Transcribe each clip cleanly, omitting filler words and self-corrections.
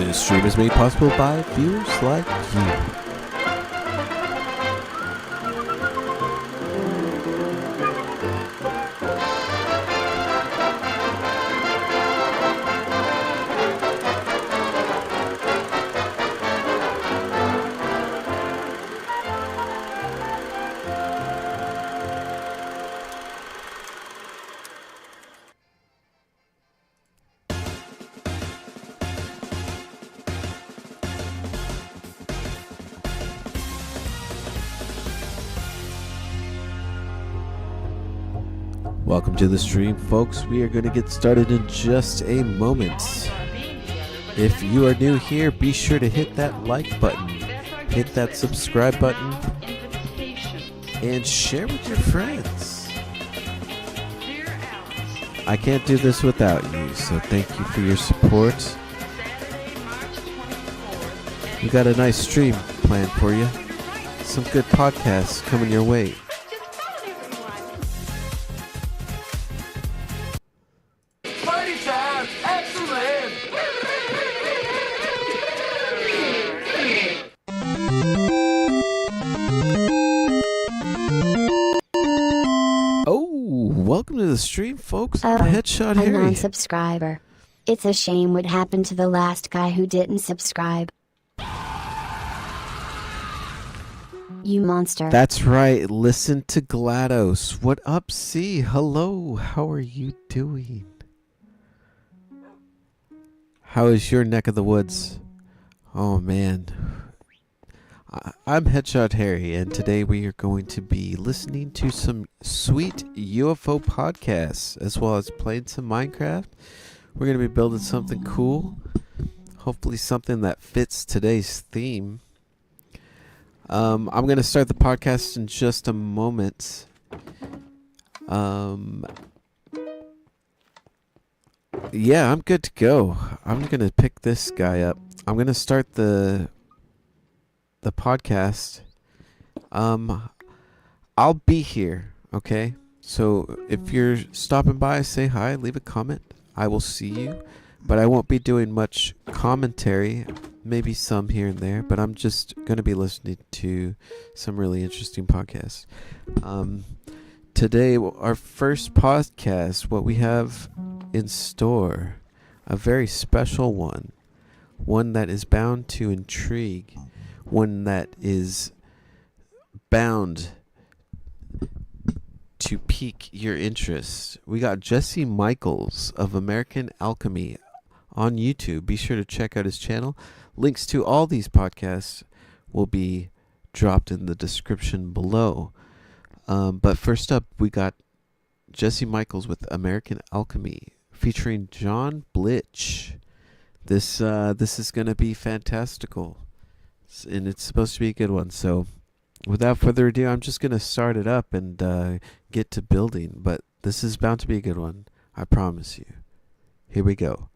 This stream is made possible by viewers like you. Welcome to the stream, folks. We are going to get started in just a moment. If you are new here, be sure to hit that like button, hit that subscribe button, and share with your friends. I can't do this without you, so thank you for your support. We got a nice stream planned for you. Some good podcasts coming your way. Welcome to the stream, folks. I'm HeadshotH4rry. A non-subscriber. It's a shame what happened to the last guy who didn't subscribe. You monster. That's right. Listen to GLaDOS. What up, C? Hello. How are you doing? How is your neck of the woods? Oh, man. I'm HeadshotH4rry, and today we are going to be listening to some sweet UFO podcasts, as well as playing some Minecraft. We're going to be building something cool, hopefully something that fits today's theme. I'm going to start the podcast in just a moment. Yeah, I'm good to go. I'm going to pick this guy up. I'm going to start the podcast. I'll be here, okay? So if you're stopping by, say hi, leave a comment. I will see you, but I won't be doing much commentary, maybe some here and there, but I'm just going to be listening to some really interesting podcasts. Today, our first podcast, what we have in store, a very special one that is bound to intrigue, one that is bound to pique your interest. We got Jesse Michaels of American Alchemy on YouTube. Be sure to check out his channel. Links to all these podcasts will be dropped in the description below. But first up, we got Jesse Michaels with American Alchemy featuring John Blitch. This is going to be fantastical. And it's supposed to be a good one. So without further ado, I'm just going to start it up and get to building. But this is bound to be a good one. I promise you. Here we go.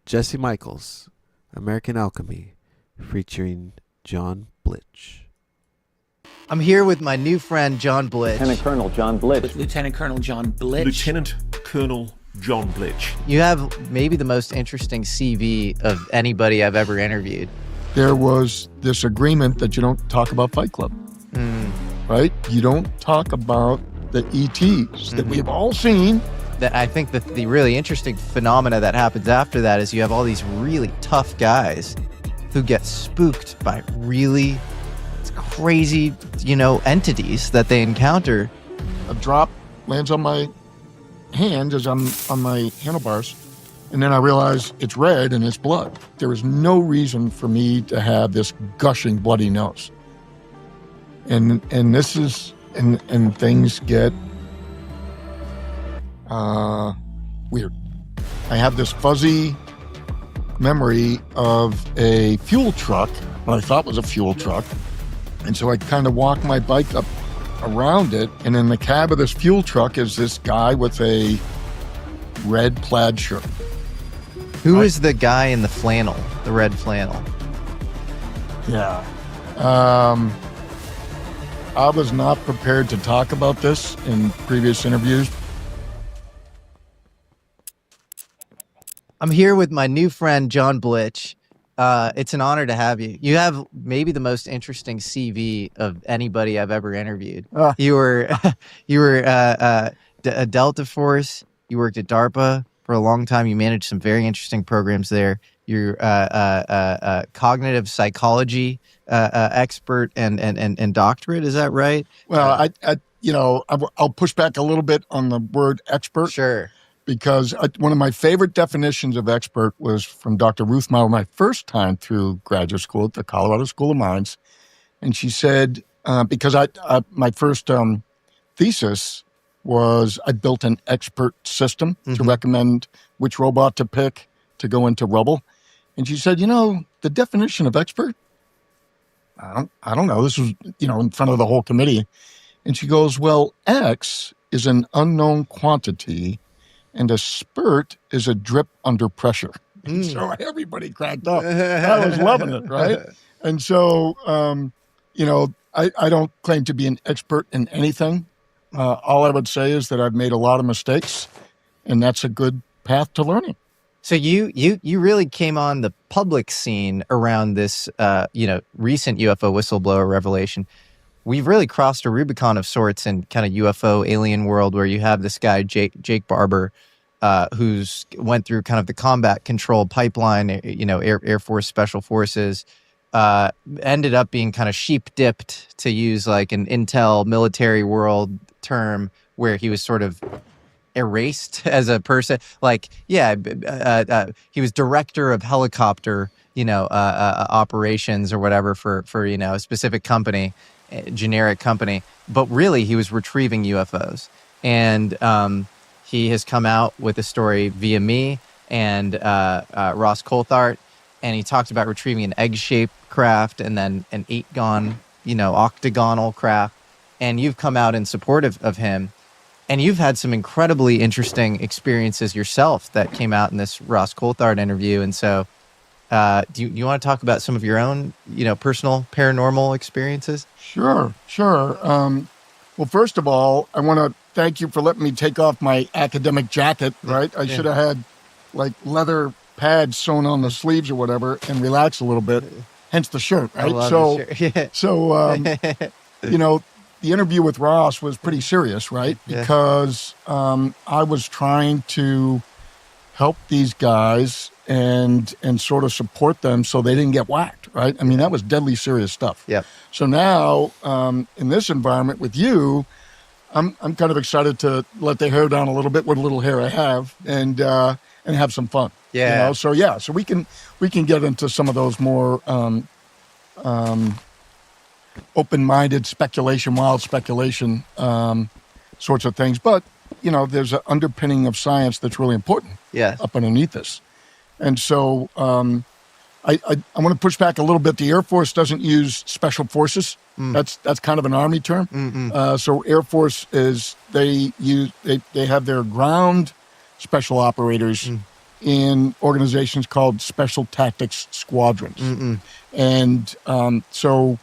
Jesse Michaels, American Alchemy, featuring John Blitch. I'm here with my new friend, John Blitch. Lieutenant Colonel John Blitch. Lieutenant Colonel John Blitch. Lieutenant Colonel John Blitch. You have maybe the most interesting CV of anybody I've ever interviewed. There was this agreement that you don't talk about Fight Club, right? You don't talk about the ETs that we've all seen. That I think that the really interesting phenomena that happens after that is you have all these really tough guys who get spooked by really crazy, entities that they encounter. A drop lands on my hand as I'm on my handlebars. And then I realize it's red and it's blood. There is no reason for me to have this gushing bloody nose. And this is, and things get weird. I have this fuzzy memory of a fuel truck, what I thought was a fuel truck. And so I kind of walk my bike up around it. And in the cab of this fuel truck is this guy with a red plaid shirt. Who is the guy in the flannel, the red flannel? Yeah. I was not prepared to talk about this in previous interviews. I'm here with my new friend, John Blitch. It's an honor to have you. You have maybe the most interesting CV of anybody I've ever interviewed. You were a Delta Force. You worked at DARPA for a long time. You managed some very interesting programs there. You're a cognitive psychology expert and doctorate. Is that right? Well, I'll push back a little bit on the word expert. Sure. Because one of my favorite definitions of expert was from Dr. Ruth Mauer my first time through graduate school at the Colorado School of Mines. And she said, because my first thesis was I built an expert system to recommend which robot to pick to go into rubble. And she said, the definition of expert, I don't know. This was, in front of the whole committee. And she goes, well, X is an unknown quantity and a spurt is a drip under pressure. So everybody cracked up. I was loving it, right? And so, I don't claim to be an expert in anything. All I would say is that I've made a lot of mistakes, and that's a good path to learning. So you really came on the public scene around this, recent UFO whistleblower revelation. We've really crossed a Rubicon of sorts in kind of UFO alien world, where you have this guy, Jake Barber, who's went through kind of the combat control pipeline, Air Force Special Forces, ended up being kind of sheep dipped, to use like an intel military world term, where he was sort of erased as a person. He was director of helicopter, operations or whatever for a specific company, generic company, but really he was retrieving UFOs. And he has come out with a story via me and Ross Coulthart, and he talked about retrieving an egg-shaped craft and then an octagonal craft. And you've come out in support of him, and you've had some incredibly interesting experiences yourself that came out in this Ross Coulthart interview. And so do you want to talk about some of your own, personal paranormal experiences? Sure. Well, first of all, I want to thank you for letting me take off my academic jacket, right? I should have had like leather pads sewn on the sleeves or whatever and relax a little bit, hence the shirt, right? The interview with Ross was pretty serious, right? Because I was trying to help these guys and sort of support them so they didn't get whacked, right? I mean, that was deadly serious stuff. Yeah. So now, in this environment with you, I'm kind of excited to let the hair down a little bit, what little hair I have, and have some fun. Yeah. So we can get into some of those more open-minded speculation, wild speculation sorts of things. But there's an underpinning of science that's really important. Up underneath this. And so I want to push back a little bit. The Air Force doesn't use special forces. That's kind of an Army term. So Air Force they have their ground special operators in organizations called Special Tactics Squadrons. And so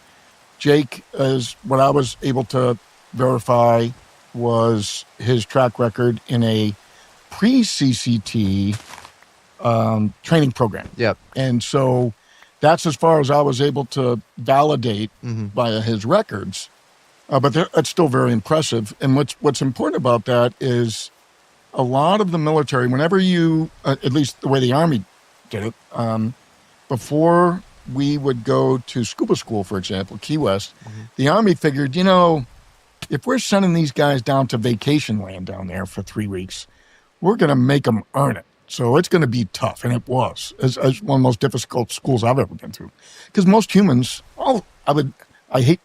Jake, as what I was able to verify was his track record in a pre-CCT training program. Yep. And so that's as far as I was able to validate via his records. But that's still very impressive. And what's important about that is a lot of the military, whenever you, at least the way the Army did it, before we would go to scuba school, for example, Key West, the Army figured, if we're sending these guys down to vacation land down there for 3 weeks, we're going to make them earn it. So it's going to be tough. And it was as one of the most difficult schools I've ever been through. Because most humans, I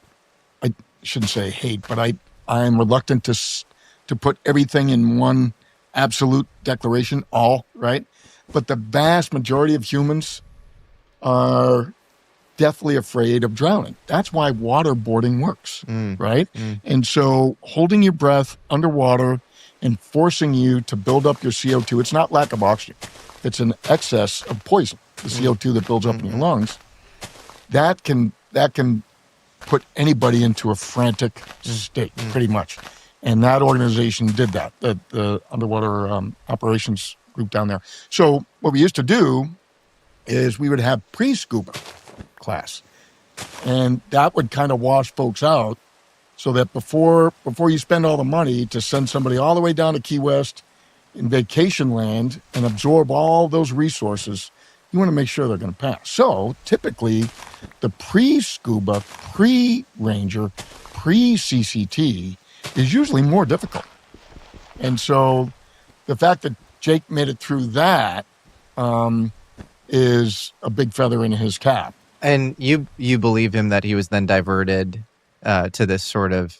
shouldn't say hate, but I'm reluctant to put everything in one absolute declaration, all, right? But the vast majority of humans are deathly afraid of drowning. That's why waterboarding works, right? And so holding your breath underwater and forcing you to build up your CO2, it's not lack of oxygen. It's an excess of poison, the CO2 that builds up in your lungs. That can put anybody into a frantic state, pretty much. And that organization did that, the underwater operations group down there. So what we used to do is we would have pre-scuba class. And that would kind of wash folks out so that before you spend all the money to send somebody all the way down to Key West in vacation land and absorb all those resources, you want to make sure they're going to pass. So typically the pre-scuba, pre-ranger, pre-CCT is usually more difficult. And so the fact that Jake made it through that is a big feather in his cap. And you believe him that he was then diverted to this sort of,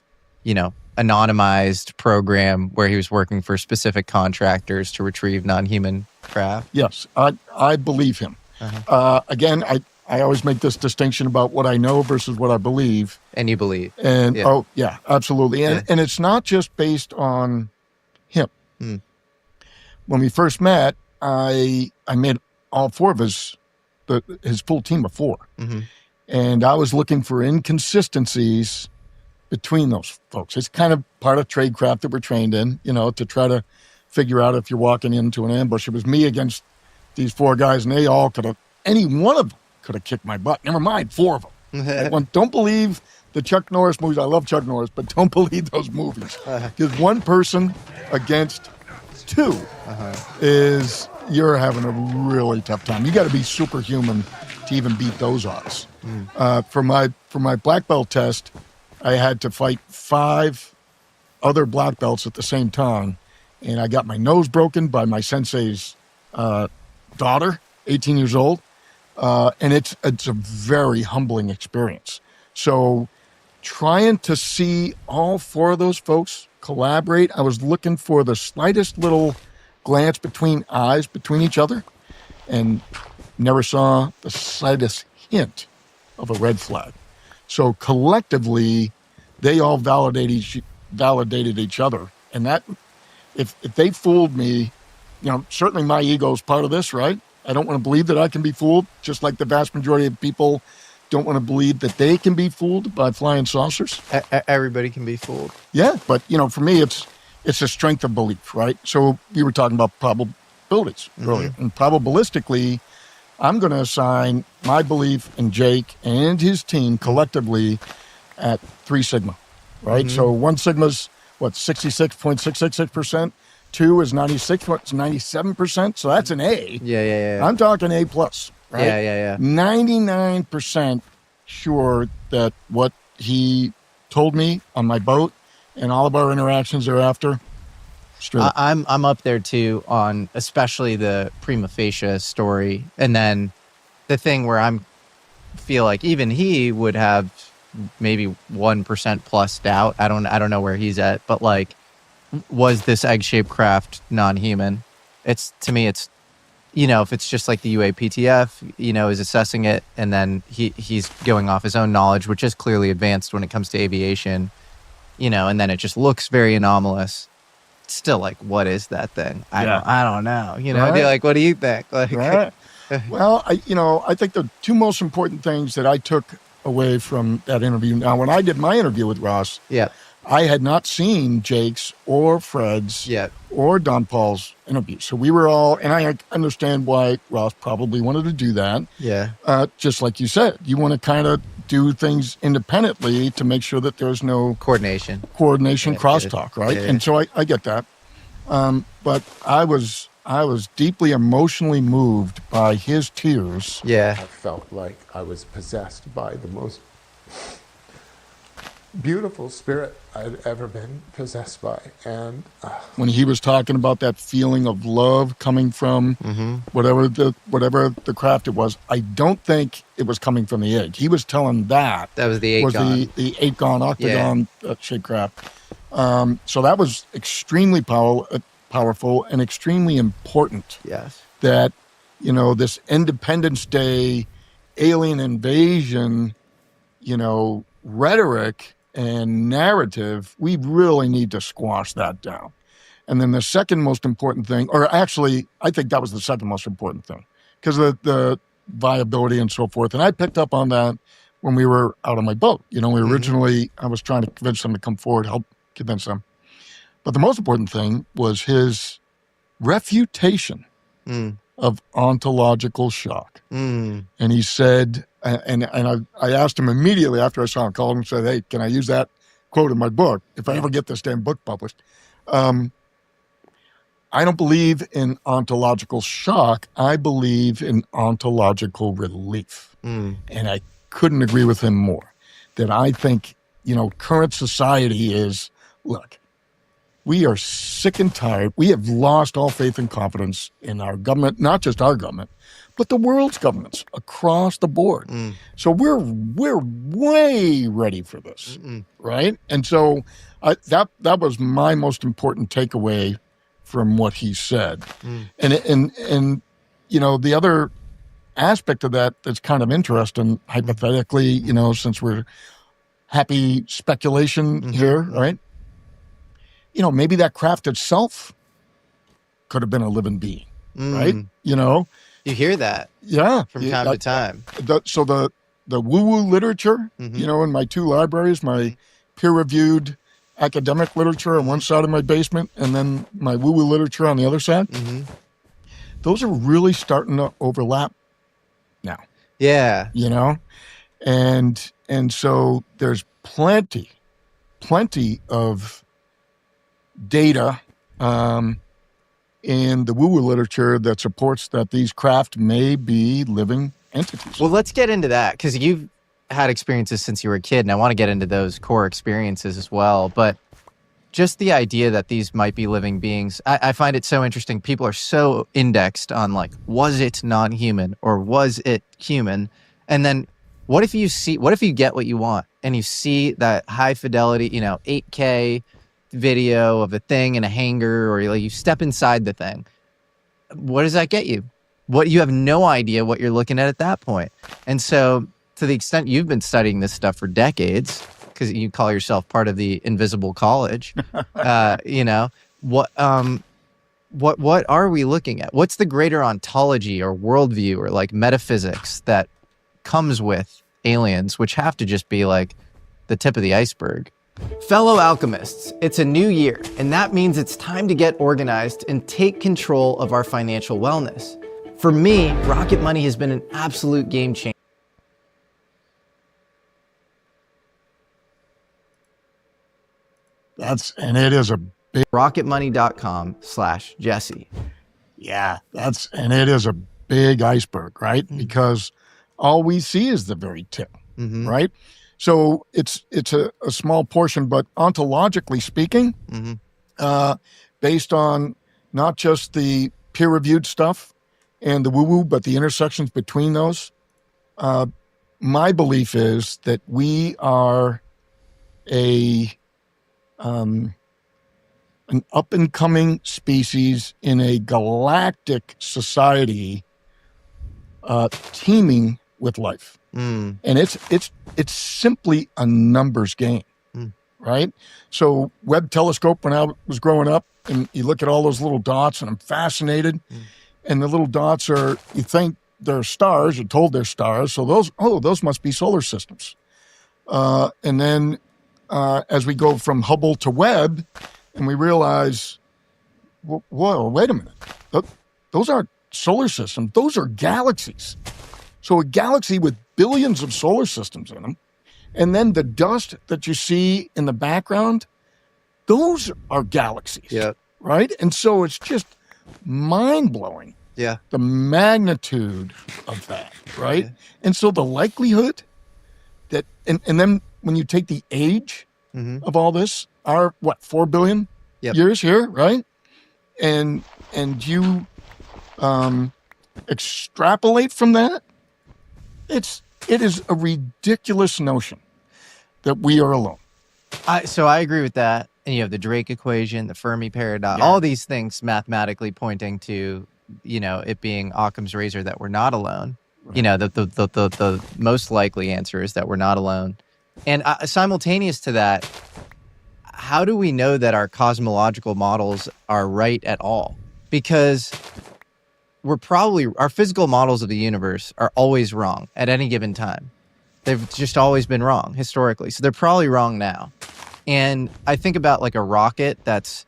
anonymized program where he was working for specific contractors to retrieve non-human craft? Yes, I believe him. Again, I always make this distinction about what I know versus what I believe. And you believe. And oh, yeah, absolutely. And it's not just based on him. When we first met, I met all four of his full team of four. And I was looking for inconsistencies between those folks. It's kind of part of tradecraft that we're trained in, to try to figure out if you're walking into an ambush. It was me against these four guys, and they all any one of them could have kicked my butt. Never mind, four of them. Don't believe the Chuck Norris movies. I love Chuck Norris, but don't believe those movies. Because one person against two is you're having a really tough time. You got to be superhuman to even beat those odds. For my black belt test, I had to fight 5 other black belts at the same time, and I got my nose broken by my sensei's daughter, 18 years old, and it's a very humbling experience. So trying to see all 4 of those folks collaborate, I was looking for the slightest little glance between eyes between each other, and never saw the slightest hint of a red flag. So collectively, they all validated each other. And that, if they fooled me, certainly my ego is part of this, right? I don't want to believe that I can be fooled, just like the vast majority of people don't want to believe that they can be fooled by flying saucers. Everybody can be fooled. Yeah, but, for me, it's a strength of belief, right? So we were talking about probabilities earlier. And probabilistically, I'm going to assign my belief in Jake and his team collectively at 3 sigma, right? So 1 sigma's 66.666%. 2 is 97%. So that's an A. Yeah. I'm talking A plus, right? Yeah. 99% sure that what he told me on my boat and all of our interactions thereafter, straight up. I'm up there too on especially the prima facie story, and then the thing where I feel like even he would have maybe 1% plus doubt. I don't know where he's at, but was this egg-shaped craft non-human? To me, it's if it's just like the UAPTF, is assessing it, and then he's going off his own knowledge, which is clearly advanced when it comes to aviation, and then it just looks very anomalous. Still, what is that thing? I don't know. Right. What do you think? Right. Well, I think the 2 most important things that I took away from that interview. Now, when I did my interview with Ross, I had not seen Jake's or Fred's or Don Paul's interview. So we were all, and I understand why Ross probably wanted to do that. Yeah. Just like you said, you want to kind of do things independently to make sure that there's no coordination, crosstalk, right? Yeah. And so I get that. But I was deeply emotionally moved by his tears. Yeah. I felt like I was possessed by the most beautiful spirit I'd ever been possessed by. And when he was talking about that feeling of love coming from whatever the craft it was, I don't think it was coming from the egg. He was telling that was the 8-gon. the 8-gon octagon shaped craft. So that was extremely powerful and extremely important. Yes. That, this Independence Day alien invasion, rhetoric and narrative, we really need to squash that down. And then the second most important thing, or actually, I think that was the second most important thing, because the viability and so forth. And I picked up on that when we were out on my boat. We originally, I was trying to convince them to come forward, help convince them. But the most important thing was his refutation of ontological shock. And he said, and I asked him immediately after I saw him, called him and said, hey, can I use that quote in my book if I ever get this damn book published? I don't believe in ontological shock. I believe in ontological relief. And I couldn't agree with him more. That I think, current society is, look, we are sick and tired. We have lost all faith and confidence in our government, not just our government, but the world's governments across the board. So we're way ready for this, right? And so that was my most important takeaway from what he said. And the other aspect of that that's kind of interesting, hypothetically, since we're happy speculation here, right? Maybe that craft itself could have been a living being, right? You hear that, from time to time. So the woo-woo literature, in my two libraries, my peer-reviewed academic literature on one side of my basement, and then my woo-woo literature on the other side. Those are really starting to overlap now. Yeah. And so there's plenty of data in the woo-woo literature that supports that these craft may be living entities. Well, let's get into that, because you've had experiences since you were a kid, and I want to get into those core experiences as well. But just the idea that these might be living beings, I find it so interesting. People are so indexed on was it non-human or was it human? And then what if you get what you want and you see that high fidelity, 8K video of a thing in a hangar, or you step inside the thing? What does that get you? You have no idea what you're looking at that point. And so, to the extent you've been studying this stuff for decades, because you call yourself part of the invisible college, what are we looking at? What's the greater ontology or worldview or metaphysics that comes with aliens, which have to just be the tip of the iceberg? Fellow alchemists, it's a new year, and that means it's time to get organized and take control of our financial wellness. For me, Rocket Money has been an absolute game changer. It is a big rocketmoney.com/Jesse. Yeah, it is a big iceberg, right? Because all we see is the very tip, right? So it's a small portion, but ontologically speaking, based on not just the peer-reviewed stuff and the woo-woo, but the intersections between those, my belief is that we are an up-and-coming species in a galactic society teeming with life. And it's simply a numbers game, right? So Webb telescope, when I was growing up, and you look at all those little dots, and I'm fascinated. And the little dots you think they're stars, you're told they're stars. So those must be solar systems. And then as we go from Hubble to Webb, and we realize, whoa, wait a minute. Those aren't solar systems. Those are galaxies. So a galaxy with billions of solar systems in them. And then the dust that you see in the background, those are galaxies. Yeah. Right? And so it's just mind-blowing. Yeah. The magnitude of that, right? Yeah. And so the likelihood that, and then when you take the age of all this, are 4 billion years here, right? And you extrapolate from that, it is a ridiculous notion that we are alone. So I agree with that. And you have the Drake equation, the Fermi paradox, all these things mathematically pointing to, it being Occam's razor that we're not alone. Right. The most likely answer is that we're not alone. And simultaneous to that, how do we know that our cosmological models are right at all? Because our physical models of the universe are always wrong at any given time. They've just always been wrong historically. So they're probably wrong now. And I think about a rocket that's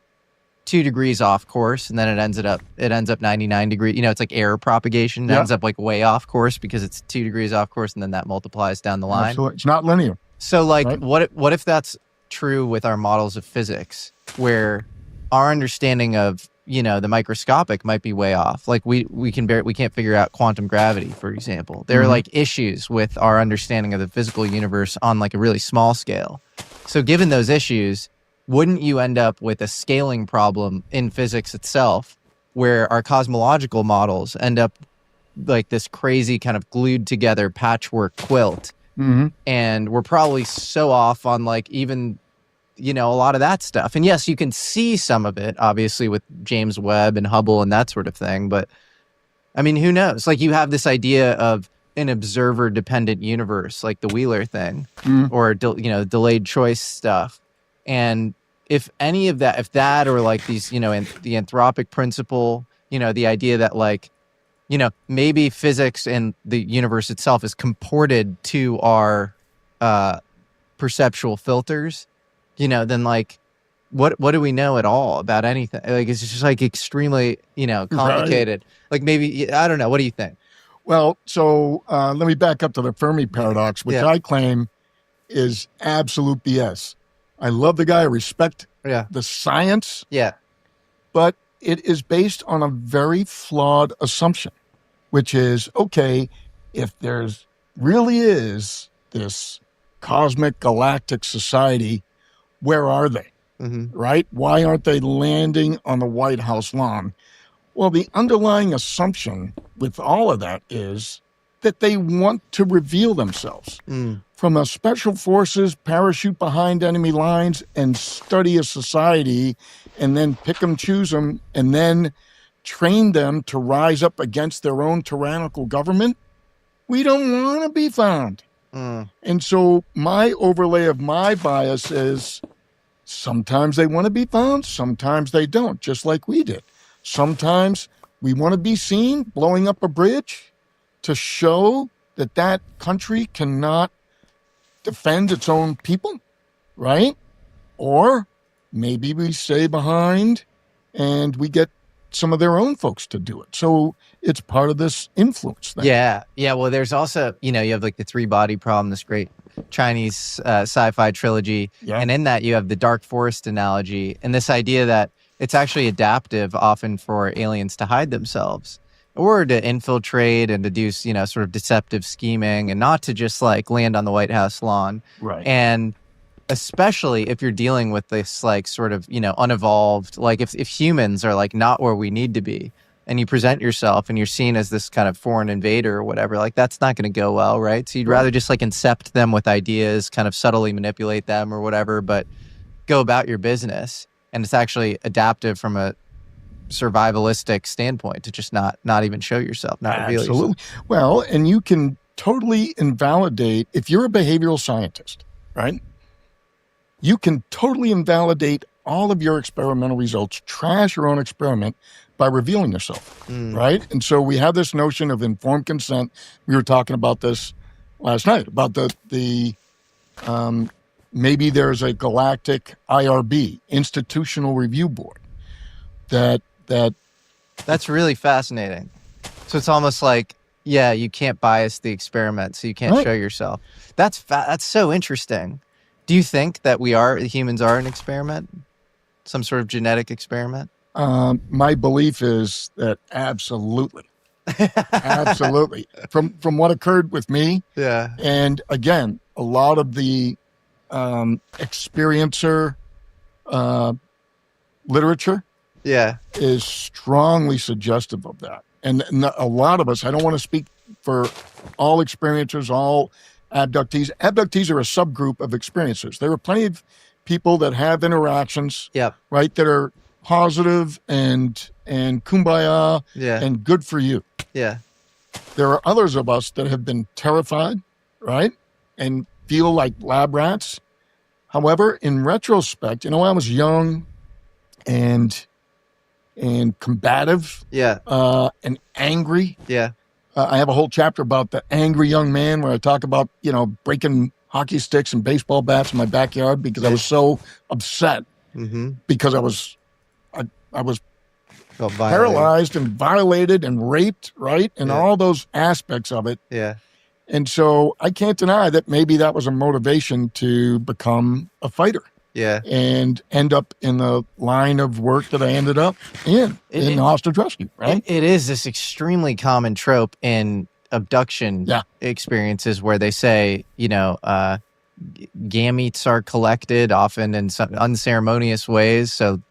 2 degrees off course, and then it ends up 99 degrees. It's like air propagation. It ends up like way off course because it's 2 degrees off course, and then that multiplies down the line. Absolutely. It's not linear. So like, right? what if that's true with our models of physics, where our understanding of the microscopic might be way off? Like we can't figure out quantum gravity, for example. There are like issues with our understanding of the physical universe on like a really small scale. So given those issues, wouldn't you end up with a scaling problem in physics itself, where our cosmological models end up like this crazy kind of glued together patchwork quilt? And we're probably so off on like even a lot of that stuff. And yes, you can see some of it obviously with James Webb and Hubble and that sort of thing, but I mean, who knows? Like, you have this idea of an observer dependent universe, like the Wheeler thing, or delayed choice stuff. And if any of that, or like these, the anthropic principle, the idea that like, maybe physics and the universe itself is comported to our perceptual filters, then like, what do we know at all about anything? Like, it's just like extremely, complicated. Right. Like maybe, I don't know. What do you think? Well, so let me back up to the Fermi paradox, which I claim is absolute BS. I love the guy. I respect the science. Yeah. But it is based on a very flawed assumption, which is, okay, if there's really is this cosmic galactic society, where are they? Right? Why aren't they landing on the White House lawn? Well, the underlying assumption with all of that is that they want to reveal themselves from a special forces, parachute behind enemy lines, and study a society, and then pick them, choose them, and then train them to rise up against their own tyrannical government. We don't want to be found. And so my overlay of my bias is sometimes they want to be found, sometimes they don't, just like we did. Sometimes we want to be seen blowing up a bridge to show that that country cannot defend its own people, right? Or maybe we stay behind and we get some of their own folks to do it. So it's part of this influence thing. Yeah. Well, there's also, you have like the 3-body problem, this great Chinese sci-fi trilogy. Yeah. And in that you have the dark forest analogy and this idea that it's actually adaptive often for aliens to hide themselves or to infiltrate and to do, sort of deceptive scheming and not to just like land on the White House lawn. Right. And especially if you're dealing with this like sort of, unevolved, like if humans are like not where we need to be and you present yourself and you're seen as this kind of foreign invader or whatever, like that's not going to go well, right? So you'd rather just like incept them with ideas, kind of subtly manipulate them or whatever, but go about your business. And it's actually adaptive from a survivalistic standpoint to just not even show yourself, not reveal yourself. Well, and you can totally invalidate, if you're a behavioral scientist, right? You can totally invalidate all of your experimental results, trash your own experiment by revealing yourself, right? And so we have this notion of informed consent. We were talking about this last night, about the maybe there's a galactic IRB, Institutional Review Board, that's really fascinating. So it's almost like, you can't bias the experiment, so you can't show yourself. That's so interesting. Do you think that humans are an experiment? Some sort of genetic experiment? My belief is that absolutely. Absolutely. From what occurred with me. Yeah. And again, a lot of the experiencer literature is strongly suggestive of that. And a lot of us, I don't want to speak for all experiencers, all abductees. Abductees are a subgroup of experiencers. There are plenty of people that have interactions, right, that are positive and kumbaya and good for you. Yeah. There are others of us that have been terrified, right, and feel like lab rats. However, in retrospect, I was young and combative, and angry. Yeah. I have a whole chapter about the angry young man where I talk about, breaking hockey sticks and baseball bats in my backyard because I was so upset because I was Felt violated. paralyzed and violated and raped, right? And Yeah. all those aspects of it. Yeah. And so I can't deny that maybe that was a motivation to become a fighter Yeah. and end up in the line of work that I ended up in hostage rescue, right? It is this extremely common trope in abduction experiences where they say, gametes are collected often in some unceremonious ways. So,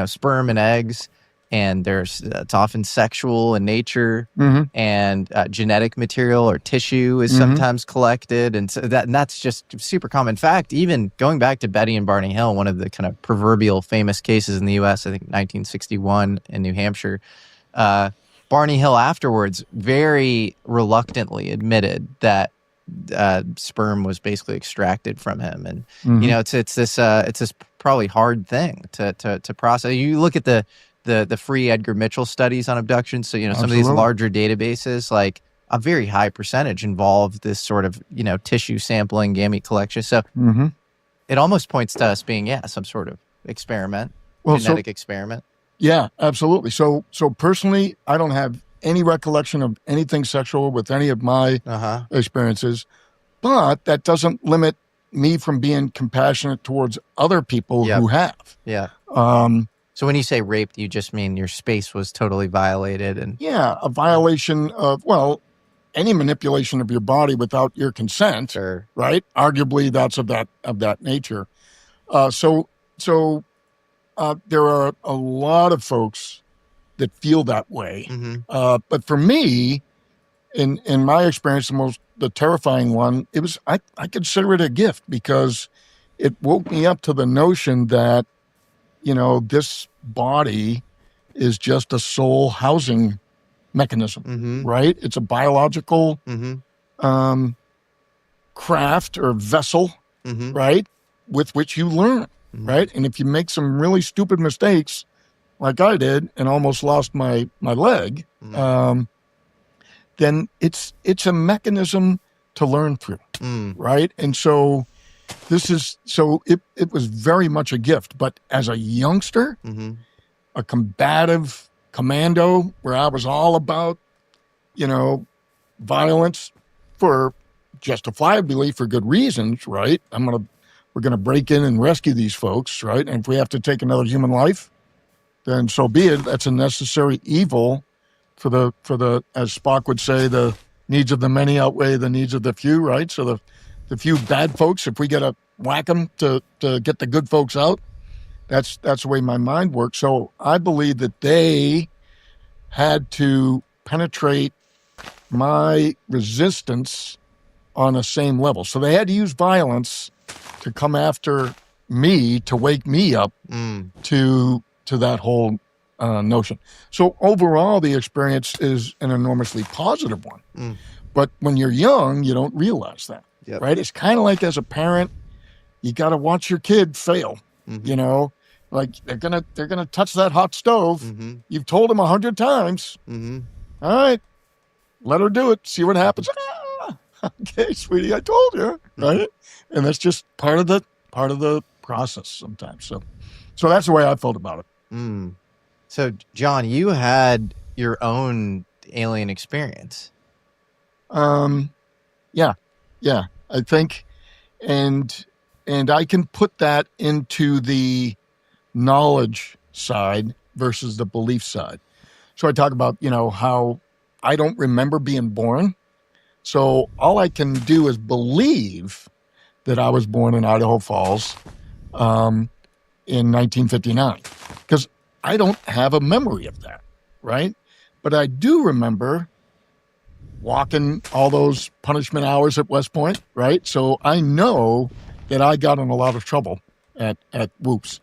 sperm and eggs, and it's often sexual in nature, and genetic material or tissue is sometimes collected. And so that's just super common. In fact, even going back to Betty and Barney Hill, one of the kind of proverbial famous cases in the U.S., I think 1961 in New Hampshire, Barney Hill afterwards very reluctantly admitted that sperm was basically extracted from him, and it's this probably hard thing to process. You look at the free Edgar Mitchell studies on abduction, so some of these larger databases, like a very high percentage involve this sort of tissue sampling, gamete collection. So it almost points to us being some sort of experiment, genetic experiment. Yeah, absolutely. So personally, I don't have any recollection of anything sexual with any of my experiences, but that doesn't limit me from being compassionate towards other people who have. Yeah. So when you say raped, you just mean your space was totally violated, and a violation of any manipulation of your body without your consent, right? Arguably, that's of that nature. So there are a lot of folks that feel that way. But for me, in my experience, the terrifying one, I consider it a gift because it woke me up to the notion that, this body is just a soul housing mechanism, right? It's a biological craft or vessel, right? With which you learn. Right. And if you make some really stupid mistakes, like I did, and almost lost my leg, then it's a mechanism to learn through. Right. And so it was very much a gift. But as a youngster, a combative commando where I was all about, violence for justifiably for good reasons. Right. We're going to break in and rescue these folks, right? And if we have to take another human life, then so be it. That's a necessary evil for the, as Spock would say, the needs of the many outweigh the needs of the few, right? So the few bad folks, if we got to whack them to get the good folks out, that's the way my mind works. So I believe that they had to penetrate my resistance on the same level. So they had to use violence to come after me, to wake me up to that whole notion. So overall, the experience is an enormously positive one. But when you're young, you don't realize that, right? It's kind of like as a parent, you got to watch your kid fail, like they're gonna touch that hot stove. You've told them 100 times. All right, let her do it. See what happens. Okay, sweetie, I told you, right? And that's just part of the process sometimes. So that's the way I felt about it. So, John, you had your own alien experience. Yeah, I think, and I can put that into the knowledge side versus the belief side. So I talk about, how I don't remember being born. So all I can do is believe that I was born in Idaho Falls in 1959, because I don't have a memory of that, right? But I do remember walking all those punishment hours at West Point, right? So I know that I got in a lot of trouble at Whoops,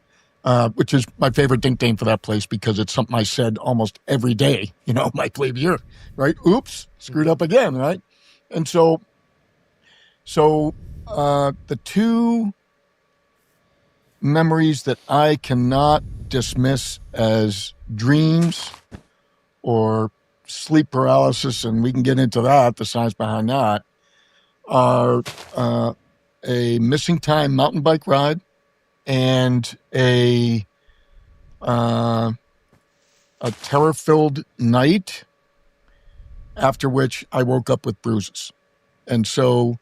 which is my favorite nickname for that place because it's something I said almost every day, my plebe year, right? Oops, screwed up again, right? And so the two memories that I cannot dismiss as dreams or sleep paralysis, and we can get into that, the science behind that, are a missing time mountain bike ride and a a terror-filled night, after which I woke up with bruises. And so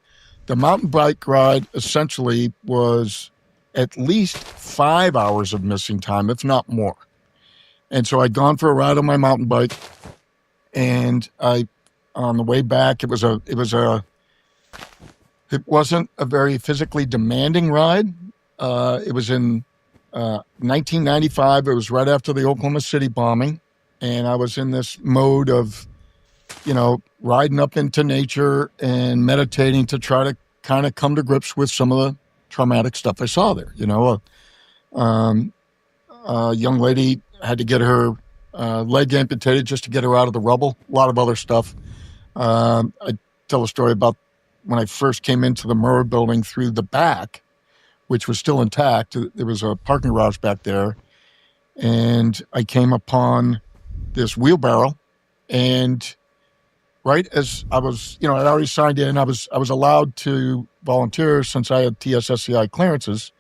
the mountain bike ride essentially was at least 5 hours of missing time, if not more. And so I'd gone for a ride on my mountain bike, and on the way back, it wasn't a very physically demanding ride. It was in 1995. It was right after the Oklahoma City bombing, and I was in this mode of, riding up into nature and meditating to try to kind of come to grips with some of the traumatic stuff I saw there. A young lady had to get her leg amputated just to get her out of the rubble. A lot of other stuff. I tell a story about when I first came into the Murrah building through the back, which was still intact. There was a parking garage back there, and I came upon this wheelbarrow, and right as I was, I'd already signed in. I was allowed to volunteer since I had TSSCI clearances,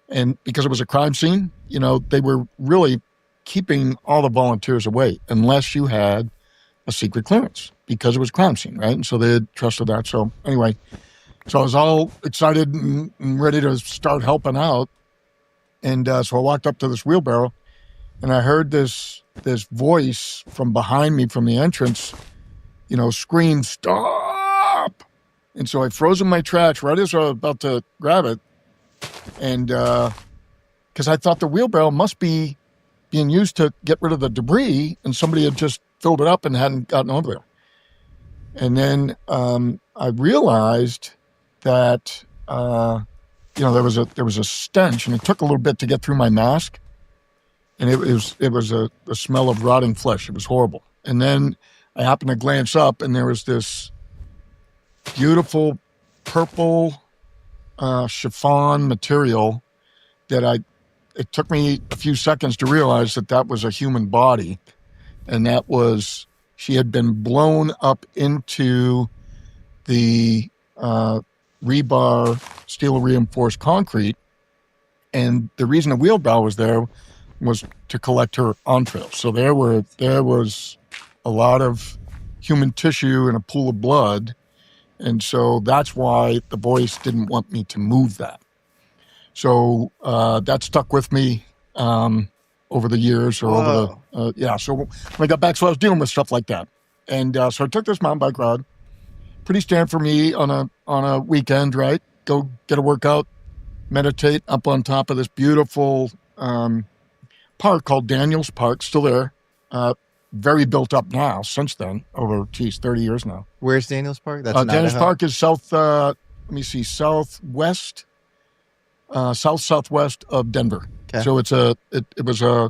and because it was a crime scene, they were really keeping all the volunteers away unless you had a secret clearance, because it was a crime scene, right? And so they had trusted that. So anyway, so I was all excited and ready to start helping out, and so I walked up to this wheelbarrow, and I heard this voice from behind me from the entrance, scream, "Stop!" And so I froze in my tracks right as I was about to grab it. And because I thought the wheelbarrow must be being used to get rid of the debris, and somebody had just filled it up and hadn't gotten over there. And then I realized that, there was a stench, and it took a little bit to get through my mask. And it was a smell of rotting flesh. It was horrible. And then I happened to glance up, and there was this beautiful purple chiffon material that it took me a few seconds to realize that was a human body. And she had been blown up into the rebar steel reinforced concrete. And the reason the wheelbarrow was there was to collect her entrails. So there was a lot of human tissue and a pool of blood. And so that's why the voice didn't want me to move that. So that stuck with me over the years, or Whoa. over the, So when I got back, so I was dealing with stuff like that. And so I took this mountain bike ride. Pretty standard for me on a weekend, right? Go get a workout, meditate up on top of this beautiful park called Daniels Park, still there. Very built up now since then, over 30 years now. Where's Daniels Park? That's in Daniels Idaho? Park is southwest of Denver. Okay. So it was a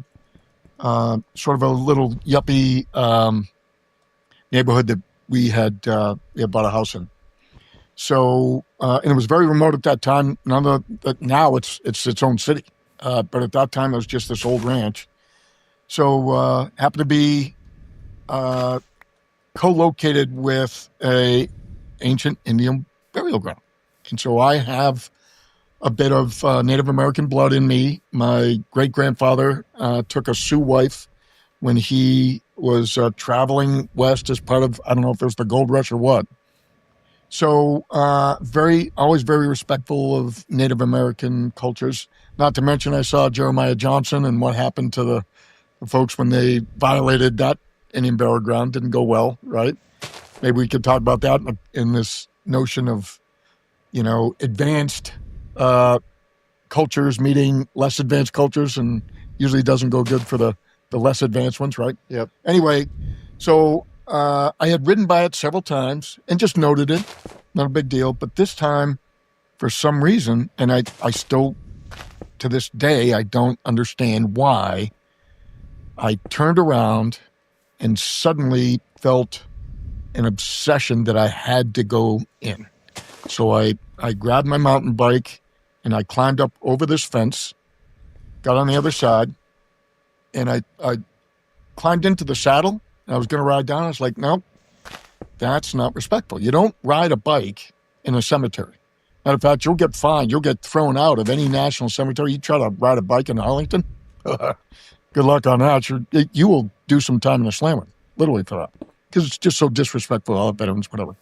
sort of a little yuppie neighborhood that we had bought a house in. So and it was very remote at that time. Now it's its own city, but at that time it was just this old ranch. So happened to be co-located with a ancient Indian burial ground. And so I have a bit of Native American blood in me. My great-grandfather took a Sioux wife when he was traveling west as part of, I don't know if it was the gold rush or what. So always very respectful of Native American cultures. Not to mention I saw Jeremiah Johnson and what happened to the folks when they violated that Indian burial ground. Didn't go well, right? Maybe we could talk about that in this notion of, advanced cultures meeting less advanced cultures, and usually doesn't go good for the less advanced ones, right? Yep. Anyway, so I had ridden by it several times and just noted it. Not a big deal. But this time, for some reason, and I still, to this day, I don't understand why, I turned around and suddenly felt an obsession that I had to go in. So I grabbed my mountain bike and I climbed up over this fence, got on the other side, and I climbed into the saddle. And I was going to ride down. I was like, no, that's not respectful. You don't ride a bike in a cemetery. Matter of fact, you'll get fined. You'll get thrown out of any national cemetery. You try to ride a bike in Arlington, good luck on that. You will do some time in the slammer, literally for that, because it's just so disrespectful to all the veterans, whatever.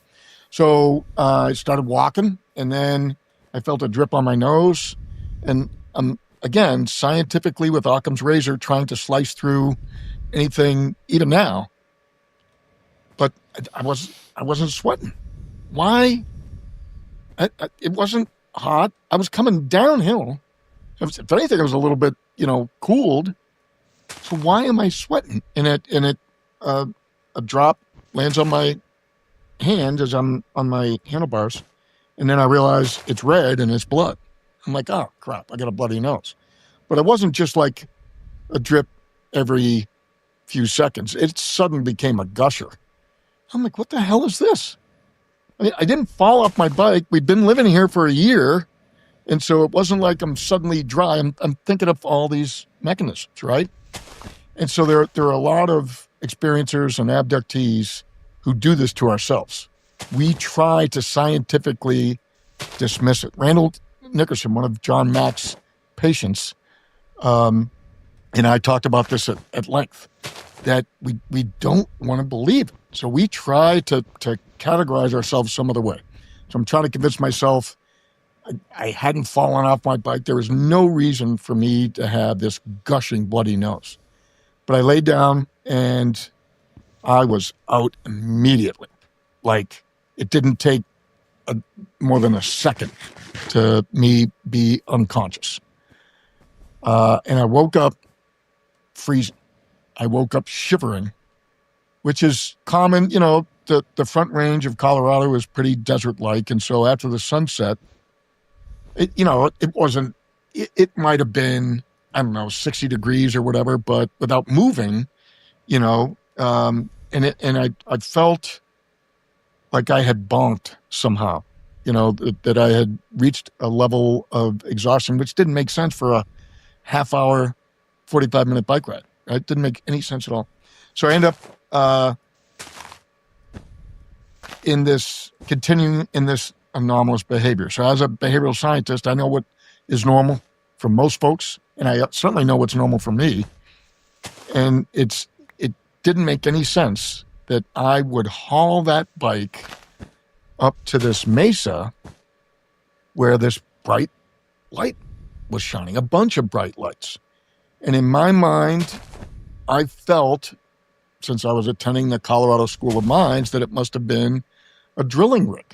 So I started walking, and then I felt a drip on my nose, and I'm, again, scientifically with Occam's razor, trying to slice through anything, even now. But I wasn't sweating. Why? It wasn't hot. I was coming downhill. If anything, I was a little bit, cooled. So why am I sweating? And a drop lands on my hand as I'm on my handlebars. And then I realize it's red and it's blood. I'm like, oh, crap, I got a bloody nose. But it wasn't just like a drip every few seconds. It suddenly became a gusher. I'm like, what the hell is this? I didn't fall off my bike. We've been living here for a year. And so it wasn't like I'm suddenly dry. I'm thinking of all these mechanisms, right? And so there are a lot of experiencers and abductees who do this to ourselves. We try to scientifically dismiss it. Randall Nickerson, one of John Mack's patients, and I talked about this at length, that we don't want to believe it. So we try to categorize ourselves some other way. So I'm trying to convince myself I hadn't fallen off my bike. There was no reason for me to have this gushing bloody nose. But I laid down and I was out immediately. Like, it didn't take more than a second to me be unconscious. And I woke up freezing. I woke up shivering, which is common. The front range of Colorado is pretty desert-like. And so after the sunset, it wasn't, it might have been, 60 degrees or whatever, but without moving, and I felt like I had bonked somehow, that I had reached a level of exhaustion, which didn't make sense for a half hour, 45-minute bike ride. It didn't make any sense at all. So I end up continuing in this anomalous behavior. So as a behavioral scientist, I know what is normal for most folks, and I certainly know what's normal for me. And it didn't make any sense that I would haul that bike up to this mesa where this bright light was shining, a bunch of bright lights. And in my mind, I felt, since I was attending the Colorado School of Mines, that it must have been a drilling rig.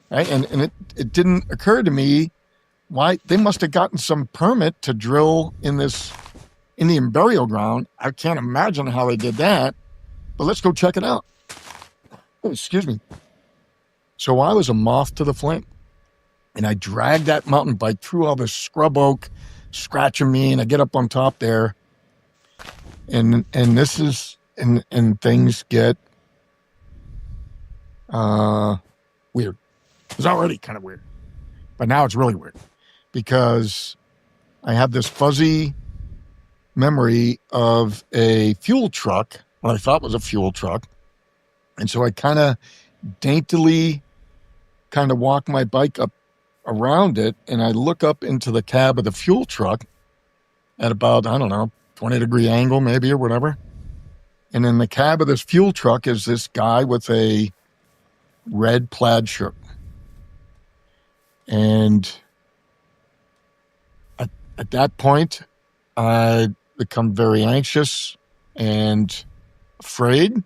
Right? And it didn't occur to me why they must have gotten some permit to drill in this Indian burial ground. I can't imagine how they did that, but let's go check it out. Oh, excuse me. So I was a moth to the flame, and I dragged that mountain bike through all this scrub oak, scratching me, and I get up on top there, and this is, and things get weird. It was already kind of weird, but now it's really weird because I have this fuzzy memory of a fuel truck, what I thought was a fuel truck. And so I kind of daintily walk my bike up around it, and I look up into the cab of the fuel truck at about, 20-degree angle maybe or whatever. And in the cab of this fuel truck is this guy with a red plaid shirt. And at that point, I become very anxious and afraid.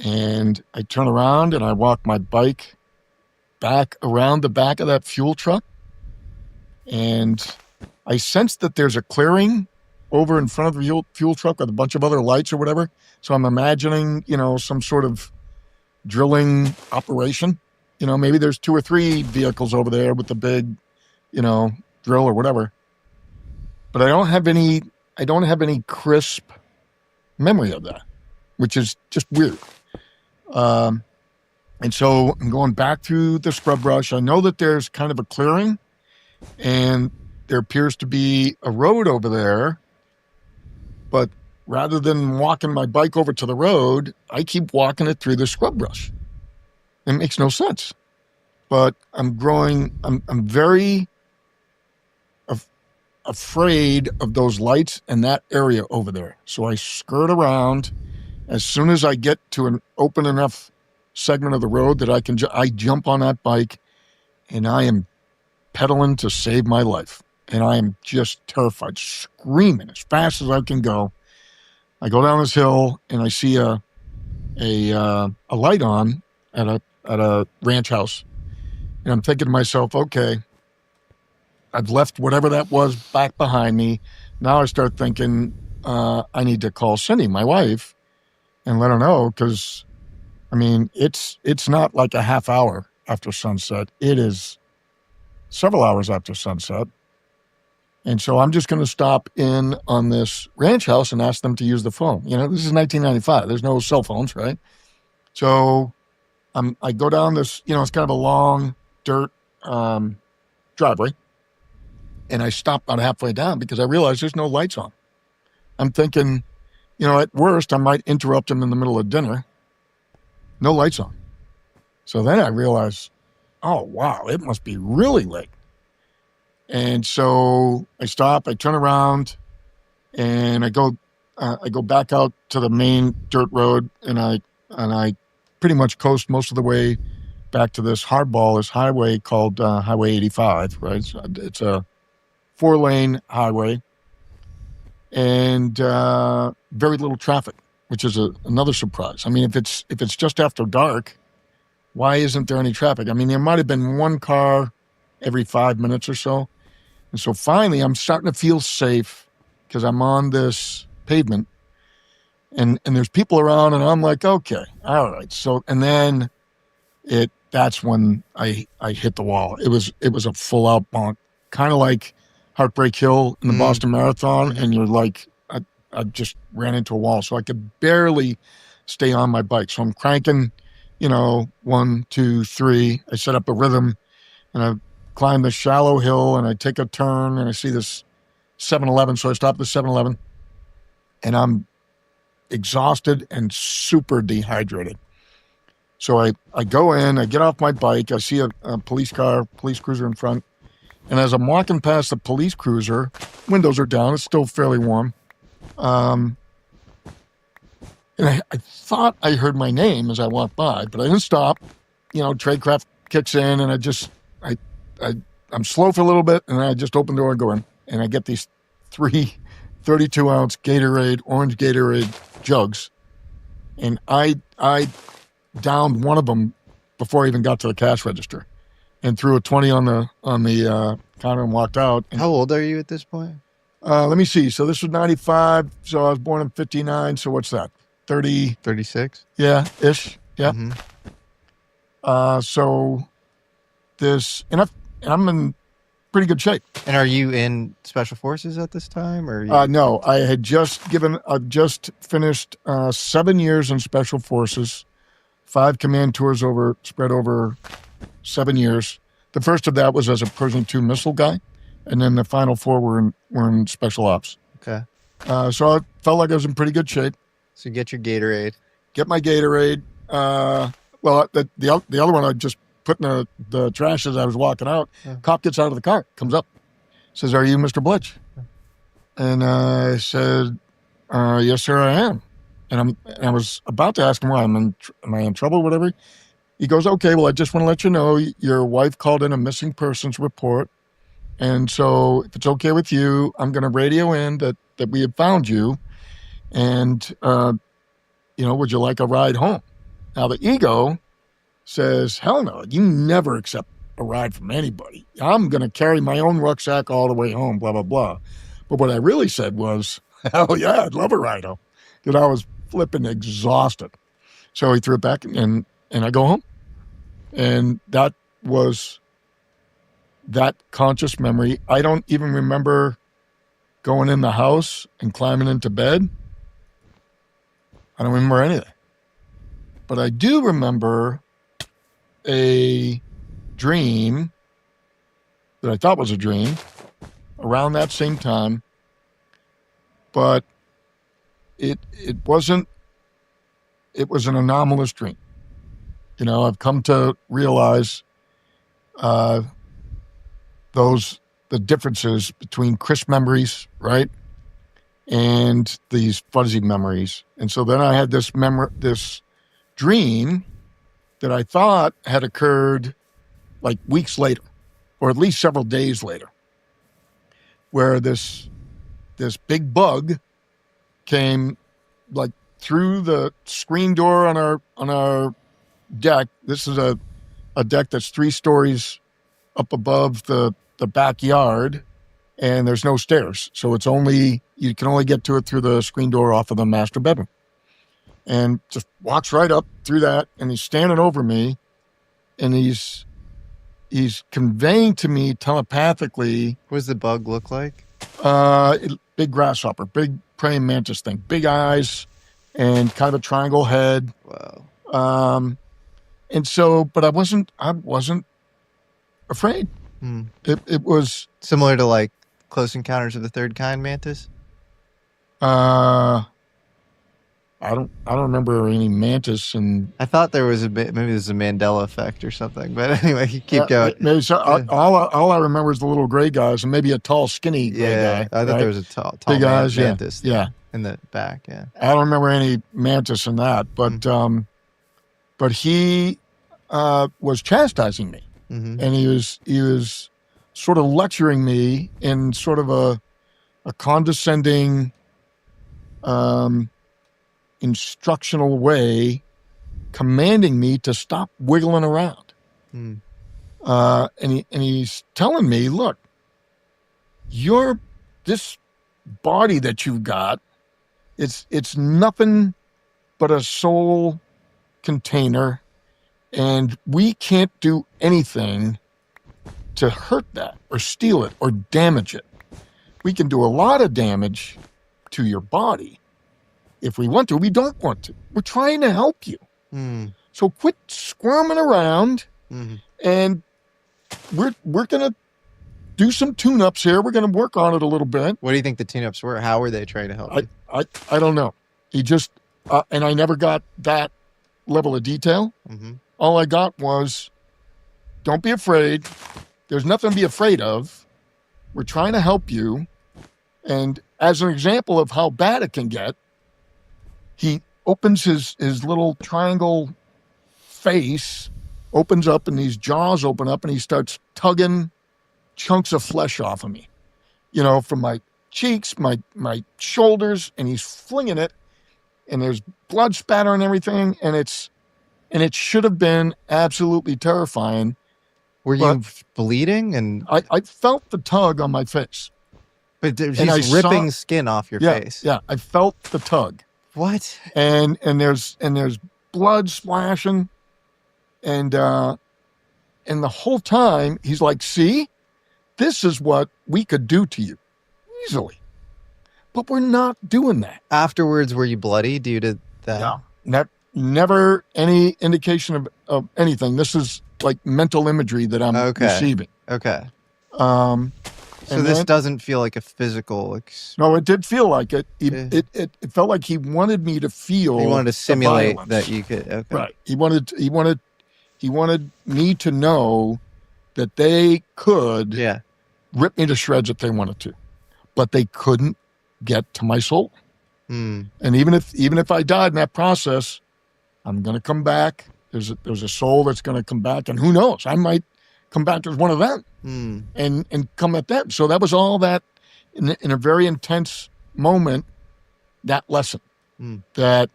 And I turn around and I walk my bike back around the back of that fuel truck. And I sense that there's a clearing over in front of the fuel truck with a bunch of other lights or whatever. So I'm imagining, some sort of drilling operation. Maybe there's 2 or 3 vehicles over there with the big, drill or whatever. But I don't have any crisp memory of that, which is just weird. And so I'm going back through the scrub brush. I know that there's kind of a clearing, and there appears to be a road over there. But rather than walking my bike over to the road, I keep walking it through the scrub brush. It makes no sense. But I'm very afraid of those lights and that area over there. So I skirt around. As soon as I get to an open enough segment of the road that I jump on that bike, and I am pedaling to save my life. And I am just terrified, screaming as fast as I can go. I go down this hill and I see a light on at a ranch house. And I'm thinking to myself, okay, I've left whatever that was back behind me. Now I start thinking, I need to call Cindy, my wife, and let her know, because, I mean, it's not like a half hour after sunset. It is several hours after sunset. And so I'm just going to stop in on this ranch house and ask them to use the phone. You know, this is 1995. There's no cell phones, right? So I go down this, you know, it's kind of a long dirt driveway. And I stop about halfway down because I realize there's no lights on. I'm thinking, you know, at worst, I might interrupt them in the middle of dinner. No lights on. So then I realize, oh, wow, it must be really late. And so I stop, I turn around, and I go back out to the main dirt road, and I pretty much coast most of the way back to this highway called Highway 85, right? So it's a 4-lane highway, and very little traffic, which is another surprise. I mean, if it's just after dark, why isn't there any traffic? I mean, there might have been one car every 5 minutes or so. And so finally, I'm starting to feel safe because I'm on this pavement, and there's people around, and I'm like, okay, all right. So, and then that's when I hit the wall. It was a full out bonk, kind of like Heartbreak Hill in the Boston Marathon, and you're like, I just ran into a wall, so I could barely stay on my bike. So I'm cranking, you know, 1, 2, 3. I set up a rhythm, and I climb this shallow hill, and I take a turn, and I see this 7-Eleven. So I stop at the 7-Eleven, and I'm exhausted and super dehydrated. So I go in, I get off my bike, I see a police cruiser in front. And as I'm walking past the police cruiser, windows are down, it's still fairly warm. And I thought I heard my name as I walked by, but I didn't stop. You know, tradecraft kicks in, and I'm slow for a little bit, and then I just open the door and go in. And I get these 3 32-ounce orange Gatorade jugs. And I downed one of them before I even got to the cash register, and threw a 20 on the counter and walked out. And, how old are you at this point? let me see. So this was 95. So I was born in 59. So what's that? 30? 36? Yeah, ish. Yeah. Mm-hmm. So this, and I'm in pretty good shape. And are you in Special Forces at this time? Or no, I had just finished 7 years in Special Forces, 5 command tours spread over 7 years. The first of that was as a Pershing II missile guy, and then the final 4 were in special ops. Okay. So I felt like I was in pretty good shape. So you get your Gatorade. Get my Gatorade. Well, the other one I just put in the trash as I was walking out. Yeah. Cop gets out of the car, comes up, says, "Are you Mr. Blitch?" And I said, "Yes, sir, I am." And I was about to ask him why. Am I in trouble or whatever? He goes, "Okay, well, I just want to let you know your wife called in a missing persons report. And so if it's okay with you, I'm going to radio in that we have found you. And, would you like a ride home?" Now, the ego says, hell no, you never accept a ride from anybody. I'm going to carry my own rucksack all the way home, blah, blah, blah. But what I really said was, hell yeah, I'd love a ride home. Because I was flipping exhausted. So he threw it back, and I go home. And that was that conscious memory. I don't even remember going in the house and climbing into bed. I don't remember anything. But I do remember a dream that I thought was a dream around that same time. But it wasn't, it was an anomalous dream. You know, I've come to realize those the differences between crisp memories, right, and these fuzzy memories. And so then I had this dream that I thought had occurred like weeks later, or at least several days later, where this big bug came like through the screen door on our deck. This is a deck that's 3 stories up above the backyard, and there's no stairs. So you can only get to it through the screen door off of the master bedroom. And just walks right up through that, and he's standing over me, and he's conveying to me telepathically. What does the bug look like? Big grasshopper, big praying mantis thing, big eyes, and kind of a triangle head. Wow. And so, but I wasn't afraid. It was Similar to like Close Encounters of the Third Kind mantis? I don't remember any mantis, and I thought there was maybe there's a Mandela effect or something, but anyway, you keep going. Maybe so. All I remember is the little gray guys, and maybe a tall, skinny gray guy. I thought there was a tall big eyes, mantis yeah, in the back. Yeah, I don't remember any mantis in that, but he was chastising me, and he was sort of lecturing me in sort of a condescending, instructional way, commanding me to stop wiggling around. And he's telling me, look, this body that you've got, it's nothing but a soul container, and we can't do anything to hurt that or steal it or damage it. We can do a lot of damage to your body if we want to. We don't want to. We're trying to help you. So quit squirming around, and we're going to do some tune-ups here. We're going to work on it a little bit. What do you think the tune-ups were? How were they trying to help you? I don't know. He just, and I never got that level of detail. All I got was, don't be afraid. There's nothing to be afraid of. We're trying to help you. And as an example of how bad it can get, he opens his little triangle face, opens up, and these jaws open up, and he starts tugging chunks of flesh off of me, from my cheeks, my shoulders, and he's flinging it, and there's blood spatter and everything, and it should have been absolutely terrifying. Were you bleeding? And I felt the tug on my face. But he's ripping skin off your face. Yeah, I felt the tug. What? And there's blood splashing, and the whole time he's like, see, this is what we could do to you easily, but we're not doing that. Afterwards, were you bloody due to that? No, never any indication of anything. This is like mental imagery that I'm receiving. Okay. So this doesn't feel like a physical. No, it did feel like it. It felt like he wanted me to feel. He wanted to simulate that you could. Okay. Right. He wanted me to know that they could rip me to shreds if they wanted to, but they couldn't get to my soul. And even if I died in that process, I'm going to come back. There's a soul that's going to come back, and who knows? I might come back as one of them and come at them. So that was all that in a very intense moment, that lesson that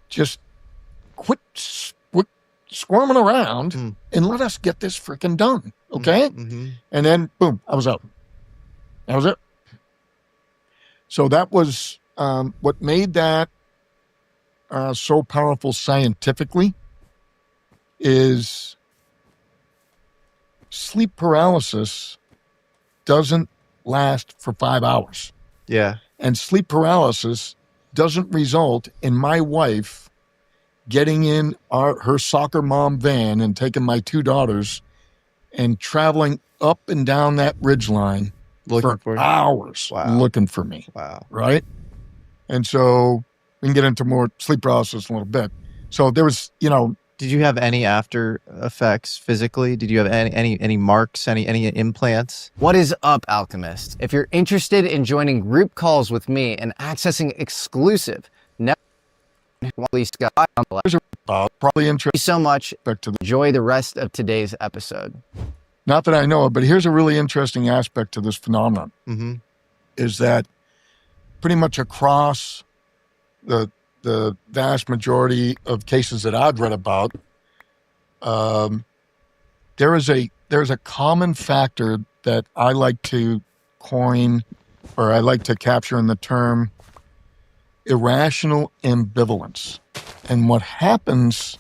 just quit squirming around and let us get this freaking done. Okay. And then boom, I was out. That was it. So that was what made that so powerful scientifically is sleep paralysis doesn't last for 5 hours. Yeah. And sleep paralysis doesn't result in my wife getting in her soccer mom van and taking my 2 daughters and traveling up and down that ridgeline for hours looking for me. Wow. Right? And so we can get into more sleep paralysis in a little bit. So there was, Did you have any after effects physically? Did you have any marks, any implants? What is up, Alchemist? If you're interested in joining group calls with me and accessing exclusive released guide on the left, Probably thank you interesting. so much. Back to the, Enjoy the rest of today's episode. not that I know of, but here's a really interesting aspect to this phenomenon. Mm-hmm. Is that pretty much across the vast majority of cases that I've read about, there's a common factor that I like to coin, or I like to capture in the term irrational ambivalence. And what happens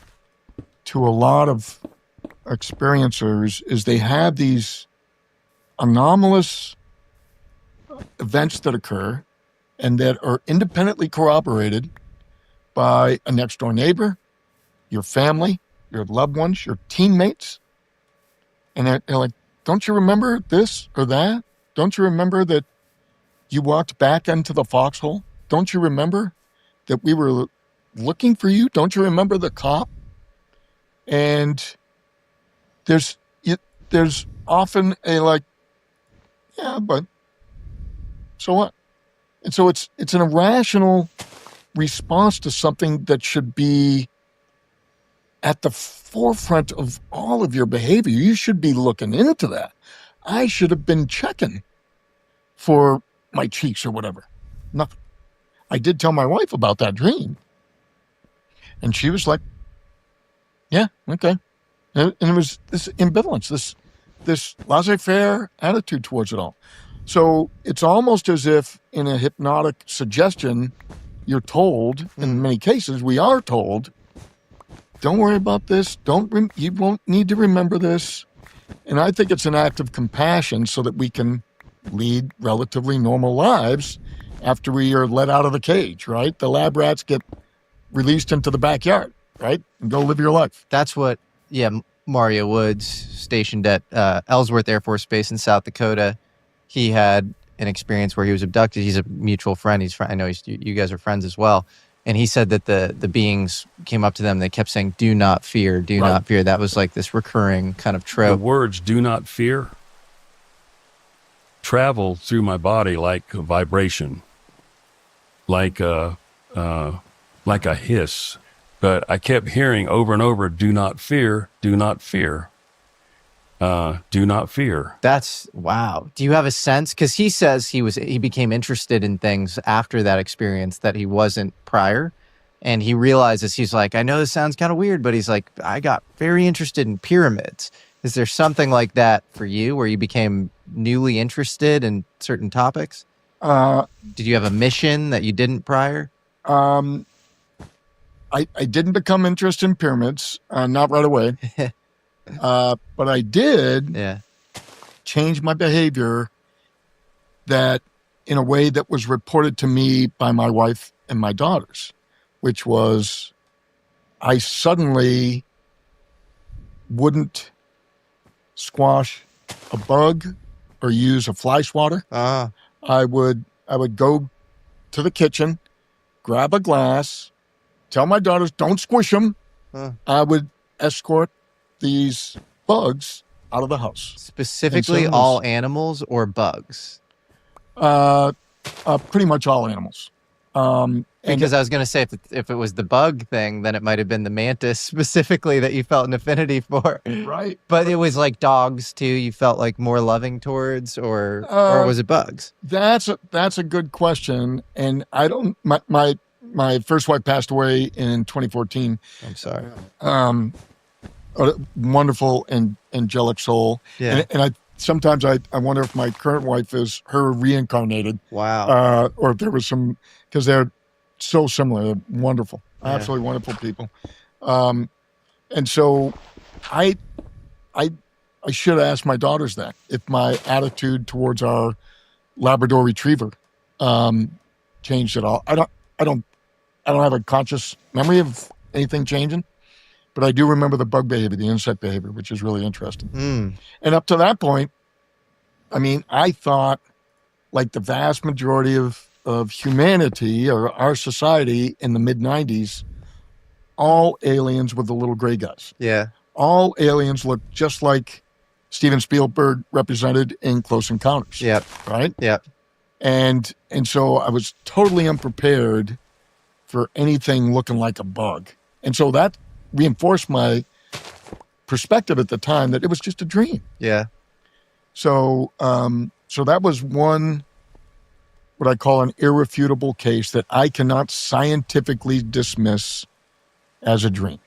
to a lot of experiencers is they have these anomalous events that occur and that are independently corroborated by a next door neighbor, your family, your loved ones, your teammates. And they're like, don't you remember this or that? Don't you remember that you walked back into the foxhole? Don't you remember that we were looking for you? Don't you remember the cop? And there's often a like, yeah, but so what? And so it's an irrational response to something that should be at the forefront of all of your behavior. You should be looking into that. I should have been checking for my cheeks or whatever. Nothing. I did tell my wife about that dream. And she was like, yeah, okay. And it was this ambivalence, this laissez-faire attitude towards it all. So it's almost as if in a hypnotic suggestion, you're told, in many cases, we are told, don't worry about this. You won't need to remember this. And I think it's an act of compassion so that we can lead relatively normal lives after we are let out of the cage, right? The lab rats get released into the backyard, right? And go live your life. That's what, Mario Woods, stationed at Ellsworth Air Force Base in South Dakota, he had an experience where he was abducted. He's a mutual friend. I know you guys are friends as well. And he said that the beings came up to them. They kept saying, do not fear, do not fear. That was like this recurring kind of trope. The words do not fear travel through my body like a vibration, like a hiss. But I kept hearing over and over, do not fear, do not fear. Do not fear. That's wow. Do you have a sense? Because he says he became interested in things after that experience that he wasn't prior. And he realizes, he's like, I know this sounds kind of weird, but he's like, I got very interested in pyramids. Is there something like that for you where you became newly interested in certain topics? Did you have a mission that you didn't prior? I didn't become interested in pyramids, not right away. But I did change my behavior that in a way that was reported to me by my wife and my daughters, which was I suddenly wouldn't squash a bug or use a fly swatter. I would go to the kitchen, grab a glass, tell my daughters, don't squish them. I would escort these bugs out of the house. Specifically all animals or bugs? Pretty much all animals. Because I was going to say, if it was the bug thing, then it might have been the mantis specifically that you felt an affinity for. Right. But it was like dogs too, you felt like more loving towards, or was it bugs? That's a good question. And I don't, my first wife passed away in 2014. I'm sorry. A wonderful and angelic soul. Yeah. And I sometimes I wonder if my current wife is her reincarnated. Wow. Or if there was some, because they're so similar. They're wonderful, absolutely wonderful people. And so I should have asked my daughters that, if my attitude towards our Labrador Retriever changed at all. I don't have a conscious memory of anything changing. But I do remember the bug behavior, the insect behavior, which is really interesting. And up to that point, I mean, I thought like the vast majority of humanity or our society in the mid-90s all aliens with the little gray guys. Yeah. All aliens look just like Steven Spielberg represented in Close Encounters. Yep. Right? Yep. And so I was totally unprepared for anything looking like a bug. And so that reinforced my perspective at the time that it was just a dream. Yeah. So that was one, what I call an irrefutable case that I cannot scientifically dismiss as a dream.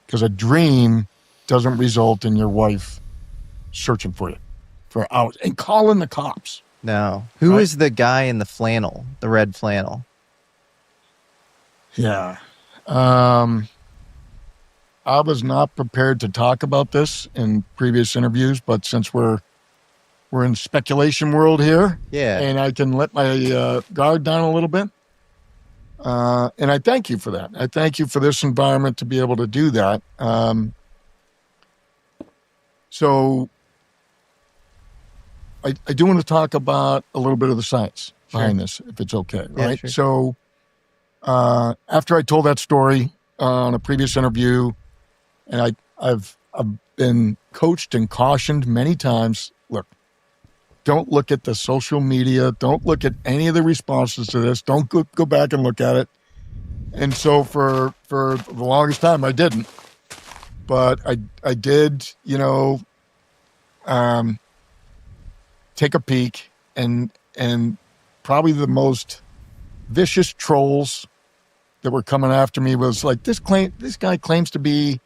Because a dream doesn't result in your wife searching for you for hours and calling the cops. No. Who is the guy in the flannel, the red flannel? Yeah. I was not prepared to talk about this in previous interviews, but since we're in speculation world here, Yeah. and I can let my guard down a little bit, and I thank you for that. I thank you for this environment to be able to do that. So I do want to talk about a little bit of the science behind this, if it's okay, right? Sure. So after I told that story on a previous interview, and I've been coached and cautioned many times, look, don't look at the social media. Don't look at any of the responses to this. Don't go back and look at it. And so for the longest time, I didn't. But I did, take a peek, and probably the most vicious trolls that were coming after me was like, this guy claims to be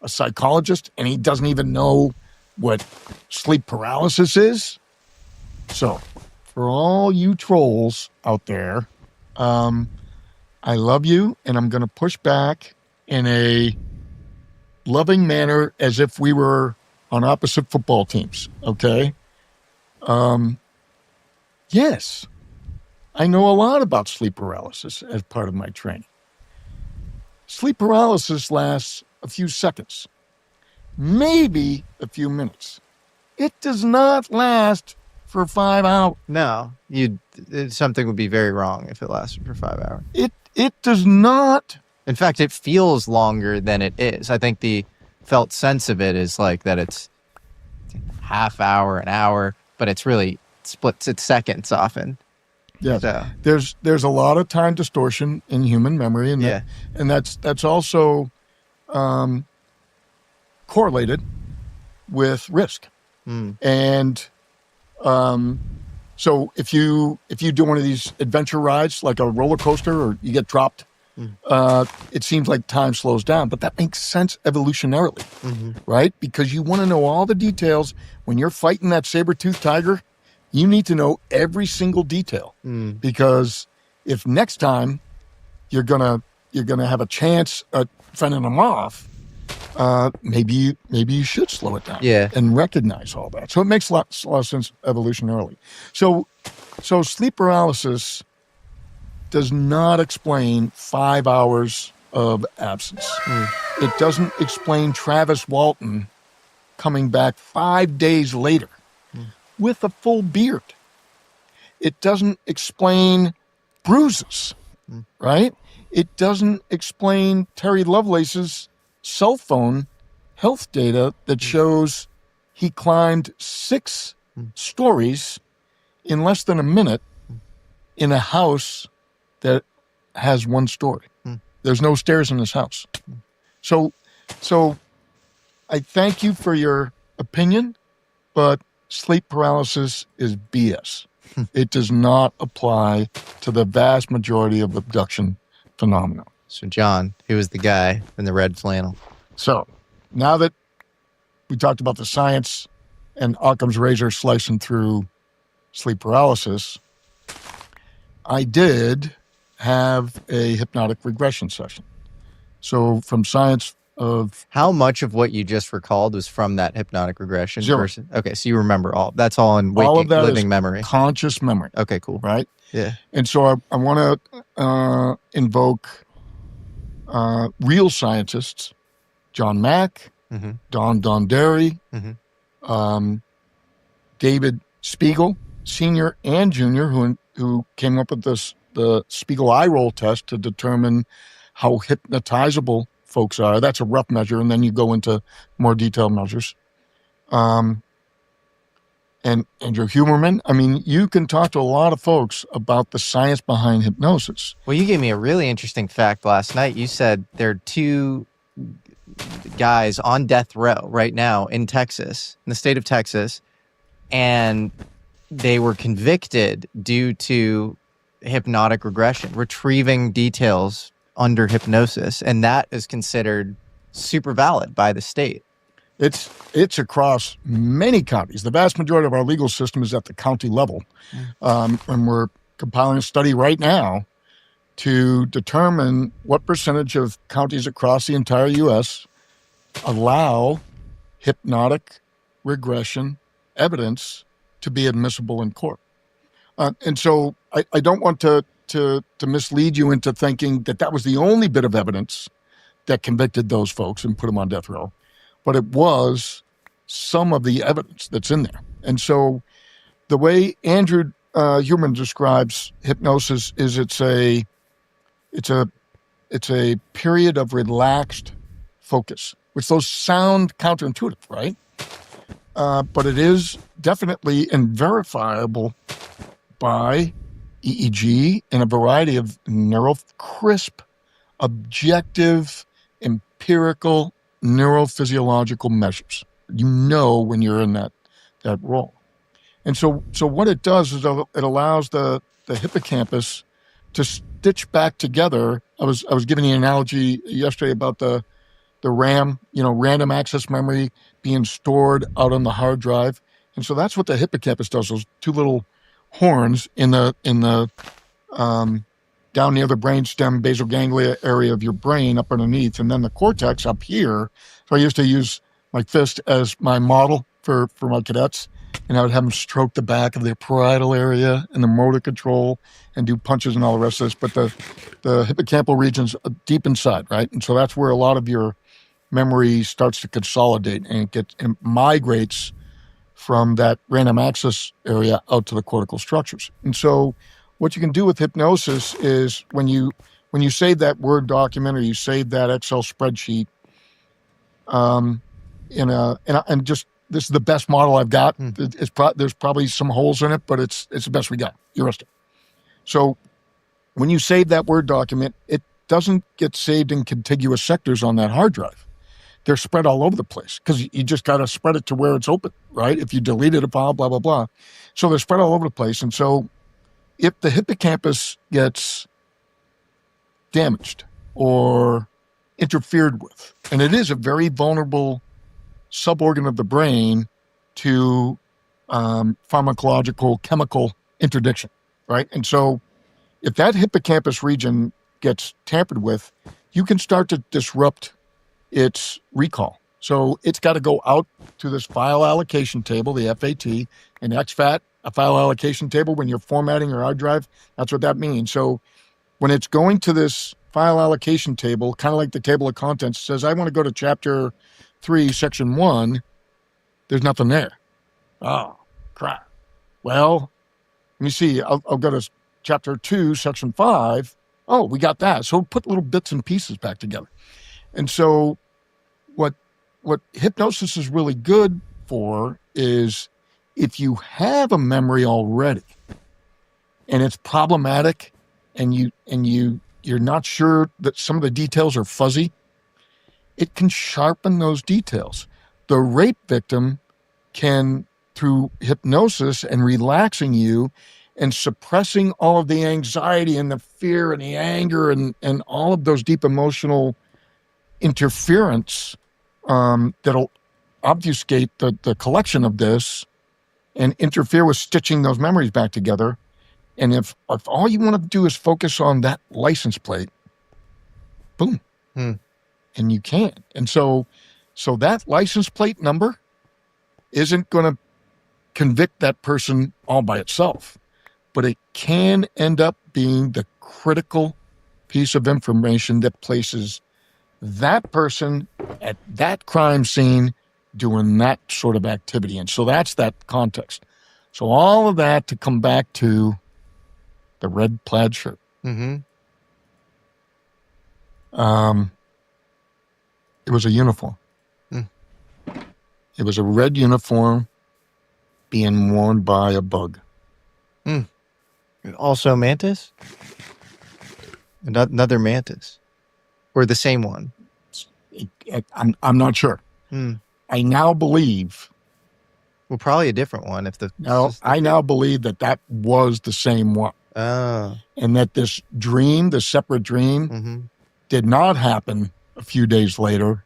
a psychologist, and he doesn't even know what sleep paralysis is. So, for all you trolls out there, I love you, and I'm going to push back in a loving manner as if we were on opposite football teams, okay? Yes, I know a lot about sleep paralysis as part of my training. Sleep paralysis lasts a few seconds, maybe a few minutes. It does not last for 5 hours. No. Something would be very wrong if it lasted for 5 hours. It does not. In fact, it feels longer than it is. I think the felt sense of it is like that it's half hour, an hour, but it's really splits at seconds often. Yeah, So, there's a lot of time distortion in human memory, and Yeah. and that's also correlated with risk. And so if you do one of these adventure rides, like a roller coaster, or you get dropped, it seems like time slows down, but that makes sense evolutionarily, right? Because you want to know all the details. When you're fighting that saber-toothed tiger, you need to know every single detail, because if next time you're gonna have a chance at fending them off, maybe you should slow it down, Yeah. and recognize all that. So it makes a lot of sense evolutionarily. So sleep paralysis does not explain 5 hours of absence. It doesn't explain Travis Walton coming back 5 days later with a full beard. It doesn't explain bruises, right? It doesn't explain Terry Lovelace's cell phone health data that shows he climbed 6 stories in less than a minute in a house that has 1 story. There's no stairs in this house. So I thank you for your opinion, but sleep paralysis is BS. It does not apply to the vast majority of abduction phenomena. So John, who was the guy in the red flannel? So now that we talked about the science and Occam's razor slicing through sleep paralysis, I did have a hypnotic regression session. So from science of... How much of what you just recalled was from that hypnotic regression? 0. Okay, so you remember all. That's all in all of that living is memory. conscious memory, Okay, cool. right? Yeah. And so I want to invoke real scientists, John Mack, Don Donderi, David Spiegel, Senior and Junior, who came up with the Spiegel eye roll test to determine how hypnotizable folks are. That's a rough measure, and then you go into more detailed measures. And Andrew Huberman, I mean, you can talk to a lot of folks about the science behind hypnosis. Well, you gave me a really interesting fact last night. You said there are 2 guys on death row right now in Texas, in the state of Texas, and they were convicted due to hypnotic regression, retrieving details under hypnosis, and that is considered super valid by the state. It's across many counties. The vast majority of our legal system is at the county level. And we're compiling a study right now to determine what percentage of counties across the entire U.S. allow hypnotic regression evidence to be admissible in court. And so I don't want to mislead you into thinking that was the only bit of evidence that convicted those folks and put them on death row. But it was some of the evidence that's in there. And so the way Andrew Huberman describes hypnosis is it's a period of relaxed focus, which those sound counterintuitive, right? But it is definitely and verifiable by EEG and a variety of crisp, objective, empirical neurophysiological measures. You know when you're in that role. And so what it does is it allows the hippocampus to stitch back together. I was giving the analogy yesterday about the RAM, random access memory being stored out on the hard drive. And so that's what the hippocampus does, those 2 little horns in the down near the brainstem basal ganglia area of your brain up underneath, and then the cortex up here. So I used to use my fist as my model for my cadets, and I would have them stroke the back of their parietal area and the motor control and do punches and all the rest of this. But the hippocampal region's deep inside, right? And so that's where a lot of your memory starts to consolidate, and it migrates from that random access area out to the cortical structures. And so what you can do with hypnosis is when you save that Word document or you save that Excel spreadsheet, and just this is the best model I've got. There's probably some holes in it, but it's the best we got. Heuristic. So when you save that Word document, it doesn't get saved in contiguous sectors on that hard drive. They're spread all over the place because you just got to spread it to where it's open, right? If you deleted a file, blah, blah, blah. So they're spread all over the place. And so if the hippocampus gets damaged or interfered with, and it is a very vulnerable suborgan of the brain to pharmacological chemical interdiction, right? And so if that hippocampus region gets tampered with, you can start to disrupt its recall. So it's got to go out to this file allocation table, the FAT, and exFAT, a file allocation table. When you're formatting your hard drive, that's what that means. So when it's going to this file allocation table, kind of like the table of contents, says, I want to go to chapter 3, section 1, there's nothing there. Oh, crap. Well, let me see. I'll go to chapter 2, section 5. Oh, we got that. So put little bits and pieces back together. And so what hypnosis is really good for is if you have a memory already and it's problematic and you're not sure that some of the details are fuzzy, it can sharpen those details. The rape victim can, through hypnosis and relaxing you and suppressing all of the anxiety and the fear and the anger and all of those deep emotional interference that'll obfuscate the collection of this and interfere with stitching those memories back together. And if all you want to do is focus on that license plate, boom, and you can't. And so that license plate number isn't going to convict that person all by itself, but it can end up being the critical piece of information that places that person at that crime scene doing that sort of activity. And so that's that context. So all of that to come back to the red plaid shirt. Mm-hmm. It was a uniform. Hmm. It was a red uniform being worn by a bug. Also mantis? Another mantis? Or the same one? I'm not sure. Hmm. I now believe. Well, probably a different one if the... No, I now believe that was the same one. Oh. And that this dream, the separate dream, Mm-hmm. did not happen a few days later.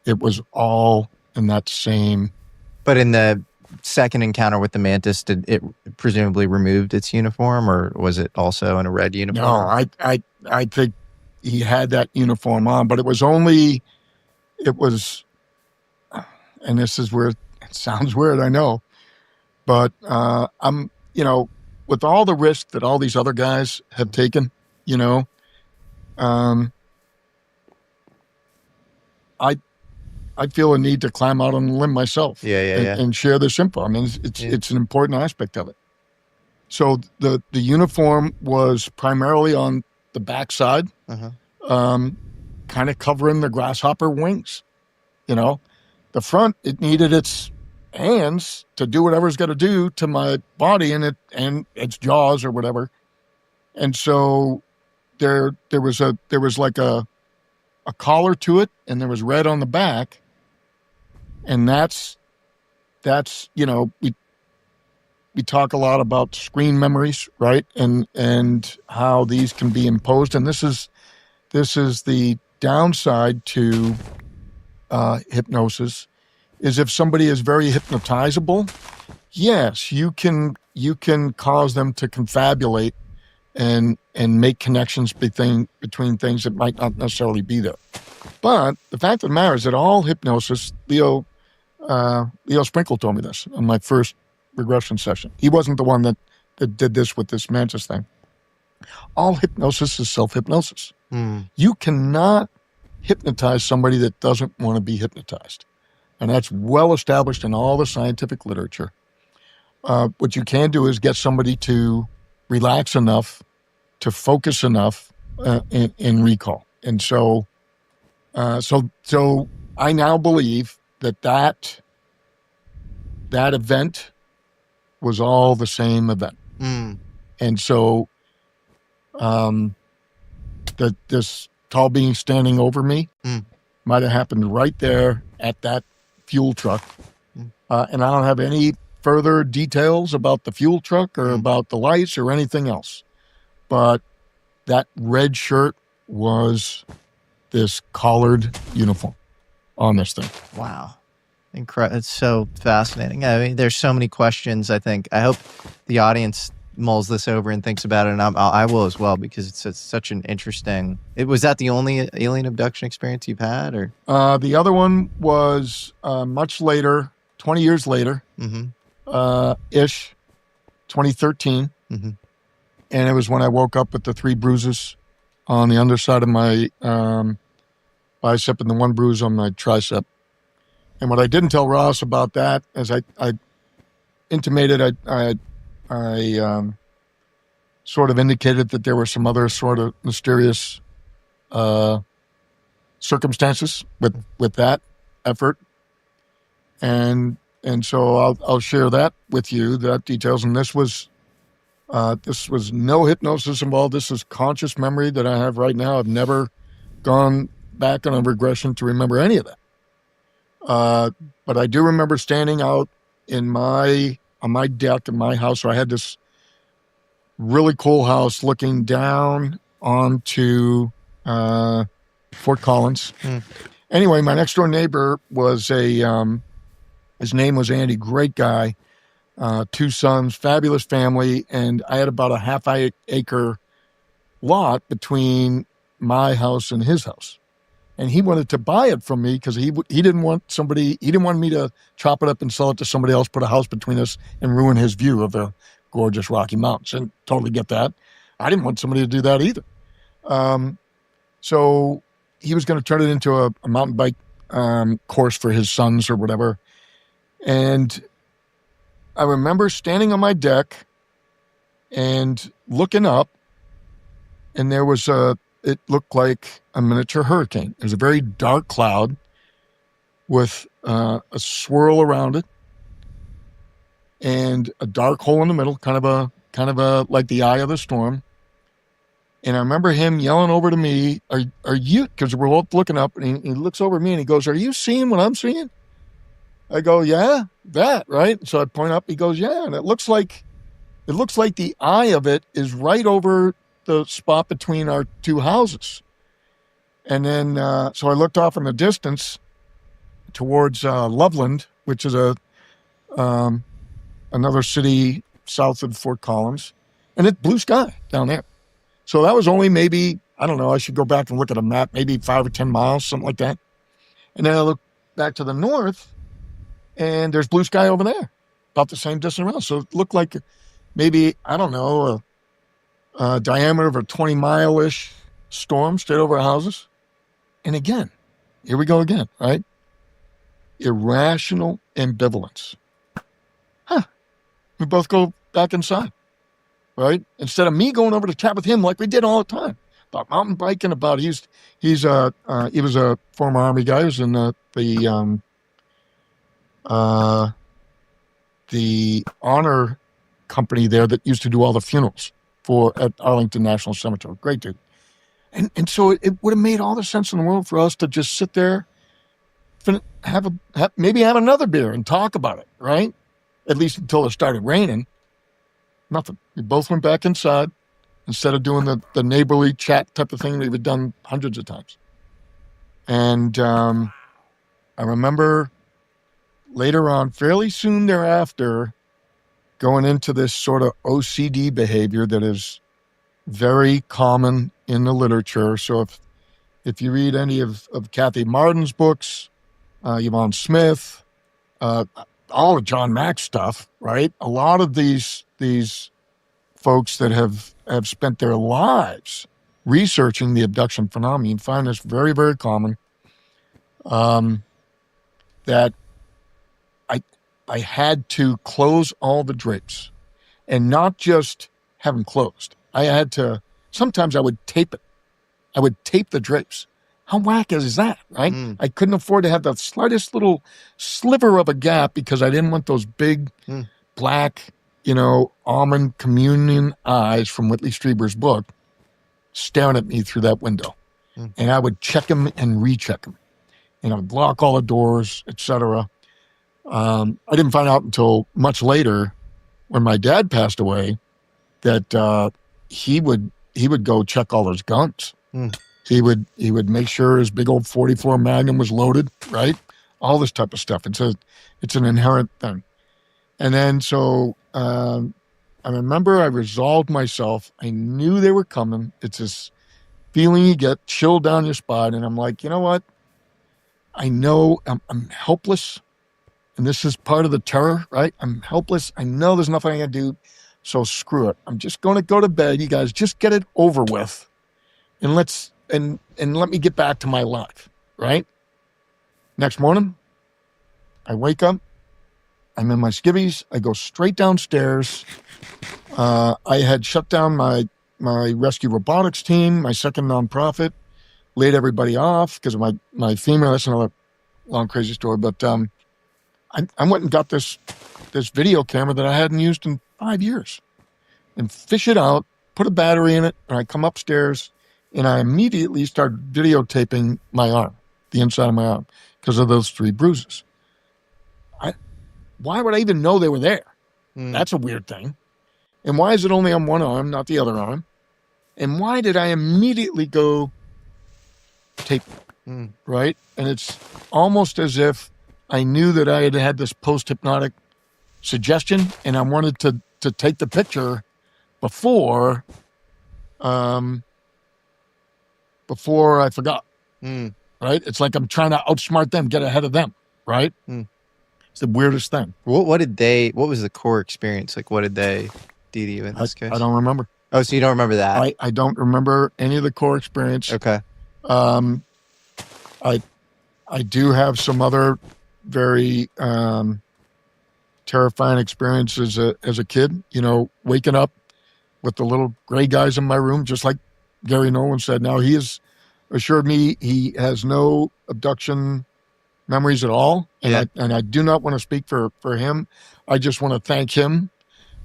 It was all in that same. But in the second encounter with the mantis, did it presumably removed its uniform, or was it also in a red uniform? No, I think he had that uniform on, but it was, and this is where it sounds weird, I know, but I'm, with all the risk that all these other guys have taken, I feel a need to climb out on a limb myself, and share this info. I mean, it's an important aspect of it. So the uniform was primarily on the backside, kind of covering the grasshopper wings. The front, it needed its hands to do whatever it's got to do to my body and its jaws or whatever. And so there was like a collar to it, and there was red on the back. And that's we talk a lot about screen memories, right? And how these can be imposed. And this is the downside to hypnosis, is if somebody is very hypnotizable, yes, you can cause them to confabulate and make connections between things that might not necessarily be there. But the fact of the matter is that all hypnosis, Leo Sprinkle told me this on my first regression session. He wasn't the one that did this with this mantis thing. All hypnosis is self-hypnosis. You cannot hypnotize somebody that doesn't want to be hypnotized. And that's well established in all the scientific literature. What you can do is get somebody to relax enough, to focus enough in recall. And so I now believe that event was all the same event. And so this tall being standing over me might have happened right there at that fuel truck. And I don't have any further details about the fuel truck or about the lights or anything else. But that red shirt was this collared uniform on this thing. Wow. Incredible. It's so fascinating. I mean, there's so many questions. I hope the audience mulls this over and thinks about it, and I will as well, because it's such an interesting... Was that the only alien abduction experience you've had, or? The other one was much later, 20 years later, ish, 2013. And it was when I woke up with the 3 bruises on the underside of my bicep and the 1 bruise on my tricep. And what I didn't tell Ross about that, as I intimated, I sort of indicated that there were some other sort of mysterious circumstances with that effort, and so I'll share that with you, that details. And this was no hypnosis involved. This is conscious memory that I have right now. I've never gone back on a regression to remember any of that. But I do remember standing out on my deck in my house. So I had this really cool house looking down onto Fort Collins. Anyway, my next door neighbor was his name was Andy, great guy, 2 sons, fabulous family, and I had about a half-acre lot between my house and his house. And he wanted to buy it from me because he didn't want me to chop it up and sell it to somebody else, put a house between us, and ruin his view of the gorgeous Rocky Mountains. And totally get that. I didn't want somebody to do that either. So he was going to turn it into a mountain bike course for his sons or whatever. And I remember standing on my deck and looking up, and there was it looked like a miniature hurricane. It was a very dark cloud, with a swirl around it and a dark hole in the middle, kind of a like the eye of the storm. And I remember him yelling over to me, are you, because we're both looking up, and he looks over at me and he goes, "Are you seeing what I'm seeing?" I go, "Yeah, that," right? So I point up, he goes, "Yeah." And it looks like the eye of it is right over the spot between our two houses. And then, so I looked off in the distance towards Loveland, which is another city south of Fort Collins, and it's blue sky down there. So that was only maybe, I don't know, I should go back and look at a map, maybe 5 or 10 miles, something like that. And then I look back to the north, and there's blue sky over there, about the same distance around. So it looked like maybe, I don't know, a diameter of a 20-mile-ish storm straight over our houses. And again, here we go again, right? Irrational ambivalence. We both go back inside, right? Instead of me going over to chat with him like we did all the time about mountain biking, about he was a former Army guy. He was in the honor company there that used to do all the funerals at Arlington National Cemetery. Great dude. And so it would have made all the sense in the world for us to just sit there, maybe have another beer and talk about it, right? At least until it started raining. Nothing. We both went back inside instead of doing the neighborly chat type of thing that we've done hundreds of times. And I remember later on, fairly soon thereafter, going into this sort of OCD behavior that is very common in the literature. So if you read any of Kathy Martin's books, Yvonne Smith, all of John Mack's stuff, right? A lot of these folks that have spent their lives researching the abduction phenomenon, you find this very, very common, that I had to close all the drapes, and not just have them closed. I had to, sometimes I would tape it. I would tape the drapes. How whack is that, right? I couldn't afford to have the slightest little sliver of a gap because I didn't want those big black, almond communion eyes from Whitley Strieber's book staring at me through that window. And I would check them and recheck them. And I would lock all the doors, etc. I didn't find out until much later when my dad passed away that he would go check all his guns. He would make sure his big old 44 Magnum was loaded, right? All this type of stuff. It's an inherent thing. And then so I remember I resolved myself. I knew they were coming. It's this feeling you get, chill down your spine, and I'm like, you know what? I know I'm helpless, and this is part of the terror, right? I'm helpless. I know there's nothing I can do, so screw it. I'm just going to go to bed. You guys just get it over with, and let me get back to my life, right? Next morning, I wake up. I'm in my skivvies. I go straight downstairs. I had shut down my rescue robotics team, my second nonprofit, laid everybody off because of my female. That's another long, crazy story. But I went and got this video camera that I hadn't used in 5 years and fish it out, put a battery in it, and I come upstairs and I immediately start videotaping my arm, the inside of my arm, because of those 3 bruises. Why would I even know they were there? That's a weird thing. And why is it only on one arm, not the other arm? And why did I immediately go tape, right? And it's almost as if I knew that I had this post-hypnotic suggestion, and I wanted to take the picture before I forgot, right? It's like I'm trying to outsmart them, get ahead of them, right? It's the weirdest thing. What was the core experience? Like, what did they do to you in this case? I don't remember. Oh, so you don't remember that? I don't remember any of the core experience. Okay. I do have some other very terrifying experiences as a kid, waking up with the little gray guys in my room, just like Gary Nolan said. Now, he has assured me he has no abduction, memories at all. And, Yeah. I do not want to speak for him. I just want to thank him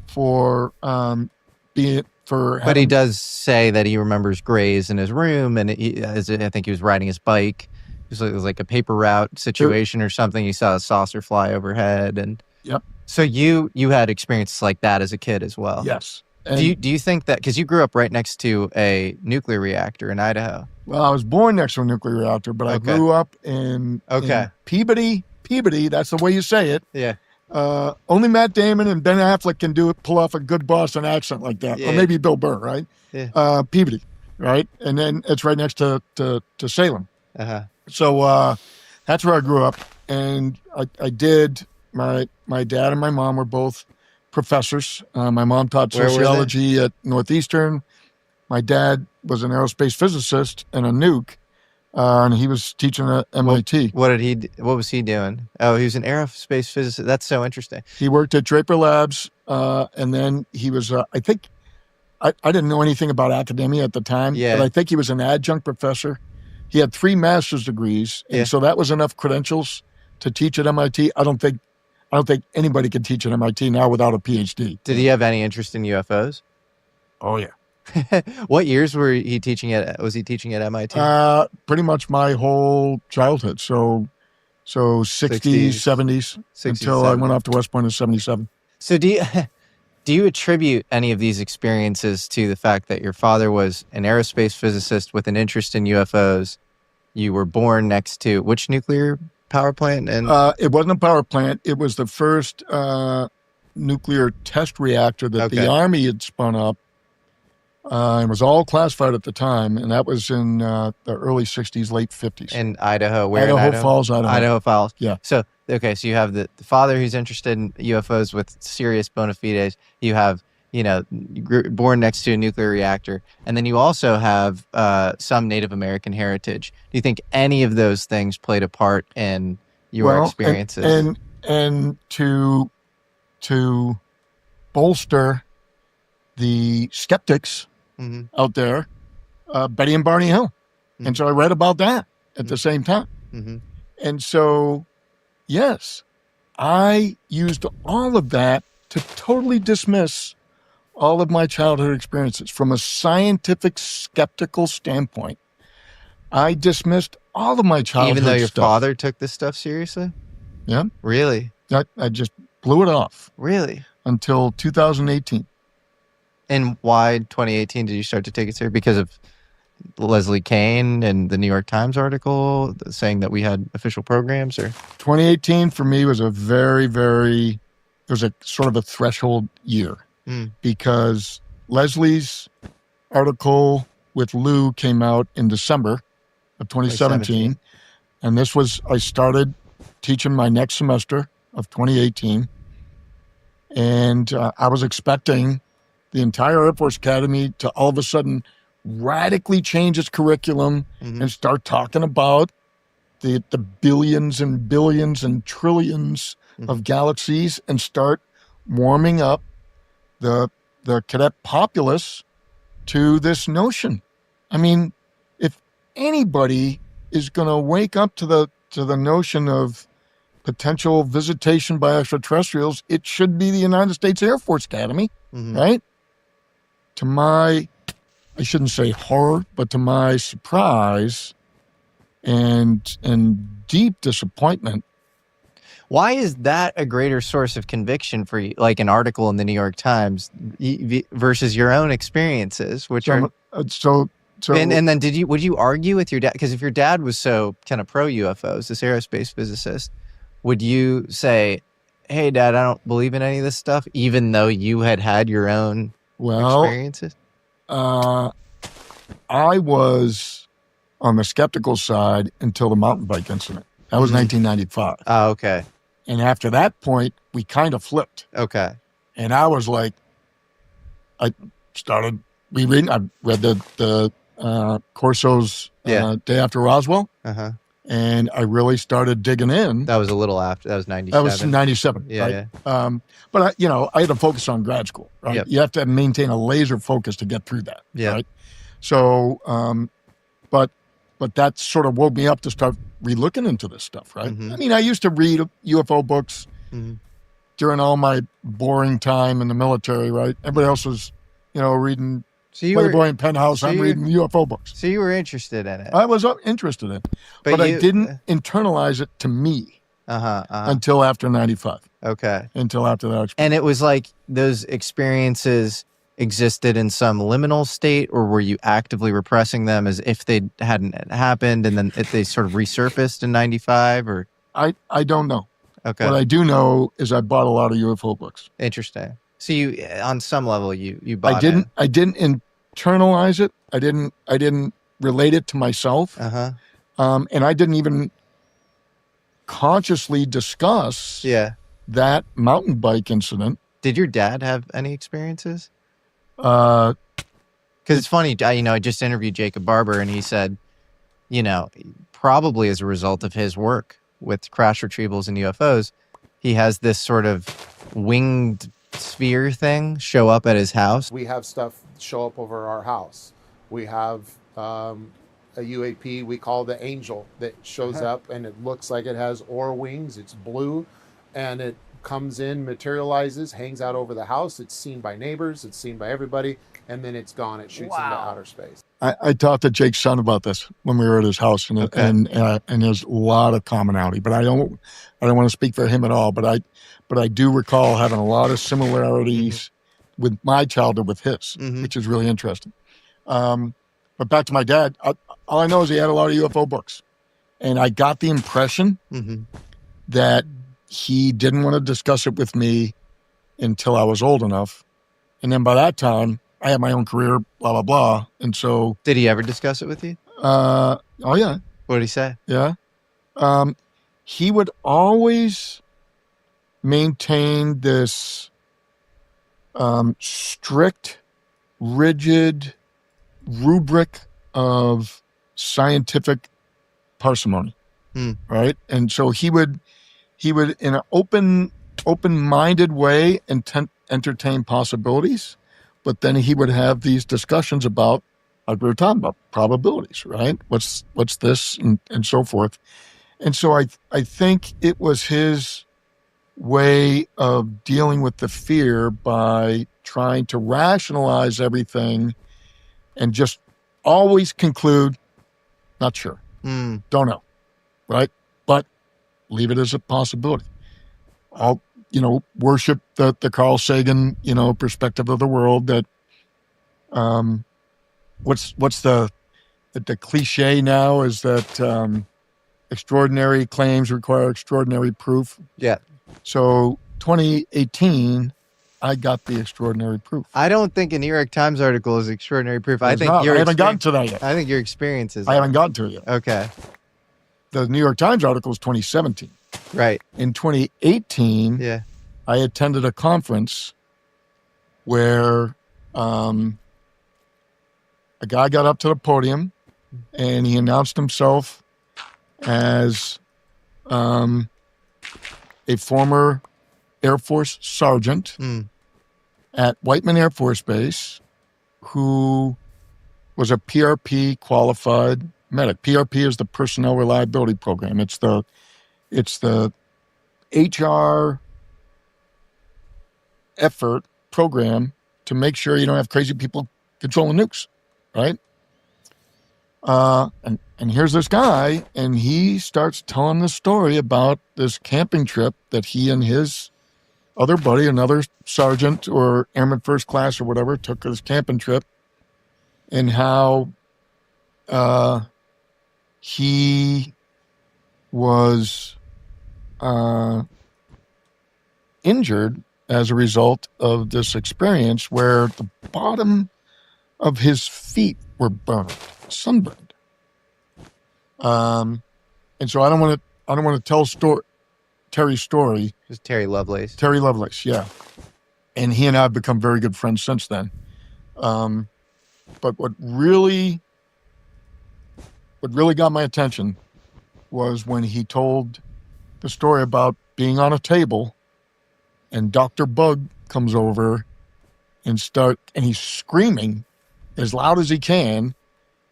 for But he does say that he remembers grays in his room, and I think he was riding his bike. It was like a paper route situation or something. You saw a saucer fly overhead, and Yep. So you had experiences like that as a kid as well. Yes. And Do you think that because you grew up right next to a nuclear reactor in Idaho? well, I was born next to a nuclear reactor, but I Okay. grew up in Peabody. Peabody, that's the way you say it. Yeah. Only Matt Damon and Ben Affleck can pull off a good Boston accent like that, Yeah. or maybe Bill Burr, right? Yeah. Peabody, right? And then it's right next to Salem. Uh-huh. So that's where I grew up, and I did. My dad and my mom were both professors. My mom taught Where were they? sociology at Northeastern. My dad was an aerospace physicist and a nuke, and he was teaching at MIT. What was he doing? Oh, he was an aerospace physicist. That's so interesting. He worked at Draper Labs, and then he was, I think, I didn't know anything about academia at the time, Yeah. but I think he was an adjunct professor. He had 3 master's degrees, and Yeah. so that was enough credentials to teach at MIT. I don't think anybody can teach at MIT now without a PhD. Did he have any interest in UFOs? Oh yeah. What years was he teaching at MIT? Pretty much my whole childhood. So 60s, 70s, 60s, until I 70s. went off to West Point in 77. So do you attribute any of these experiences to the fact that your father was an aerospace physicist with an interest in UFOs? You were born next to which nuclear power plant? And It wasn't a power plant. It was the first nuclear test reactor that the Army had spun up. It was all classified at the time, and that was in the early 60s, late 50s. in Idaho, where Idaho in Idaho? Falls, Idaho. Idaho Falls. Yeah. So so you have the father who's interested in UFOs with serious bona fides. You have born next to a nuclear reactor, and then you also have some Native American heritage. Do you think any of those things played a part in your experiences? And to bolster the skeptics Mhm. out there, Betty and Barney Hill. Mhm. And so I read about that at the same time. Mhm. And so, yes, I used all of that to totally dismiss all of my childhood experiences from a scientific, skeptical standpoint. I dismissed all of my childhood Even though your stuff. father took this stuff seriously? Yeah. Really? I just blew it off Really? until 2018. And why 2018 did you start to take it serious? Because of Leslie Kane and the New York Times article saying that we had official programs, or 2018 for me was a very, very, it was a sort of a threshold year because Leslie's article with Lou came out in December of 2017. And this was, I started teaching my next semester of 2018. And I was expecting the entire Air Force Academy to all of a sudden radically change its curriculum and start talking about the billions and billions and trillions of galaxies and start warming up the cadet populace to this notion. I mean, if anybody is going to wake up to the notion of potential visitation by extraterrestrials, it should be the United States Air Force Academy, right? To my, I shouldn't say horror, but to my surprise and deep disappointment. why is that a greater source of conviction for you, like an article in the New York Times versus your own experiences, which are So and then would you argue with your dad? Because if your dad was so kind of pro UFOs, this aerospace physicist, would you say, "Hey, Dad, I don't believe in any of this stuff," even though you had your own experiences? I was on the skeptical side until the mountain bike incident. That was 1995. Oh, okay. And after that point, we kind of flipped. Okay. And I was like, I started rereading. I read the Corso's Day After Roswell. Uh-huh. And I really started digging in. That was a little after. That was 97. That was 97. Yeah, right? yeah. But I had to focus on grad school, right? Yep. You have to maintain a laser focus to get through that. Yeah. Right. So, but but that sort of woke me up to start re-looking into this stuff, right? Mhm. I mean, I used to read UFO books Mhm. during all my boring time in the military, right? Everybody else was, reading So you Playboy were, and Penthouse. so I'm you- reading UFO books. so you were interested in it. I was interested in it, but I you- didn't internalize it to me until after 95, Okay. until after that experience. And it was like those experiences existed in some liminal state, or were you actively repressing them as if they hadn't happened, and then they sort of resurfaced in 95? Or I don't know. okay, What I do know is I bought a lot of UFO books. interesting. So you, on some level, you bought I didn't internalize it. I didn't relate it to myself. it. And I didn't even consciously discuss Yeah. that mountain bike incident. Did your dad have any experiences? Uh, Because it's funny, I just interviewed Jacob Barber, and he said, probably as a result of his work with crash retrievals and UFOs, he has this sort of winged sphere thing show up at his house. We have stuff show up over our house. We have a UAP we call the Angel that shows up, and it looks like it has aura wings. It's blue, and it comes in, materializes, hangs out over the house. It's seen by neighbors. It's seen by everybody, and then it's gone. It shoots into outer space. I talked to Jake's son about this when we were at his house, and Okay. and there's a lot of commonality. But I don't want to speak for him at all. But I do recall having a lot of similarities with my childhood with his, Mhm. which is really interesting. But back to my dad, all I know is he had a lot of UFO books, and I got the impression Mm-hmm. that he didn't want to discuss it with me until I was old enough, and then by that time I had my own career, blah blah blah, and so Did he ever discuss it with you? oh yeah. What did he say? Yeah. He would always maintain this strict, rigid rubric of scientific parsimony. Right. And so he would in an open-minded way entertain possibilities, but then he would have these discussions about, like we were talking about, probabilities, right? What's this and so forth. And so I think it was his way of dealing with the fear by trying to rationalize everything and just always conclude, not sure, don't know, right? But leave it as a possibility. I'll, worship the Carl Sagan, perspective of the world that, what's the cliche now is that, extraordinary claims require extraordinary proof. Yeah. So 2018, I got the extraordinary proof. I don't think a New York Times article is extraordinary proof. I It's think not. your I haven't gotten to that yet. I think your experiences. I haven't gotten to it yet. Okay. The New York Times article is 2017. Right. In 2018, Yeah. I attended a conference where a guy got up to the podium and he announced himself as a former Air Force sergeant at Whiteman Air Force Base who was a PRP qualified medic. PRP is the Personnel Reliability Program. It's the HR effort program to make sure you don't have crazy people controlling nukes, right? And here's this guy, and he starts telling the story about this camping trip that he and his other buddy, another sergeant or airman first class or whatever, took this camping trip, and how he was injured as a result of this experience where the bottom of his feet were burned, sunburned. And so I don't want to tell Terry's story. It's Terry Lovelace. Terry Lovelace, yeah. And he and I have become very good friends since then. But what really got my attention was when he told the story about being on a table and Dr. Bug comes over and he's screaming as loud as he can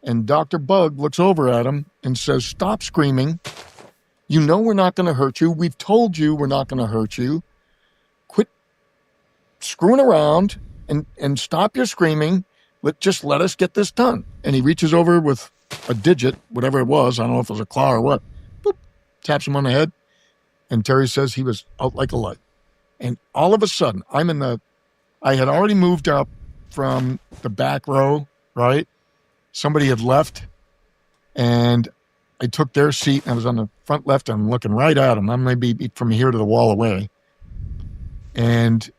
And Dr. Bug looks over at him and says, "Stop screaming. You know we're not going to hurt you. We've told you we're not going to hurt you. Quit screwing around and stop your screaming. Just let us get this done." And he reaches over with a digit, whatever it was. I don't know if it was a claw or what. Boop, taps him on the head. And Terry says he was out like a light. And all of a sudden, I had already moved up from the back row, right? Somebody had left, and I took their seat, and I was on the front left, and I'm looking right at them. I'm maybe from here to the wall away. And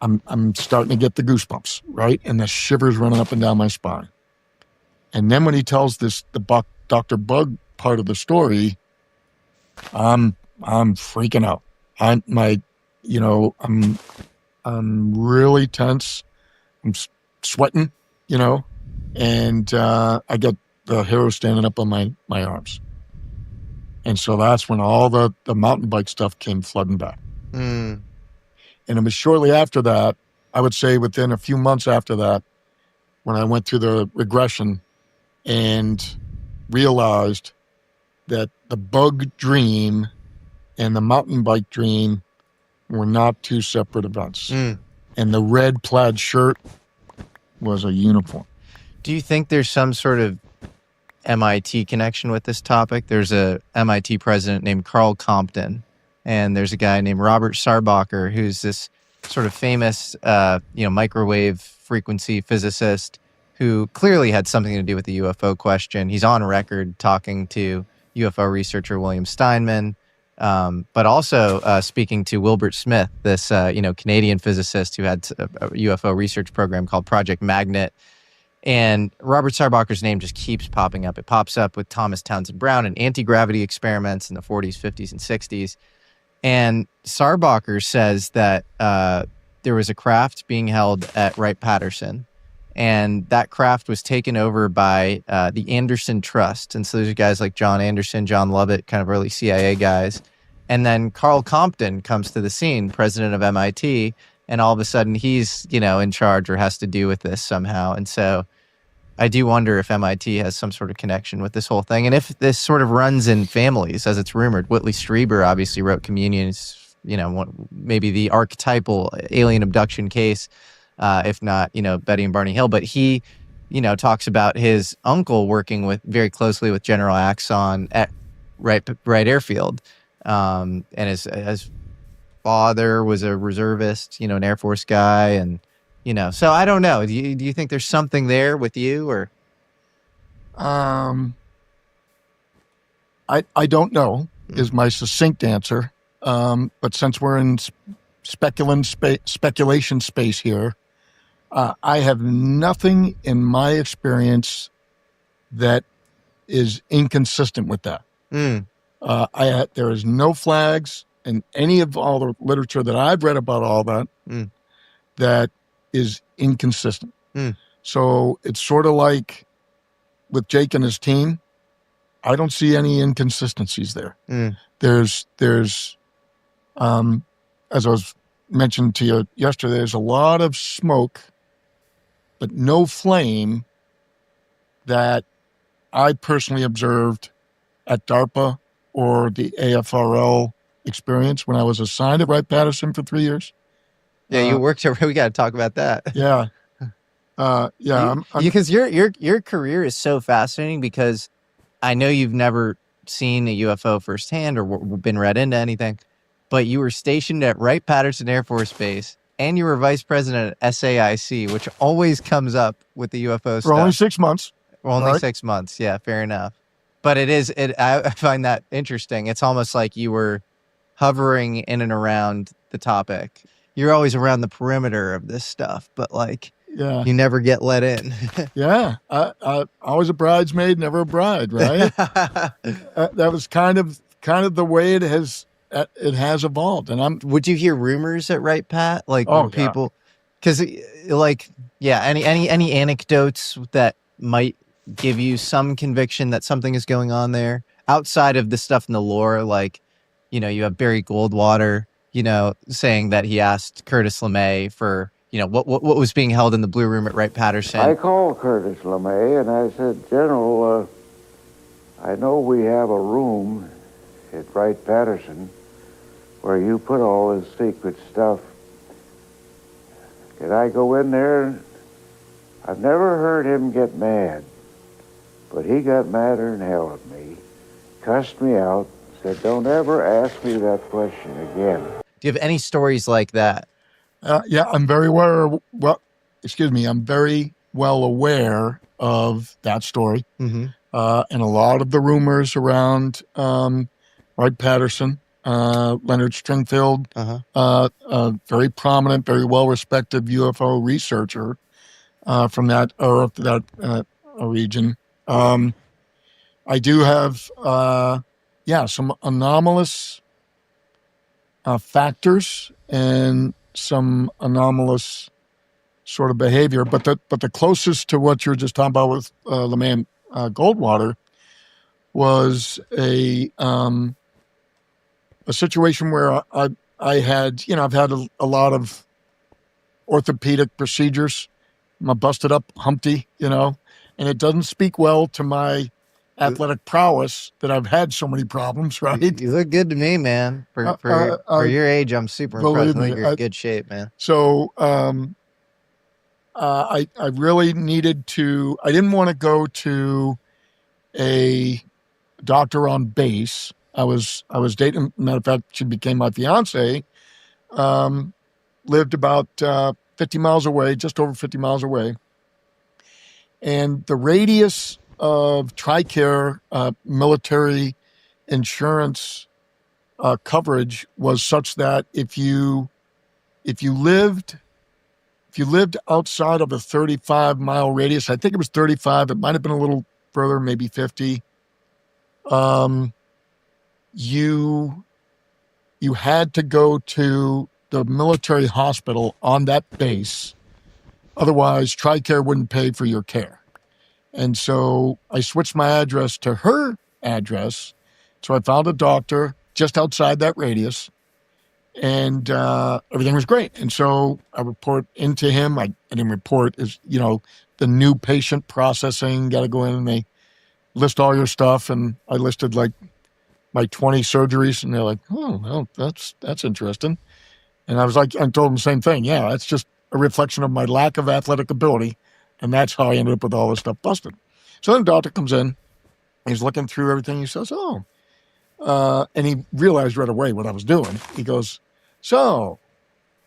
I'm starting to get the goosebumps, right? And the shivers running up and down my spine. And then when he tells the Dr. Bug part of the story, I'm freaking out. I'm really tense. I'm sweating, and I get the hair standing up on my arms. And so that's when all the mountain bike stuff came flooding back. Mm. And it was shortly after that, I would say within a few months after that, when I went through the regression and realized that the bug dream and the mountain bike dream were not two separate events. Mm. And the red plaid shirt was a uniform. Do you think there's some sort of MIT connection with this topic? There's a MIT president named Carl Compton, and there's a guy named Robert Sarbacher, who's this sort of famous, microwave frequency physicist who clearly had something to do with the UFO question. He's on record talking to UFO researcher William Steinman, but also speaking to Wilbert Smith, this Canadian physicist who had a UFO research program called Project Magnet. And Robert Sarbacher's name just keeps popping up. It pops up with Thomas Townsend Brown and anti-gravity experiments in the 40s, 50s, and 60s. And Sarbacher says that there was a craft being held at Wright-Patterson, and that craft was taken over by the Anderson Trust. And so there's guys like John Anderson, John Lovett, kind of early CIA guys. And then Carl Compton comes to the scene, president of MIT, and all of a sudden he's, in charge or has to do with this somehow. And so I do wonder if MIT has some sort of connection with this whole thing. And if this sort of runs in families, as it's rumored. Whitley Strieber obviously wrote Communions, maybe the archetypal alien abduction case, if not, Betty and Barney Hill. But he, talks about his uncle working very closely with General Axon at Wright Airfield. And his father was a reservist, an Air Force guy. And, so I don't know. Do you think there's something there with you, or? I don't know is my succinct answer. But since we're in speculation space here, I have nothing in my experience that is inconsistent with that. Mm. There is no flags in any of all the literature that I've read about all that that is inconsistent. Mm. So it's sort of like with Jake and his team, I don't see any inconsistencies there. Mm. There's as I was mentioned to you yesterday, there's a lot of smoke, but no flame that I personally observed at DARPA or the AFRL experience when I was assigned at Wright-Patterson for 3 years. Yeah, you worked over. We got to talk about that. Yeah. Because your career is so fascinating, because I know you've never seen a UFO firsthand or been read into anything, but you were stationed at Wright-Patterson Air Force Base, and you were vice president at SAIC, which always comes up with the UFO stuff. For only 6 months. Only right? 6 months. Yeah, fair enough. But I find that interesting. It's almost like you were hovering in and around the topic. You're always around the perimeter of this stuff, but Yeah. you never get let in. Yeah. Always a bridesmaid, never a bride, right? That was kind of the way it has evolved. And Would you hear rumors at Wright Pat? People, because any anecdotes that might give you some conviction that something is going on there outside of the stuff in the lore, you have Barry Goldwater, saying that he asked Curtis LeMay for, what was being held in the Blue Room at Wright-Patterson? I called Curtis LeMay and I said, General, I know we have a room at Wright-Patterson where you put all this secret stuff. Can I go in there? I've never heard him get mad, but he got madder than hell at me, cussed me out, said, don't ever ask me that question again. Do you have any stories like that? Yeah, I'm very I'm very well aware of that story. Mm-hmm. And a lot of the rumors around Wright-Patterson, Leonard Stringfield, a very prominent, very well-respected UFO researcher from that region. I do have, some anomalous factors and some anomalous sort of behavior, but the closest to what you were just talking about with LeMay Goldwater was a situation where I had, I've had a lot of orthopedic procedures. I'm a busted up Humpty, and it doesn't speak well to my athletic prowess that I've had so many problems, right? You look good to me, man. For your age, I'm super impressed. I think you're in good shape, man. So I really needed to, I didn't want to go to a doctor on base. I was dating, matter of fact, she became my fiance, lived about 50 miles away, just over 50 miles away. And the radius of TRICARE military insurance coverage was such that if you lived outside of a 35-mile radius, I think it was 35, it might have been a little further, maybe 50, you had to go to the military hospital on that base. Otherwise, TRICARE wouldn't pay for your care. And so I switched my address to her address. So I found a doctor just outside that radius, and everything was great. And so I report into him. I didn't report as, the new patient processing, got to go in and they list all your stuff. And I listed like my 20 surgeries, and they're like, oh, well, that's interesting. And I was like, I told them the same thing. Yeah, that's just a reflection of my lack of athletic ability. And that's how I ended up with all this stuff busted. So then the doctor comes in, he's looking through everything. He says, and he realized right away what I was doing. He goes, so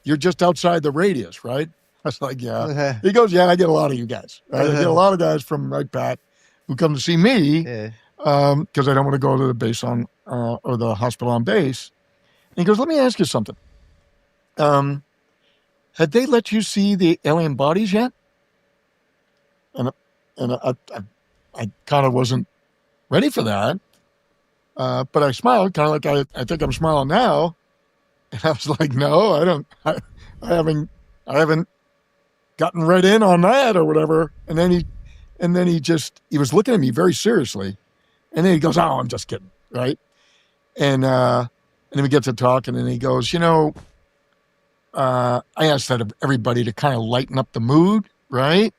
you're just outside the radius, right? I was like, yeah. He goes, yeah, I get a lot of you guys. Right? I get a lot of guys from Wright-Pat who come to see me because I don't want to go to the base or the hospital on base. And he goes, let me ask you something. Had they let you see the alien bodies yet? And I kind of wasn't ready for that. But I smiled, kind of like I think I'm smiling now. And I was like, no, I haven't gotten right in on that or whatever. And then he was looking at me very seriously. And then he goes, oh, I'm just kidding. Right. And then we get to talking, and he goes, I asked that of everybody to kind of lighten up the mood. Right.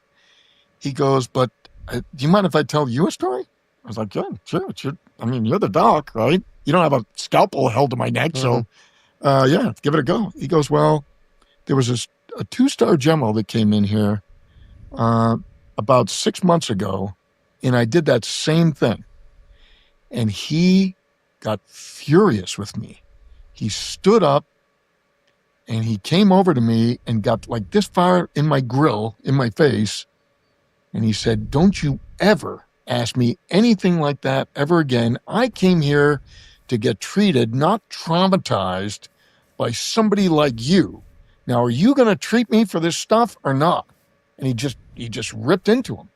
He goes, but do you mind if I tell you a story? I was like, yeah, sure. You're the doc, right? You don't have a scalpel held to my neck. So, yeah, give it a go. He goes, well, there was a 2-star general that came in here about 6 months ago, and I did that same thing. And he got furious with me. He stood up, and he came over to me and got like this far in my grill, in my face, and he said, don't you ever ask me anything like that ever again. I came here to get treated, not traumatized by somebody like you. Now, are you going to treat me for this stuff or not? And he just ripped into him.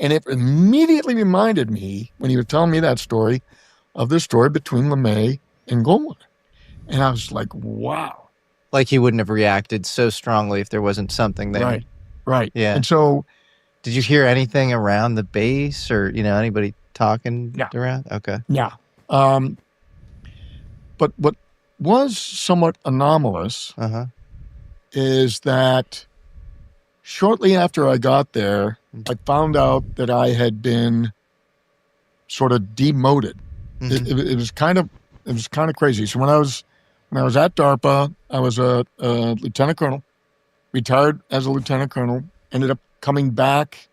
And it immediately reminded me, when he was telling me that story, of this story between LeMay and Goldwater. And I was like, wow. Like he wouldn't have reacted so strongly if there wasn't something there. Right. Yeah. And so, did you hear anything around the base or, anybody talking around? Okay. Yeah. But what was somewhat anomalous is that shortly after I got there, I found out that I had been sort of demoted. It was kind of crazy. So when I was at DARPA, I was a lieutenant colonel, retired as a lieutenant colonel, ended up coming back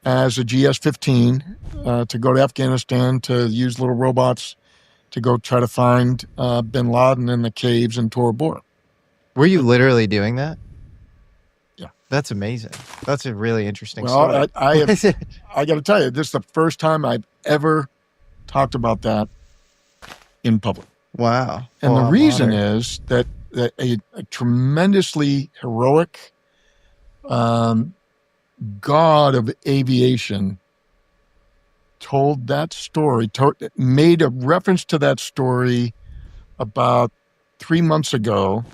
as a GS-15 to go to Afghanistan to use little robots to go try to find bin Laden in the caves in Tora Bora. Were you literally doing that? Yeah. That's amazing. That's a really interesting Well, story. I got to tell you, this is the first time I've ever talked about that in public. Wow. And Well, the I'm reason honored. is that a tremendously heroic god of aviation told that story, made a reference to that story about 3 months ago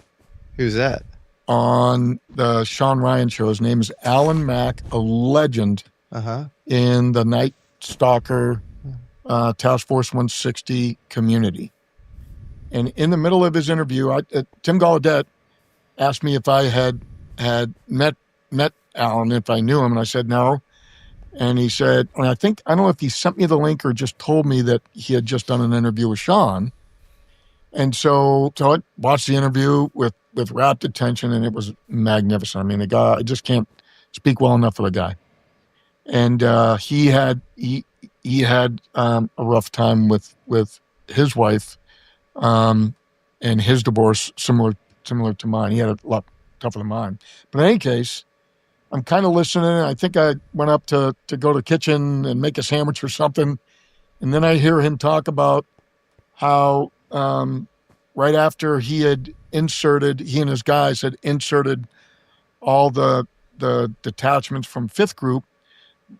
Who's that? on the Sean Ryan show. His name is Alan Mack, a legend in the Night Stalker Task Force 160 community. And in the middle of his interview, Tim Gallaudet asked me if I had met Alan, if I knew him, and I said no. And he said, and I don't know if he sent me the link or just told me that he had just done an interview with Sean. And so I watched the interview with rapt attention, and it was magnificent. I mean, the guy, I just can't speak well enough for the guy. And he had a rough time with his wife, and his divorce similar to mine. He had a lot tougher than mine. But in any case, I'm kind of listening. I think I went up to go to the kitchen and make a sandwich or something. And then I hear him talk about how right after he and his guys had inserted all the detachments from 5th Group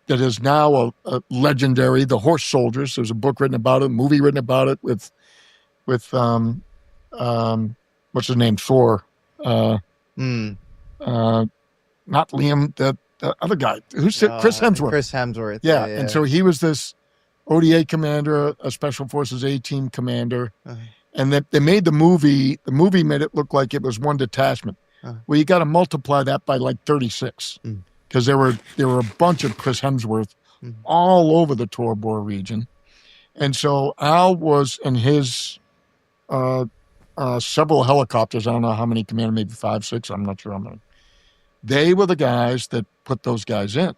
that is now a legendary, the Horse Soldiers. There's a book written about it, a movie written about it with what's his name, Thor. Not Liam, the other guy. Chris Hemsworth. Chris Hemsworth. Yeah. And so he was this ODA commander, a Special Forces A-Team commander. And they made the movie. The movie made it look like it was one detachment. Well, you got to multiply that by like 36 because there were a bunch of Chris Hemsworth all over the Tora Bora region. And so Al was in his several helicopters. I don't know how many commander, maybe 5, 6. I'm not sure how many. They were the guys that put those guys in.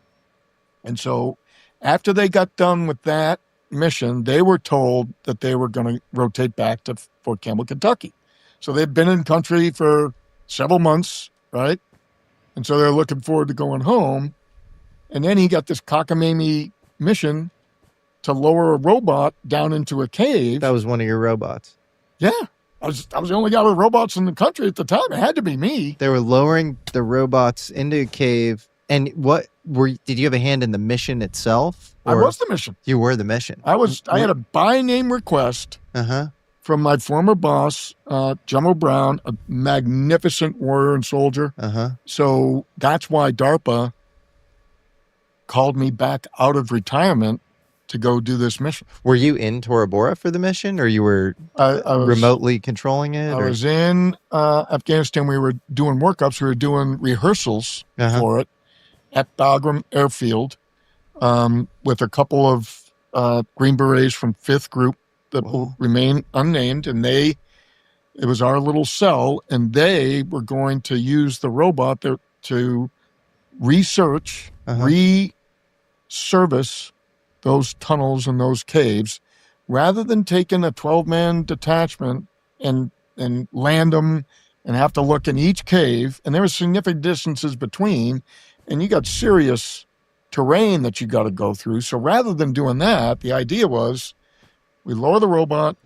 And so after they got done with that mission, they were told that they were going to rotate back to Fort Campbell, Kentucky. So they've been in country for several months, right? And so they're looking forward to going home. And then he got this cockamamie mission to lower a robot down into a cave. That was one of your robots. Yeah. I was the only guy with robots in the country at the time. It had to be me. They were lowering the robots into a cave. And did you have a hand in the mission itself? I was the mission. You were the mission. I had a by name request from my former boss, General Brown, a magnificent warrior and soldier. So that's why DARPA called me back out of retirement to go do this mission. Were you in Tora Bora for the mission, or you were I was remotely controlling it? I was in Afghanistan. We were doing workups. We were doing rehearsals for it at Bagram Airfield with a couple of Green Berets from 5th Group that will remain unnamed. And it was our little cell, and they were going to use the robot to research, resurface those tunnels and those caves, rather than taking a 12-man detachment and land them and have to look in each cave. And there were significant distances between, and you got serious terrain that you got to go through. So rather than doing that, the idea was we lower the robot,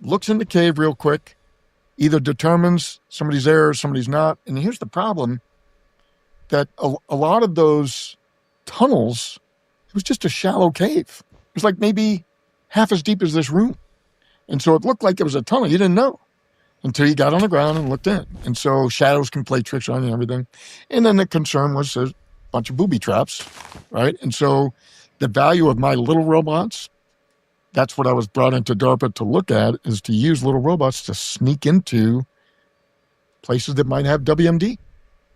looks in the cave real quick, either determines somebody's there or somebody's not. And here's the problem, that a lot of those tunnels, it was just a shallow cave. It was like maybe half as deep as this room. And so it looked like it was a tunnel. You didn't know until you got on the ground and looked in. And so shadows can play tricks on you and everything. And then the concern was a bunch of booby traps, right? And so the value of my little robots, that's what I was brought into DARPA to look at, is to use little robots to sneak into places that might have WMD.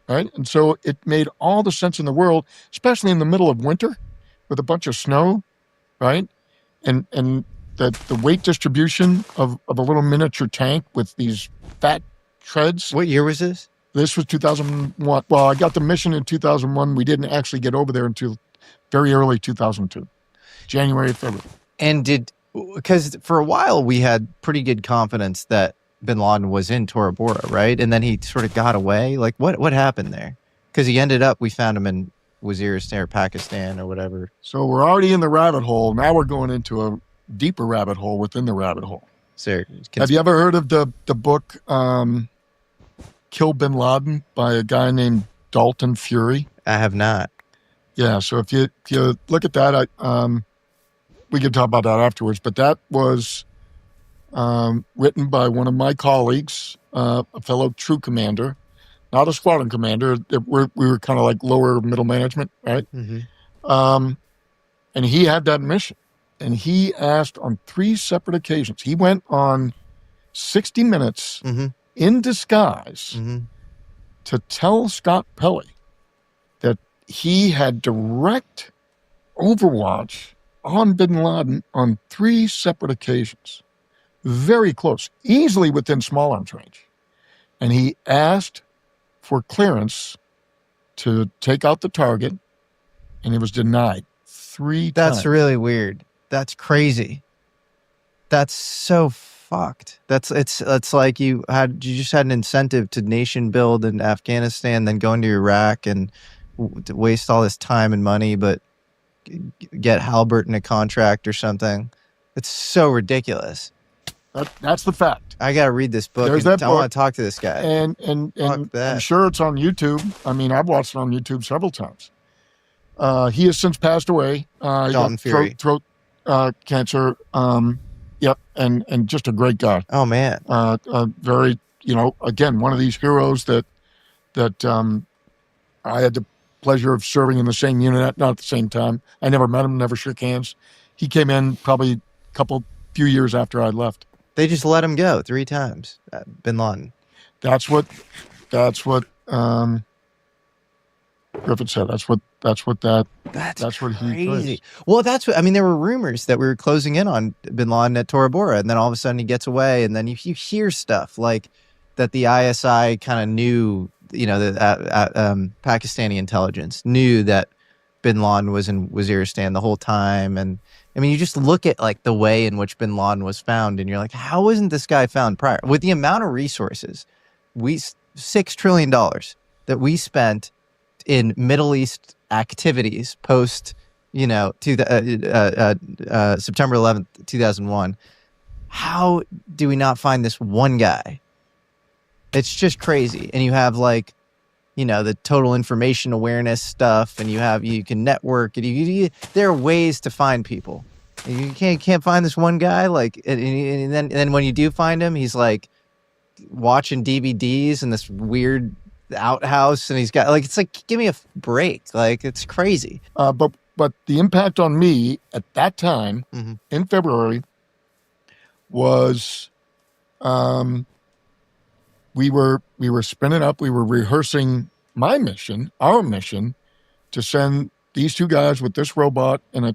right? And so it made all the sense in the world, especially in the middle of winter with a bunch of snow, right? And the weight distribution of a little miniature tank with these fat treads. What year was this? This was 2001. Well, I got the mission in 2001. We didn't actually get over there until very early 2002, January, February. And because for a while we had pretty good confidence that bin Laden was in Tora Bora, right? And then he sort of got away. Like, what happened there? Because we found him in Waziristan or Pakistan or whatever. So we're already in the rabbit hole. Now we're going into a deeper rabbit hole within the rabbit hole. So, have you ever heard of the book Kill Bin Laden by a guy named Dalton Fury? I have not. Yeah, so if you look at that, we can talk about that afterwards. But that was written by one of my colleagues, a fellow troop commander, not a squadron commander. We were kind of like lower middle management, right? Mm-hmm. And he had that mission. And he asked on 3 separate occasions. He went on 60 Minutes in disguise to tell Scott Pelley that he had direct overwatch on bin Laden on 3 separate occasions. Very close, easily within small arms range. And he asked for clearance to take out the target, and it was denied 3 times. That's really weird. That's crazy. That's so fucked. It's like you just had an incentive to nation build in Afghanistan, then go into Iraq and waste all this time and money, but get Halliburton a contract or something. It's so ridiculous. That's the fact. I gotta read this book. I want to talk to this guy. And I'm sure it's on YouTube. I mean, I've watched it on YouTube several times. He has since passed away. Dalton Fury. Throat cancer. Yep, and just a great guy. Oh man. Very, again, one of these heroes that I had the pleasure of serving in the same unit, not at the same time. I never met him, never shook hands. He came in probably few years after I left. They just let him go 3 times, bin Laden. That's what Griffith said. That's what he crazy. Well, there were rumors that we were closing in on bin Laden at Tora Bora, and then all of a sudden he gets away, and then you hear stuff like that the ISI kind of knew, the Pakistani intelligence knew that bin Laden was in Waziristan the whole time. And I mean, you just look at like the way in which bin Laden was found, and you're like, how wasn't this guy found prior? With the amount of resources, $6 trillion that we spent in Middle East activities post, September 11th, 2001. How do we not find this one guy? It's just crazy. And you have like, the total information awareness stuff, and you can network, and there are ways to find people. You can't find this one guy, like, and then when you do find him, he's like watching DVDs in this weird outhouse, and he's got like, it's like, give me a break, like, it's crazy. But the impact on me at that time in February was, we were spinning up. We were rehearsing our mission, to send these 2 guys with this robot and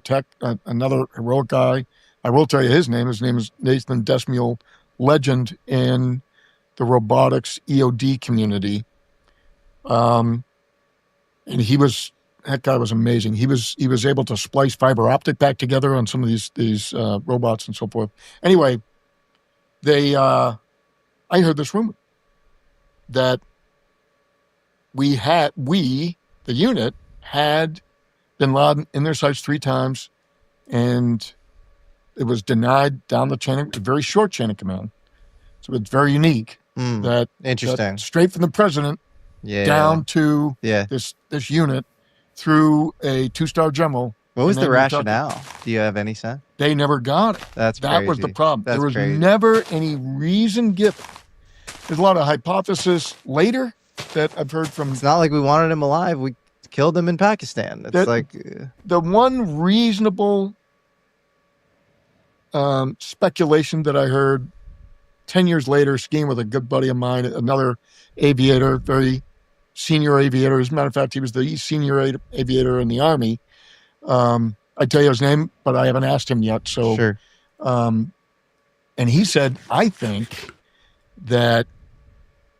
another heroic guy. I will tell you his name. His name is Nathan Desmiel, legend in the robotics EOD community. And that guy was amazing. He was able to splice fiber optic back together on some of these robots and so forth. Anyway, I heard this rumor that the unit had bin Laden in their sights 3 times, and it was denied down the chain, a very short chain of command. So it's very unique. Interesting. That straight from the president down to this unit through a 2-star general. What was the rationale? Do you have any sense? They never got it. That was the problem. There was never any reason given. There's a lot of hypothesis later that I've heard from. It's not like we wanted him alive. We killed him in Pakistan. It's like the one reasonable speculation that I heard 10 years later, skiing with a good buddy of mine, another aviator, very senior aviator. As a matter of fact, he was the senior aviator in the Army. I tell you his name, but I haven't asked him yet. So, Sure. And he said, I think that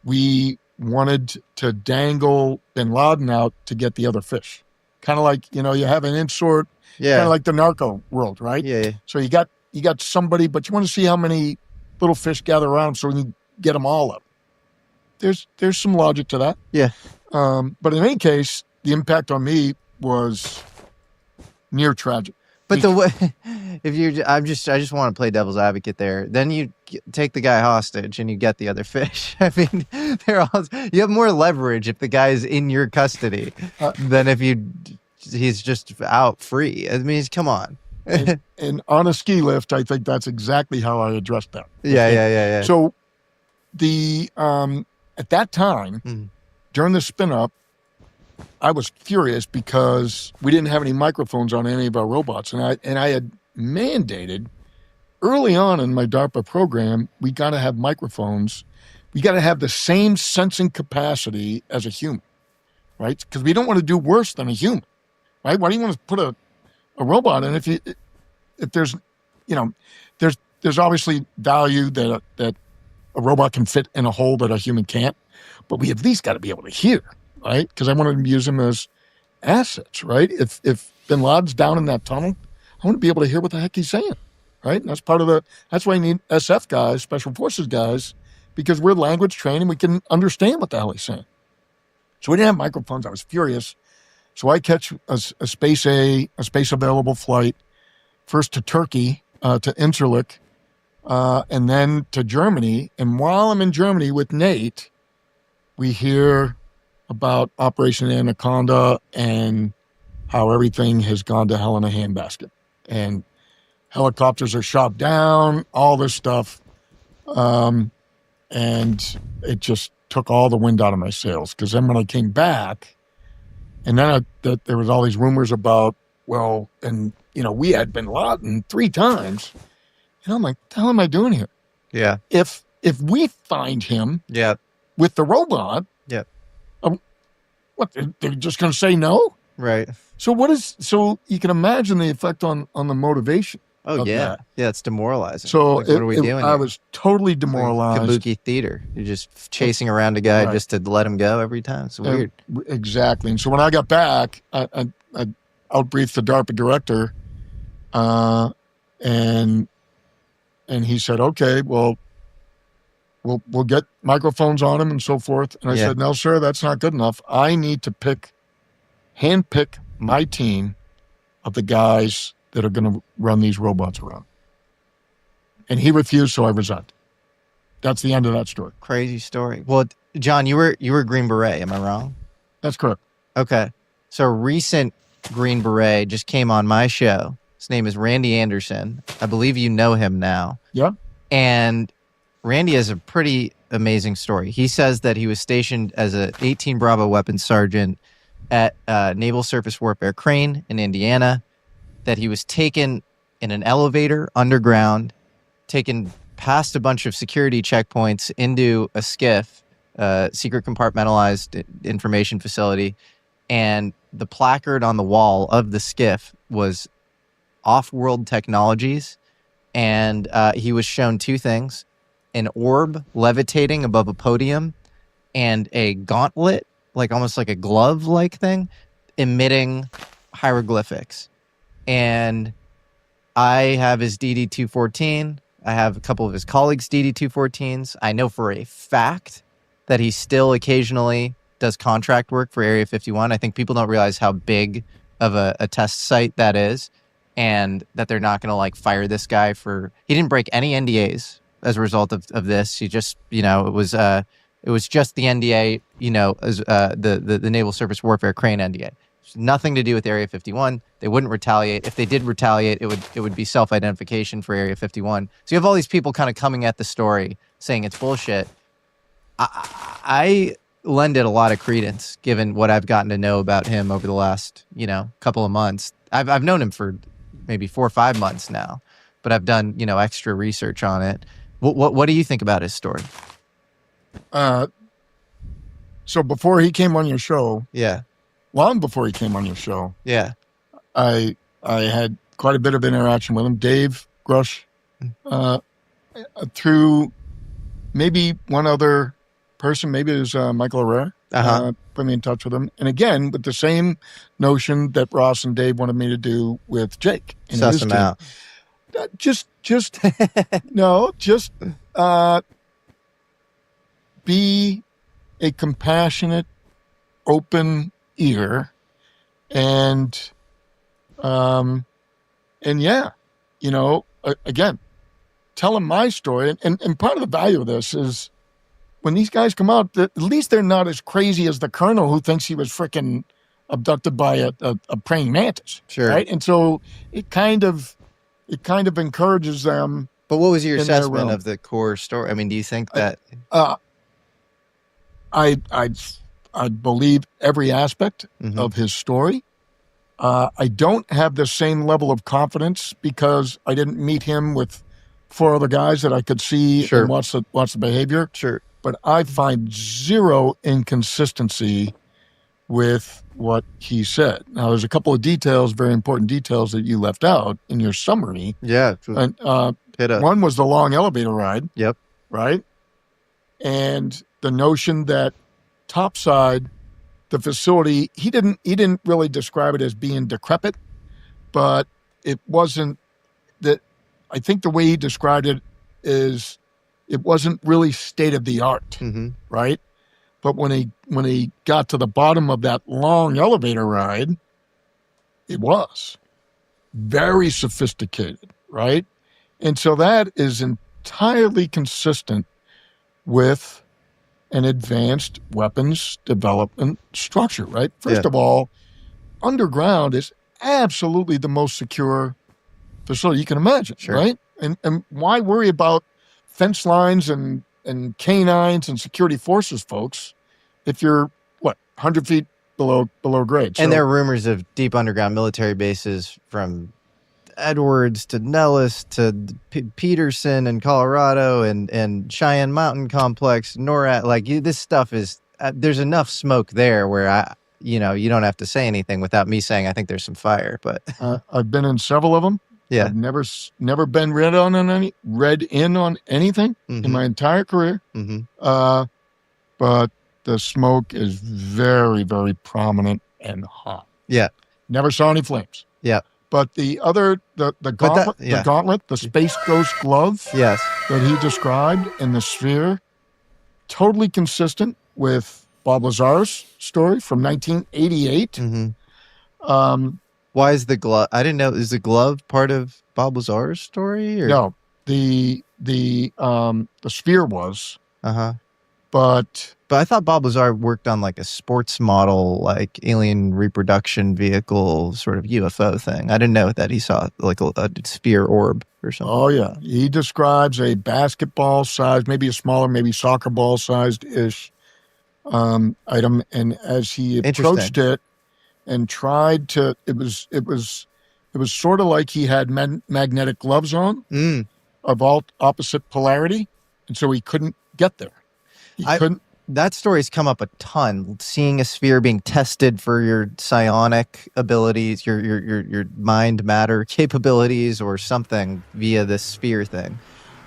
we wanted to dangle bin Laden out to get the other fish. Kind of like, you have an insort, kind Yeah. of like the narco world, right? Yeah. So you got somebody, but you want to see how many little fish gather around so you can get them all up. There's some logic to that. Yeah. But in any case, the impact on me was near tragic. But the way, I just want to play devil's advocate there. Then you take the guy hostage and you get the other fish. I mean, you have more leverage if the guy's in your custody than if he's just out free. I mean, come on. and on a ski lift, I think that's exactly how I addressed that. Yeah. So at that time, during the spin up, I was furious because we didn't have any microphones on any of our robots. And I had mandated early on in my DARPA program, we got to have microphones. We got to have the same sensing capacity as a human, right? Because we don't want to do worse than a human, right? Why do you want to put a robot in if there's, there's obviously value that a robot can fit in a hole that a human can't, but we at least got to be able to hear. Right? Because I wanted to use them as assets, right? If bin Laden's down in that tunnel, I want to be able to hear what the heck he's saying, right? And that's why you need SF guys, Special Forces guys, because we're language trained and we can understand what the hell he's saying. So we didn't have microphones. I was furious. So I catch a space available flight, first to Turkey, to Incirlik, and then to Germany. And while I'm in Germany with Nate, we hear about Operation Anaconda and how everything has gone to hell in a handbasket. And helicopters are shot down, all this stuff. And it just took all the wind out of my sails. Because then when I came back, and then there was all these rumors about, we had bin Laden 3 times. And I'm like, what the hell am I doing here? Yeah. If we find him with the robot, what, they're just going to say no? Right. So you can imagine the effect on the motivation. Oh, yeah. That. Yeah, it's demoralizing. So what are we doing I here? was totally demoralized. Like kabuki theater. You're just chasing around a guy just to let him go every time. It's weird. Exactly. And so when I got back, I outbriefed the DARPA director, and he said, okay, well, we'll get microphones on him and so forth. And I said, no, sir, that's not good enough. I need to handpick my team of the guys that are going to run these robots around. And he refused, so I resigned. That's the end of that story. Crazy story. Well, John, you were Green Beret, am I wrong? That's correct. Okay. So a recent Green Beret just came on my show. His name is Randy Anderson. I believe you know him now. Yeah. And Randy has a pretty amazing story. He says that he was stationed as a 18 Bravo weapons sergeant at Naval Surface Warfare Crane in Indiana, that he was taken in an elevator underground, taken past a bunch of security checkpoints into a skiff, secret compartmentalized information facility, and the placard on the wall of the skiff was off-world technologies, and he was shown 2 things: an orb levitating above a podium and a gauntlet, like almost like a glove-like thing, emitting hieroglyphics. And I have his DD-214. I have a couple of his colleagues' DD-214s. I know for a fact that he still occasionally does contract work for Area 51. I think people don't realize how big of a test site that is, and that they're not going to like fire this guy for... He didn't break any NDAs as a result of this. He just, it was just the NDA, as the Naval Surface Warfare Crane NDA. Nothing to do with Area 51. They wouldn't retaliate. If they did retaliate, it would be self-identification for Area 51. So you have all these people kind of coming at the story saying it's bullshit. I lend it a lot of credence given what I've gotten to know about him over the last, couple of months. I've known him for maybe 4 or 5 months now, but I've done, extra research on it. What do you think about his story? So before he came on your show, Yeah. long before he came on your show, Yeah. I had quite a bit of interaction with him. Dave Grush, through maybe one other person, maybe it was Michael Herrera, put me in touch with him. And again, with the same notion that Ross and Dave wanted me to do with Jake. And Suss him out. Just be a compassionate, open ear, and yeah, again, tell them my story. And part of the value of this is when these guys come out, at least they're not as crazy as the colonel who thinks he was freaking abducted by a praying mantis. Sure. Right. And so it kind of encourages them. But what was your assessment of the core story? I mean, do you think that I believe every aspect of his story. I don't have the same level of confidence because I didn't meet him with 4 other guys that I could see and watch the behavior. Sure. But I find zero inconsistency with what he said. Now, there's a couple of details, very important details that you left out in your summary. Yeah. And, one was the long elevator ride. Yep. Right? And the notion that topside, the facility, he didn't really describe it as being decrepit, but it wasn't that. I think the way he described it is it wasn't really state of the art, right? But when he got to the bottom of that long elevator ride, it was very sophisticated, right? And so that is entirely consistent with an advanced weapons development structure, right? First of all, underground is absolutely the most secure facility you can imagine, right? And why worry about fence lines and canines and security forces, folks, if you're, 100 feet below grade? And there are rumors of deep underground military bases from Edwards to Nellis to Peterson in Colorado and Cheyenne Mountain Complex, NORAD. This stuff is, there's enough smoke there where you don't have to say anything without me saying I think there's some fire. But I've been in several of them. Yeah. I've never been read in on anything in my entire career. But the smoke is very, very prominent and hot. Yeah. Never saw any flames. Yeah. But the gauntlet, the Space Ghost glove yes, that he described in the sphere, totally consistent with Bob Lazar's story from 1988. Why is the glove? I didn't know. Is the glove part of Bob Lazar's story? Or? No, the sphere was. But I thought Bob Lazar worked on like a sports model, like alien reproduction vehicle sort of UFO thing. I didn't know that he saw like a sphere orb or something. Oh yeah, he describes a basketball size, maybe a smaller, maybe soccer ball sized ish item, and as he approached it and tried to, it was sort of like he had magnetic gloves on of all opposite polarity, and so he couldn't get there. That story's come up a ton. Seeing a sphere being tested for your psionic abilities, your mind matter capabilities, or something via this sphere thing.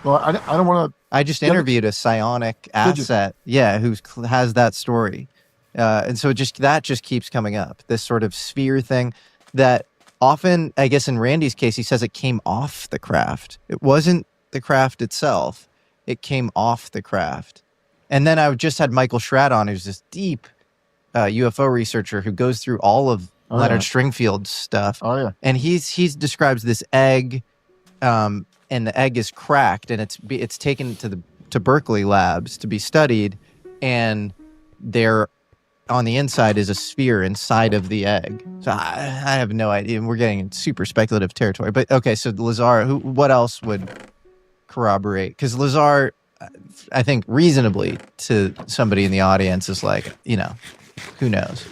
Well, I don't want to. I just interviewed a psionic asset, who has that story, and so that just keeps coming up. This sort of sphere thing that often, I guess, in Randy's case, he says it came off the craft. It wasn't the craft itself; it came off the craft. And then I just had Michael Schrad on, who's this deep UFO researcher who goes through all of Leonard Stringfield's stuff. Oh yeah, and he describes this egg, and the egg is cracked, and it's taken to Berkeley labs to be studied, and there on the inside is a sphere inside of the egg. So I have no idea. We're getting in super speculative territory. But okay, so Lazar, what else would corroborate? Because Lazar, I think reasonably to somebody in the audience is like, who knows?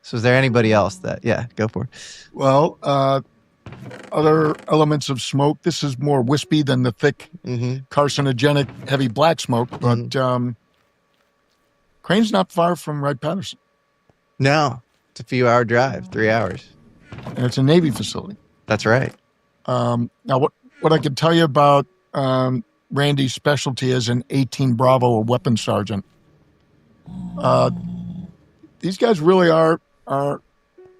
So is there anybody else that, go for it. Well, other elements of smoke, this is more wispy than the thick carcinogenic heavy black smoke, but Crane's not far from Wright-Patterson. No, it's a few hour drive, 3 hours. And it's a Navy facility. That's right. Now, what I can tell you about Randy's specialty as an 18 Bravo, a weapons sergeant. These guys really are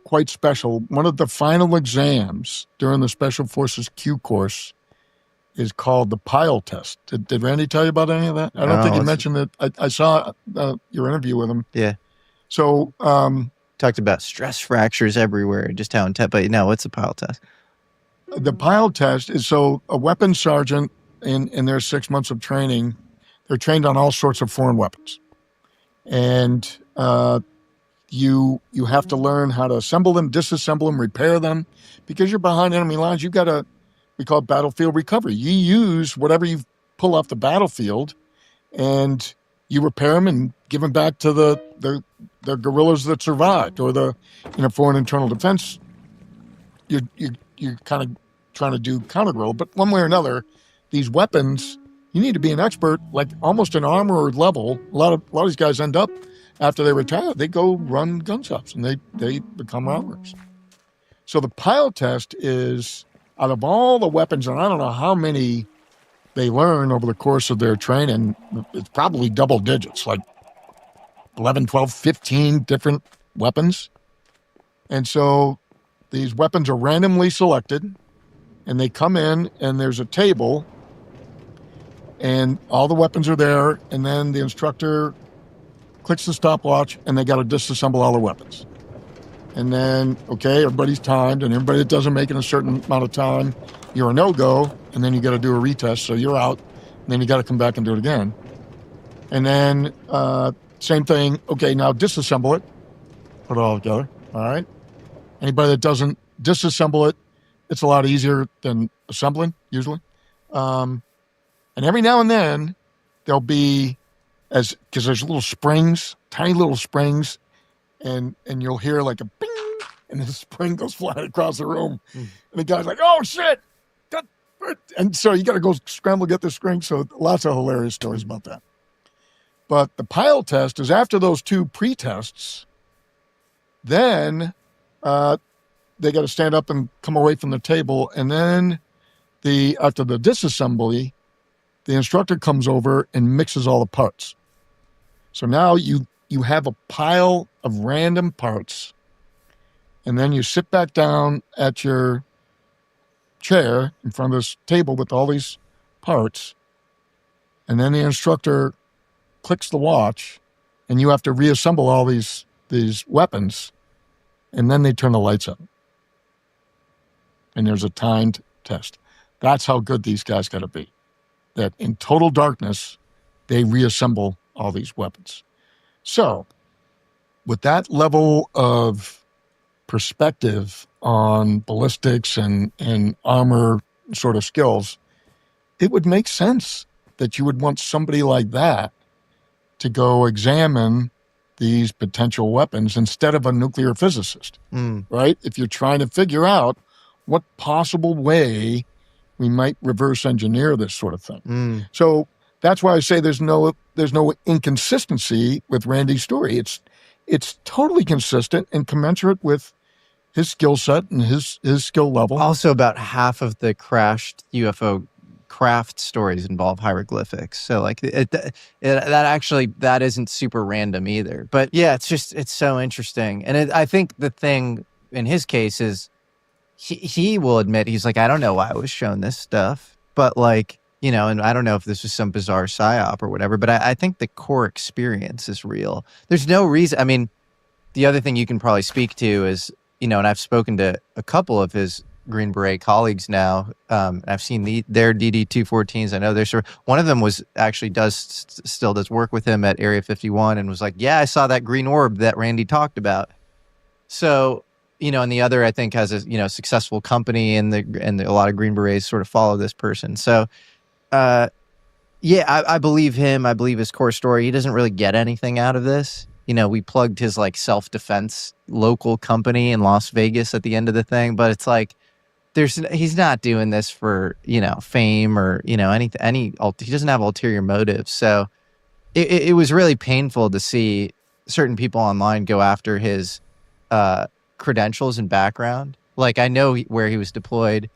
quite special. One of the final exams during the Special Forces Q course is called the Pile Test. Did Randy tell you about any of that? I don't think he mentioned that. I saw your interview with him. Yeah. So talked about stress fractures everywhere, just how intense. But no, what's the Pile Test? The Pile Test is so a weapons sergeant in their 6 months of training, they're trained on all sorts of foreign weapons. And you have to learn how to assemble them, disassemble them, repair them. Because you're behind enemy lines, you've got to, we call it battlefield recovery. You use whatever you pull off the battlefield and you repair them and give them back to the guerrillas that survived, or the foreign internal defense. You're kind of trying to do counter-guerrilla, but one way or another, these weapons, you need to be an expert, like almost an armorer level. A lot of these guys end up, after they retire, they go run gun shops and they become armorers. So the Pile Test is, out of all the weapons, and I don't know how many they learn over the course of their training, it's probably double digits, like 11, 12, 15 different weapons. And so these weapons are randomly selected, and they come in, and there's a table, and all the weapons are there, and then the instructor clicks the stopwatch, and they got to disassemble all the weapons. And then, okay, everybody's timed, and everybody that doesn't make it in a certain amount of time, you're a no-go, and then you got to do a retest, so you're out, and then you got to come back and do it again. And then, same thing, okay, now disassemble it, put it all together, all right? Anybody that doesn't disassemble it, it's a lot easier than assembling, usually. And every now and then, there'll be, because there's little springs, tiny little springs, and you'll hear like a bing, and the spring goes flying across the room. And the guy's like, oh, shit! And so you got to go scramble to get the spring. So lots of hilarious stories about that. But the Pile Test is after those two pre-tests, then they got to stand up and come away from the table. And then after the disassembly, the instructor comes over and mixes all the parts. So now you have a pile of random parts, and then you sit back down at your chair in front of this table with all these parts, and then the instructor clicks the watch, and you have to reassemble all these weapons, and then they turn the lights on. And there's a timed test. That's how good these guys got to be. That in total darkness, they reassemble all these weapons. So, with that level of perspective on ballistics and armor sort of skills, it would make sense that you would want somebody like that to go examine these potential weapons instead of a nuclear physicist, right? If you're trying to figure out what possible way we might reverse engineer this sort of thing. So that's why I say there's no inconsistency with Randy's story. It's totally consistent and commensurate with his skill set and his skill level. Also, about half of the crashed UFO craft stories involve hieroglyphics. So like that isn't super random either. But yeah, it's so interesting. And I think the thing in his case is he will admit, he's like, I don't know why I was shown this stuff, but like, and I don't know if this was some bizarre psyop or whatever, but I think the core experience is real. There's no reason. I mean, the other thing you can probably speak to is, and I've spoken to a couple of his Green Beret colleagues now. I've seen their DD-214s. I know there's one of them was actually still does work with him at Area 51 and was like, yeah, I saw that green orb that Randy talked about. So, and the other I think has a successful company and a lot of Green Berets sort of follow this person. So, I believe him. I believe his core story. He doesn't really get anything out of this. We plugged his like self-defense local company in Las Vegas at the end of the thing, but it's like he's not doing this for fame or anything. He doesn't have ulterior motives. So it was really painful to see certain people online go after his credentials and background. Like, I know where he was deployed.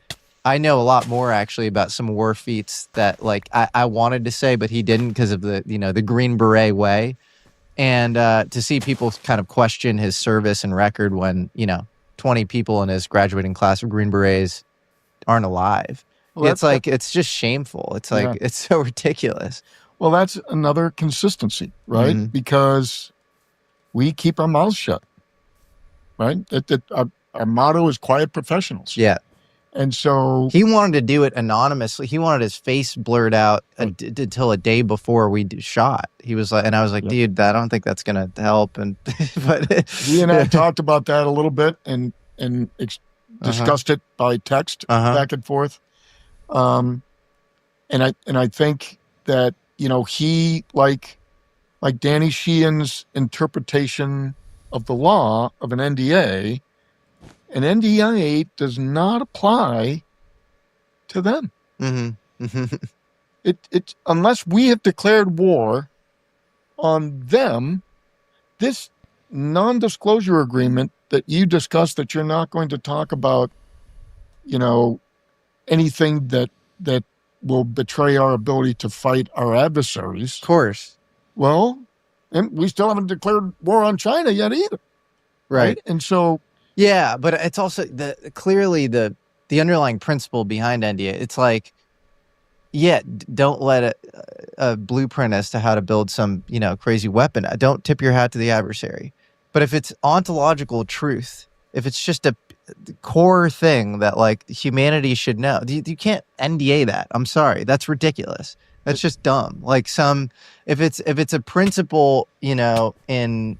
I know a lot more actually about some war feats that like I wanted to say, but he didn't because of the, you know, the Green Beret way. And to see people kind of question his service and record when, you know, 20 people in his graduating class of Green Berets aren't alive. Well, It's like, it's just shameful. It's like, it's so ridiculous. Well, that's another consistency, right? Mhm. Because we keep our mouths shut, right? Our motto is quiet professionals. Yeah. And so He wanted to do it anonymously. He wanted his face blurred out until a day before we shot. He was like, and I was like, dude, I don't think that's going to help. And but he and I talked about that a little bit and discussed it by text back and forth. And I think that, you know, he like Danny Sheehan's interpretation of the law of an NDA. An NDA does not apply to them. Mm-hmm. It unless we have declared war on them, this non-disclosure agreement that you discussed, that you're not going to talk about, you know, anything that will betray our ability to fight our adversaries. Of course. Well, and we still haven't declared war on China yet either. Right. And so, yeah, but it's also clearly the underlying principle behind NDA. It's like, yeah, don't let a blueprint as to how to build some, you know, crazy weapon. Don't tip your hat to the adversary. But if it's ontological truth, if it's just a core thing that like humanity should know, you can't NDA that. I'm sorry, that's ridiculous. That's just dumb. Like if it's a principle, you know, in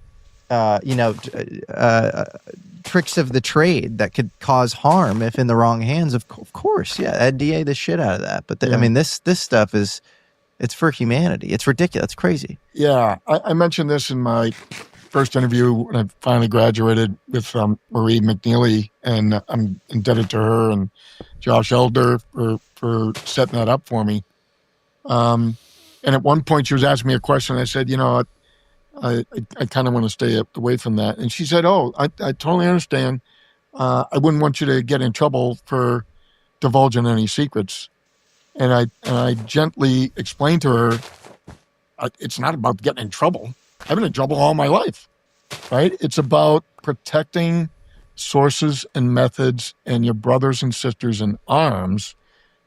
tricks of the trade that could cause harm if in the wrong hands, of course, yeah, NDA the shit out of that. But I mean, this stuff it's for humanity. It's ridiculous. It's crazy. Yeah, I mentioned this in my first interview when I finally graduated with Marie McNeely, and I'm indebted to her and Josh Elder for setting that up for me. And at one point she was asking me a question. I said, you know, I kind of want to stay away from that. And she said, oh, I totally understand. I wouldn't want you to get in trouble for divulging any secrets. And I gently explained to her, it's not about getting in trouble. I've been in trouble all my life, right? It's about protecting sources and methods and your brothers and sisters in arms.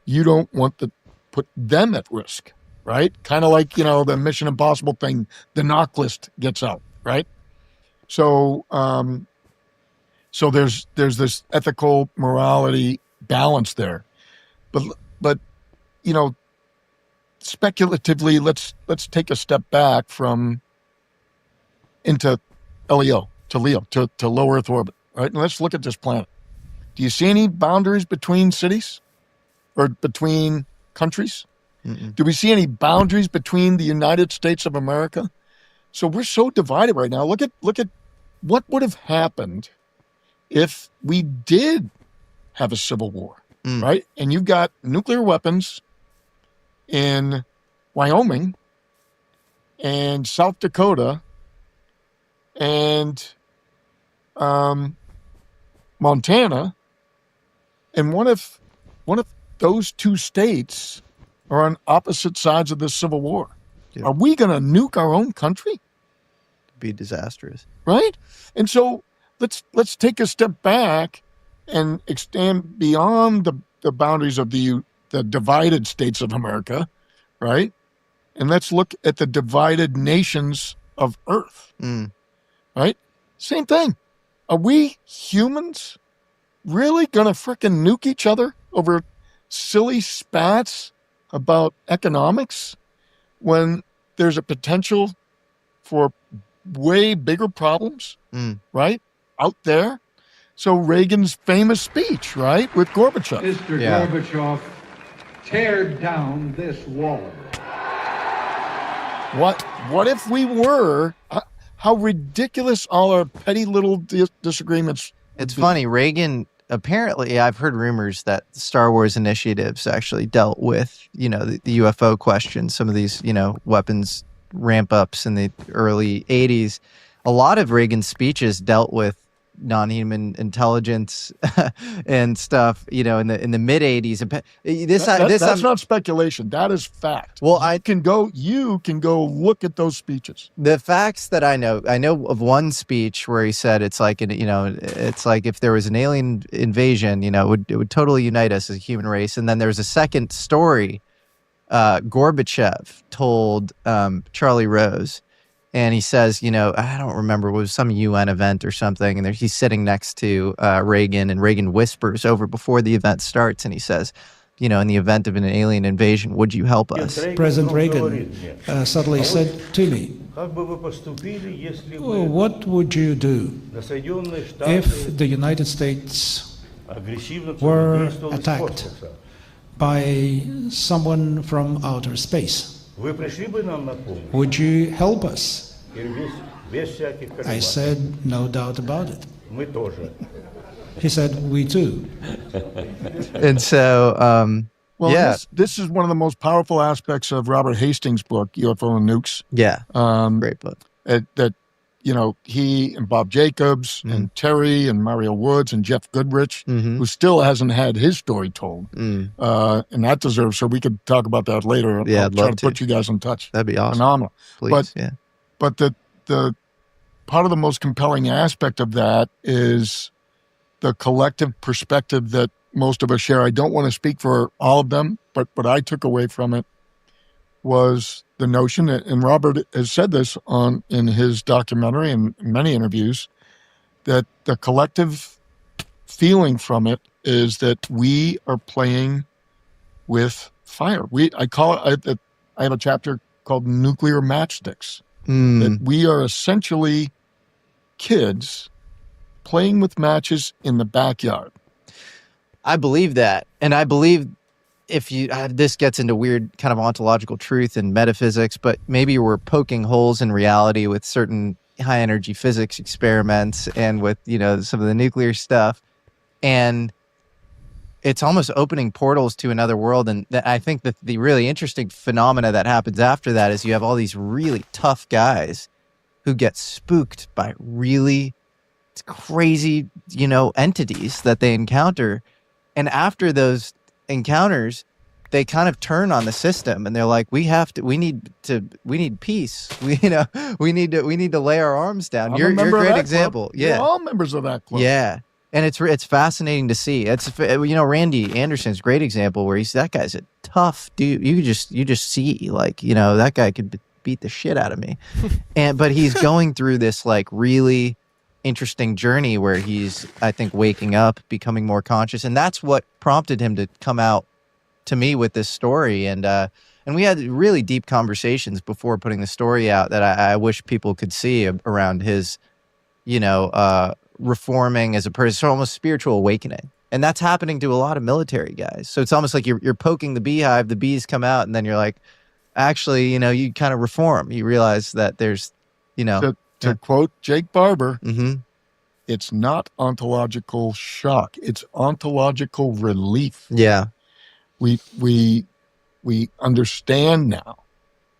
You don't want to put them at risk. Right? Kind of like, you know, the Mission Impossible thing, the knock list gets out, right? So so there's this ethical morality balance there. But you know, speculatively, let's take a step back into LEO, to Leo, to low Earth orbit, right? And let's look at this planet. Do you see any boundaries between cities or between countries? Mm-mm. Do we see any boundaries between the United States of America? So we're so divided right now. Look at what would have happened if we did have a civil war, right? And you got nuclear weapons in Wyoming and South Dakota and Montana. And what if those two states are on opposite sides of this civil war? Yeah. Are we going to nuke our own country? It'd be disastrous. Right? And so let's take a step back and extend beyond the boundaries of the divided states of America, right? And let's look at the divided nations of Earth, right? Same thing. Are we humans really going to frickin' nuke each other over silly spats about economics when there's a potential for way bigger problems, right, out there? So Reagan's famous speech, right, with Gorbachev. Mr. Gorbachev, tear down this wall. What if we were? How ridiculous all our petty little disagreements. It's funny, Reagan, apparently I've heard rumors that Star Wars initiatives actually dealt with, you know, the UFO question, some of these, you know, weapons ramp ups in the early 80s, a lot of Reagan's speeches dealt with non-human intelligence and stuff, you know, in the mid 80s. That's not speculation. That is fact. Well, you can go look at those speeches. The facts that I know of one speech where he said it's like, it's like if there was an alien invasion, you know, it would totally unite us as a human race. And then there's a second story Gorbachev told Charlie Rose. And he says, you know, I don't remember, it was some UN event or something. And he's sitting next to Reagan, and Reagan whispers over before the event starts. And he says, you know, in the event of an alien invasion, would you help us? President Reagan suddenly said to me, what would you do if the United States were attacked by someone from outer space? Would you help us? I said, no doubt about it. He said, we too. And so, well, yeah. This is one of the most powerful aspects of Robert Hastings' book, UFO and Nukes. Yeah, great book. That, you know, he and Bob Jacobs and Terry and Mario Woods and Jeff Goodrich, who still hasn't had his story told. And that deserves, so we could talk about that later. Yeah, I'll try to put you guys in touch. That'd be awesome. Phenomenal. Please, But the part of the most compelling aspect of that is the collective perspective that most of us share. I don't want to speak for all of them, but what I took away from it was the notion that, and Robert has said this in his documentary and many interviews, that the collective feeling from it is that we are playing with fire. I have a chapter called Nuclear Matchsticks. That we are essentially kids playing with matches in the backyard. I believe that. And I believe if you, this gets into weird kind of ontological truth and metaphysics, but maybe we're poking holes in reality with certain high energy physics experiments and with, you know, some of the nuclear stuff. And it's almost opening portals to another world. And I think that the really interesting phenomena that happens after that is you have all these really tough guys who get spooked by really crazy, you know, entities that they encounter. And after those encounters, they kind of turn on the system and they're like, we need peace. We need to lay our arms down. You're a great example. Club. Yeah. We're all members of that club. Yeah. And it's fascinating to see. It's, you know, Randy Anderson's a great example where that guy's a tough dude. You just see, like, you know, that guy could beat the shit out of me. But he's going through this like really interesting journey where he's, I think, waking up, becoming more conscious, and that's what prompted him to come out to me with this story. And we had really deep conversations before putting the story out that I wish people could see around his, you know, reforming as a person, so almost spiritual awakening. And that's happening to a lot of military guys. So it's almost like you're poking the beehive, the bees come out, and then you're like, actually, you know, you kind of reform. You realize that there's, you know. To quote Jake Barber, it's not ontological shock. It's ontological relief. Yeah. We understand now.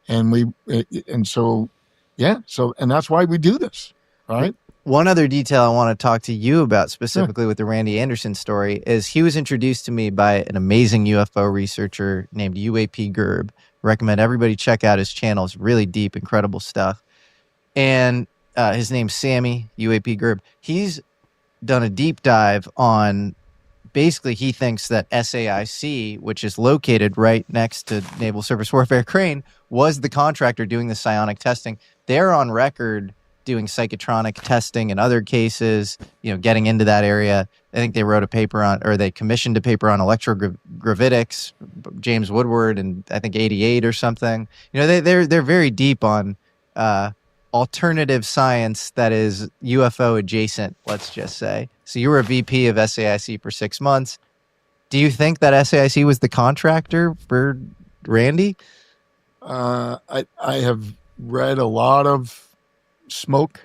And so that's why we do this, right? One other detail I want to talk to you about specifically with the Randy Anderson story is he was introduced to me by an amazing UFO researcher named UAP Gerb. Recommend everybody check out his channel. It's really deep, incredible stuff. And his name's Sammy, UAP Gerb. He's done a deep dive on, basically he thinks that SAIC, which is located right next to Naval Surface Warfare Crane, was the contractor doing the psionic testing. They're on record doing psychotronic testing in other cases, you know, getting into that area. I think they wrote a paper on, or they commissioned a paper on electrogravitics, James Woodward, and I think 88 or something. You know, they're very deep on alternative science that is UFO adjacent, let's just say. So you were a VP of SAIC for 6 months. Do you think that SAIC was the contractor for Randy? I have read a lot of smoke,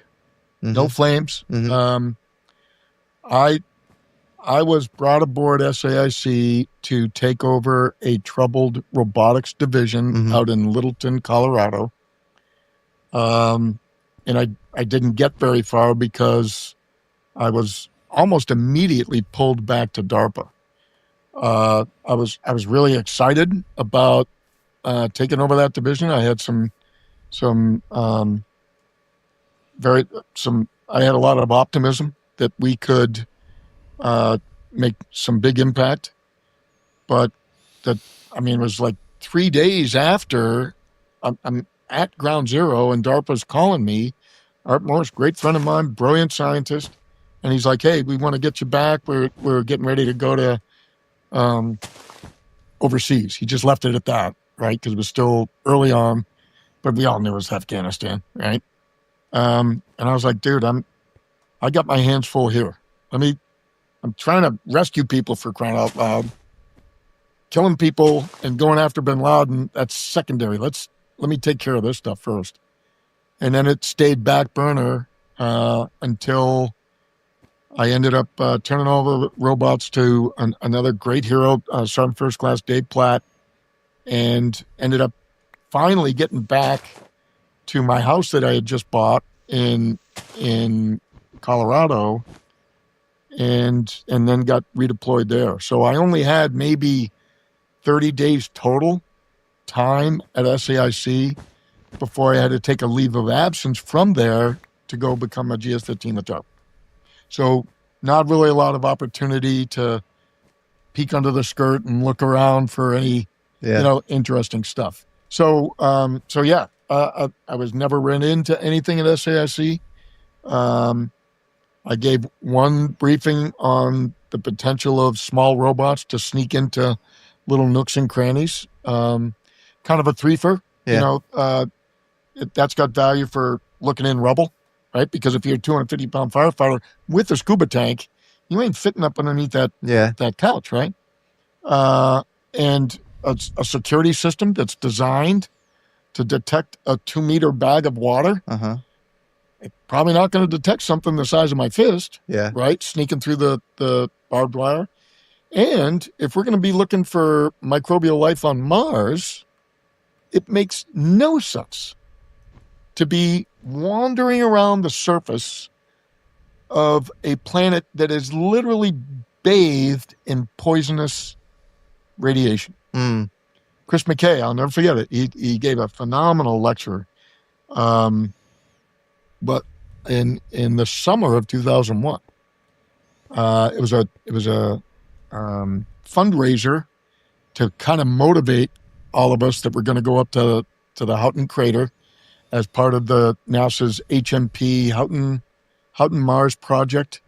no flames. I was brought aboard SAIC to take over a troubled robotics division out in Littleton, Colorado. And I didn't get very far because I was almost immediately pulled back to DARPA. I was really excited about taking over that division. I had I had a lot of optimism that we could make some big impact. But it was like 3 days after I'm at ground zero and DARPA's calling me. Art Morris, great friend of mine, brilliant scientist. And he's like, hey, we want to get you back. We're getting ready to go to overseas. He just left it at that, right? Because it was still early on, but we all knew it was Afghanistan, right? And I was like, dude, I got my hands full here. I'm trying to rescue people, for crying out loud. Killing people and going after bin Laden, that's secondary. Let me take care of this stuff first. And then it stayed back burner until I ended up turning all the robots to another great hero, Sergeant First Class Dave Platt, and ended up finally getting back to my house that I had just bought in Colorado, and then got redeployed there. So I only had maybe 30 days total time at SAIC before I had to take a leave of absence from there to go become a GS-15 lieutenant. So not really a lot of opportunity to peek under the skirt and look around for any, interesting stuff. So I was never run into anything at SAIC. I gave one briefing on the potential of small robots to sneak into little nooks and crannies. Kind of a threefer, that's got value for looking in rubble, right? Because if you're a 250-pound firefighter with a scuba tank, you ain't fitting up underneath that couch, right? And a security system that's designed to detect a 2-meter bag of water. It's probably not going to detect something the size of my fist, right? Sneaking through the barbed wire. And if we're going to be looking for microbial life on Mars, it makes no sense to be wandering around the surface of a planet that is literally bathed in poisonous radiation. Chris McKay, I'll never forget it. He gave a phenomenal lecture. But in the summer of 2001, it was a fundraiser to kind of motivate all of us that were going to go up to the Houghton crater as part of the NASA's HMP Houghton Mars project.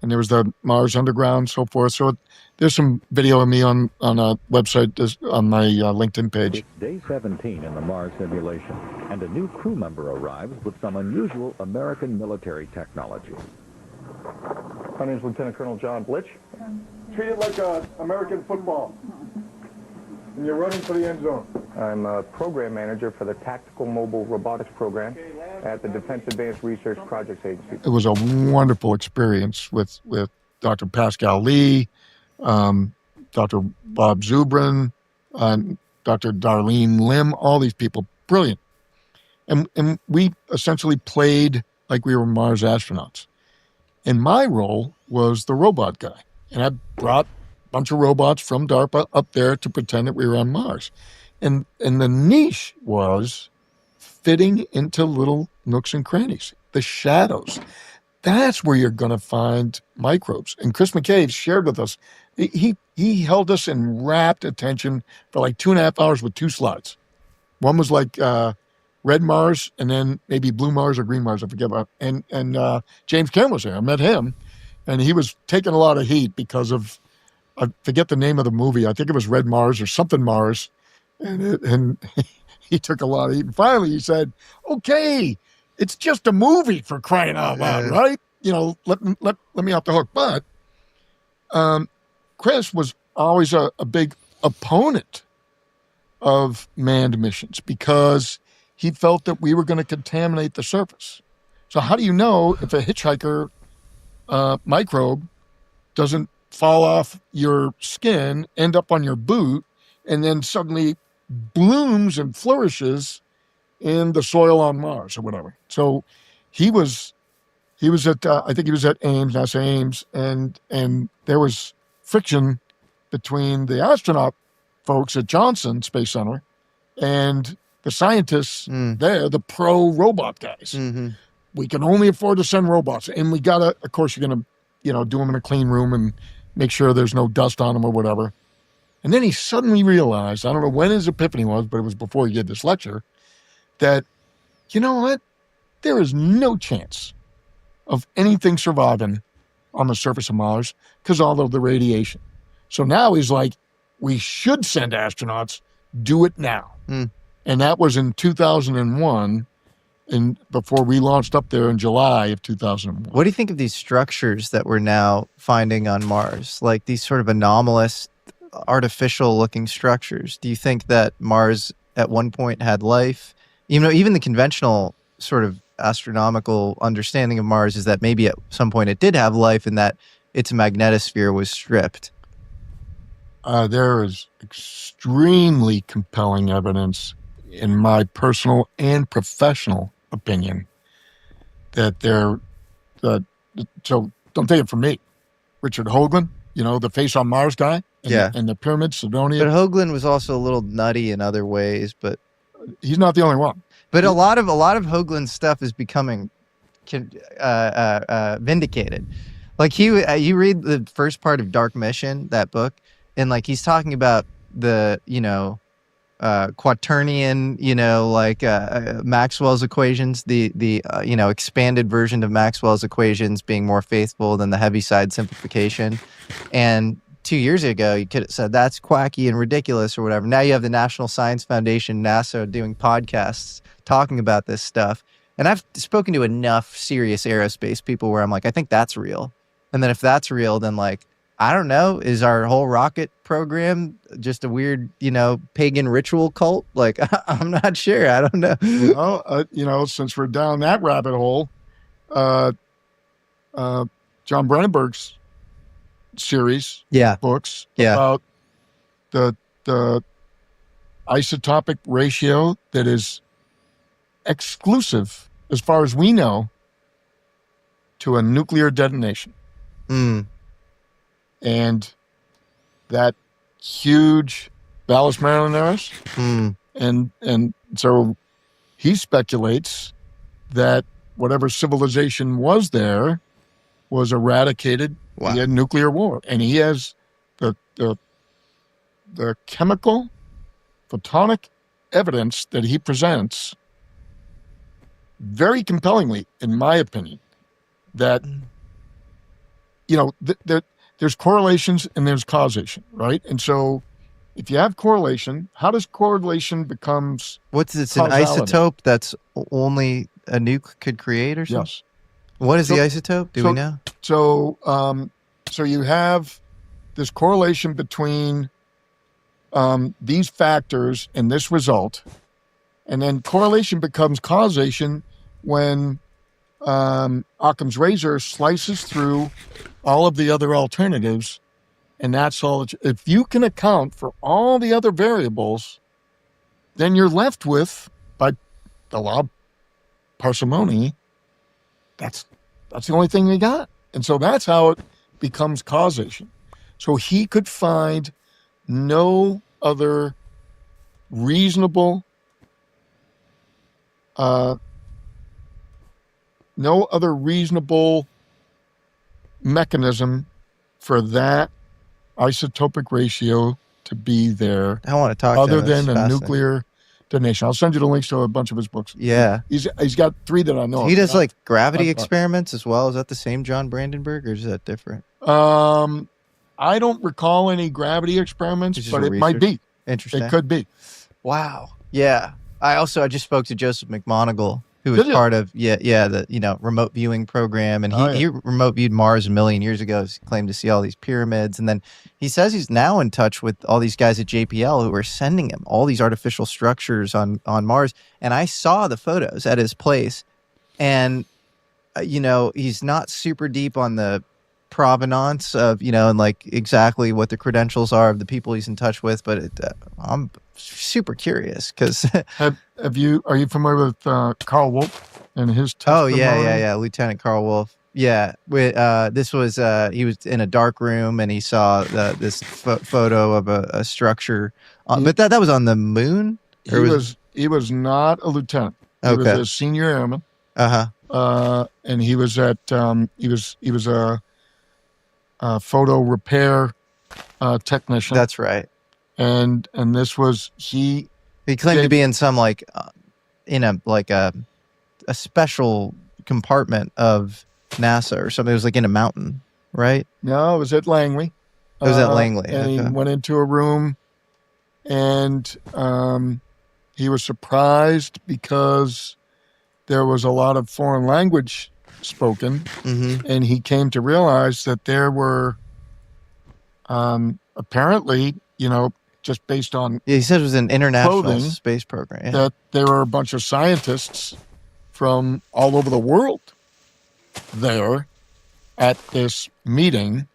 And there was the Mars Underground, so forth. So there's some video of me on a website on my LinkedIn page. It's day 17 in the Mars simulation, and a new crew member arrives with some unusual American military technology. My name is Lieutenant Colonel John Blitch. Treat it like American football. And you're running for the end zone. I'm a program manager for the Tactical Mobile Robotics Program at the Defense Advanced Research Projects Agency. It was a wonderful experience with Dr. Pascal Lee, Dr. Bob Zubrin, Dr. Darlene Lim, all these people, brilliant. And we essentially played like we were Mars astronauts. And my role was the robot guy. And I brought a bunch of robots from DARPA up there to pretend that we were on Mars. And the niche was fitting into little nooks and crannies, the shadows. That's where you're going to find microbes. And Chris McCabe shared with us, he held us in rapt attention for like 2.5 hours with 2 slides. One was like red Mars, and then maybe blue Mars or green Mars, I forget about. And James Cameron was there. I met him, and he was taking a lot of heat because of, I forget the name of the movie. I think it was Red Mars or something Mars. And he took a lot of heat. And finally he said, okay, it's just a movie, for crying out loud, right? Let me off the hook. But Chris was always a big opponent of manned missions because he felt that we were going to contaminate the surface. So how do you know if a hitchhiker microbe doesn't fall off your skin, end up on your boot, and then suddenly blooms and flourishes in the soil on Mars or whatever. So he was at I think he was at Ames, NASA Ames, and there was friction between the astronaut folks at Johnson Space Center and the scientists there, the pro robot guys. We can only afford to send robots, and we gotta, of course, you're gonna, do them in a clean room and make sure there's no dust on them or whatever. And then he suddenly realized, I don't know when his epiphany was, but it was before he did this lecture, that, you know what? There is no chance of anything surviving on the surface of Mars because all of the radiation. So now he's like, we should send astronauts, do it now. And that was in 2001, and before we launched up there in July of 2001. What do you think of these structures that we're now finding on Mars? Like these sort of anomalous, artificial looking structures. Do you think that Mars at one point had life? Even the conventional sort of astronomical understanding of Mars is that maybe at some point it did have life and that its magnetosphere was stripped. There is extremely compelling evidence, in my personal and professional opinion, that so don't take it from me. Richard Hoagland, the face on Mars guy, and the pyramids, Sidonia. But Hoagland was also a little nutty in other ways, but he's not the only one. But a lot of Hoagland's stuff is becoming vindicated. Like you read the first part of Dark Mission, that book, and like he's talking about the quaternion, Maxwell's equations, the expanded version of Maxwell's equations being more faithful than the Heaviside simplification. And 2 years ago, you could have said that's quacky and ridiculous or whatever. Now you have the National Science Foundation, NASA, doing podcasts talking about this stuff. And I've spoken to enough serious aerospace people where I'm like, I think that's real. And then if that's real, then like, I don't know, is our whole rocket program just a weird, pagan ritual cult? Like, I'm not sure. I don't know. Since we're down that rabbit hole, John Brennenberg's series, books about the isotopic ratio that is exclusive, as far as we know, to a nuclear detonation. And that huge Valles Marineris. And so he speculates that whatever civilization was there was eradicated via nuclear war. And he has the chemical, photonic evidence that he presents very compellingly, in my opinion, that, there's correlations and there's causation, right? And so if you have correlation, how does correlation becomes What's this, an isotope that's only a nuke could create or something? Yes. What is the isotope? Do we know? So you have this correlation between these factors and this result, and then correlation becomes causation when Occam's razor slices through all of the other alternatives, and that's all. If you can account for all the other variables, then you're left with, by the law of parsimony, that's the only thing they got. And so that's how it becomes causation. So he could find no other reasonable mechanism for that isotopic ratio to be there. I want to talk other to him. than a nuclear detonation. I'll send you the links to a bunch of his books. Yeah. He's got 3 that I know. He does like gravity experiments as well. Is that the same John Brandenburg or is that different? I don't recall any gravity experiments, but it might be. Interesting. It could be. Wow. Yeah. I just spoke to Joseph McMoneagle, who was part of the remote viewing program, and he remote viewed Mars a million years ago. He claimed to see all these pyramids, and then he says he's now in touch with all these guys at JPL who are sending him all these artificial structures on Mars. And I saw the photos at his place, and he's not super deep on the provenance of, and like exactly what the credentials are of the people he's in touch with, but I'm super curious because are you familiar with Carl Wolf and his testimony? yeah, Lieutenant Carl Wolf. Yeah, this was he was in a dark room and he saw this photo of a structure, but that was on the moon. He was not a lieutenant. He was a senior airman. And he was at he was a photo repair technician. That's right. And this was he claimed to be in some in a special compartment of NASA or something. It was like in a mountain, right? No, it was at Langley. It was at Langley. And he went into a room and he was surprised because there was a lot of foreign language spoken, and he came to realize that there were apparently, just based on he said it was an international clothing, space program, that there were a bunch of scientists from all over the world there at this meeting,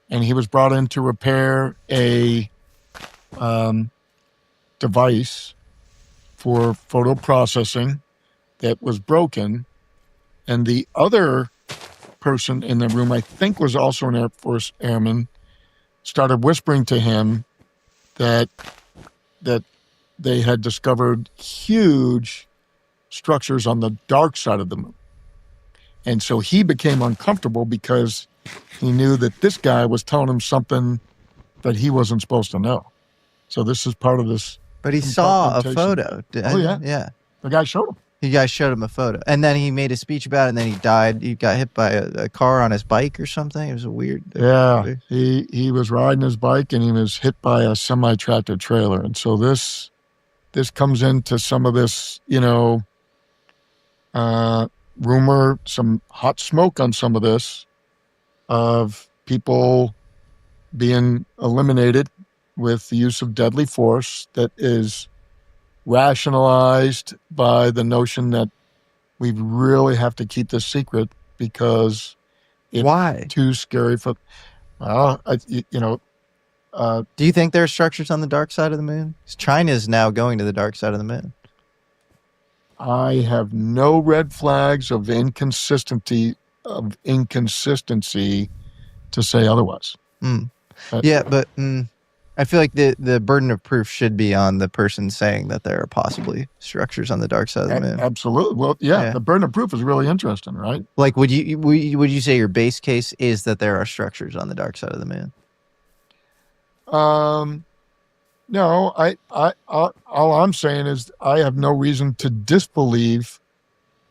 and he was brought in to repair a device for photo processing that was broken, and the other person in the room, I think was also an Air Force airman, started whispering to him that they had discovered huge structures on the dark side of the moon. And so he became uncomfortable because he knew that this guy was telling him something that he wasn't supposed to know. So this is part of this. But he saw a photo. Oh, yeah. Yeah. The guy showed him. You guys showed him a photo. And then he made a speech about it, and then he died. He got hit by a car on his bike or something. It was a weird... Yeah. He was riding his bike, and he was hit by a semi-tractor trailer. And so this comes into some of this, rumor, some hot smoke on some of this, of people being eliminated with the use of deadly force that is rationalized by the notion that we really have to keep this secret because it's too scary for... do you think there are structures on the dark side of the moon? Because China is now going to the dark side of the moon. I have no red flags of inconsistency to say otherwise. But I feel like the burden of proof should be on the person saying that there are possibly structures on the dark side of the moon. Absolutely. Well, yeah, the burden of proof is really interesting, right? Like, would you say your base case is that there are structures on the dark side of the moon? No, all I'm saying is I have no reason to disbelieve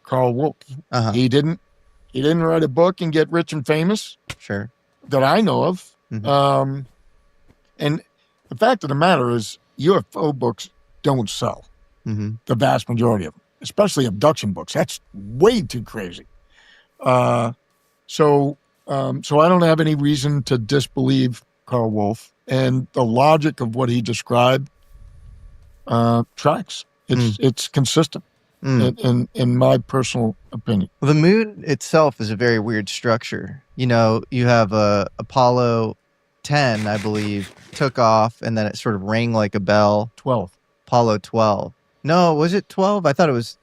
Carl Wolf. He didn't write a book and get rich and famous. Sure. That I know of. And the fact of the matter is UFO books don't sell. The vast majority of them, especially abduction books. That's way too crazy. So I don't have any reason to disbelieve Carl Wolf. And the logic of what he described tracks. It's consistent, in my personal opinion. Well, the moon itself is a very weird structure. You have Apollo 10, I believe, took off, and then it sort of rang like a bell. 12. Apollo 12. No, was it 12? I thought it was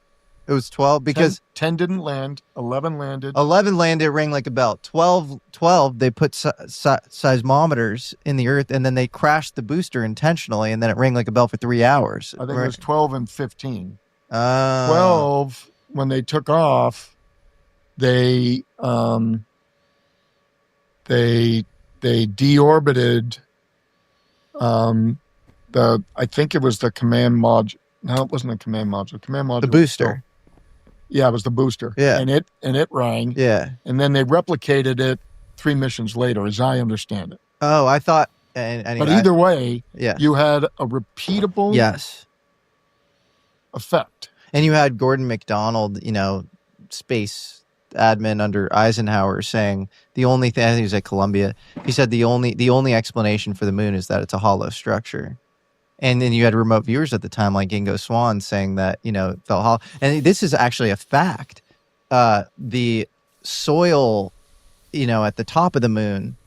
12 because 10 didn't land, 11 landed. 11 landed, rang like a bell. 12, they put seismometers in the earth, and then they crashed the booster intentionally, and then it rang like a bell for 3 hours. I think it was 12 and 15. 12, when they took off, they deorbited I think it was the command module. No, it wasn't the command module. Command module. The booster. Yeah, it was the booster. Yeah. And it rang. Yeah. And then they replicated it 3 missions later, as I understand it. Oh, I thought... Anyway, but either way, yeah, you had a repeatable effect. And you had Gordon McDonald, space admin under Eisenhower, saying the only thing, I think he was at Columbia, he said the only explanation for the moon is that it's a hollow structure. And then you had remote viewers at the time, like Ingo Swann, saying that, it felt hollow. And this is actually a fact. The soil at the top of the moon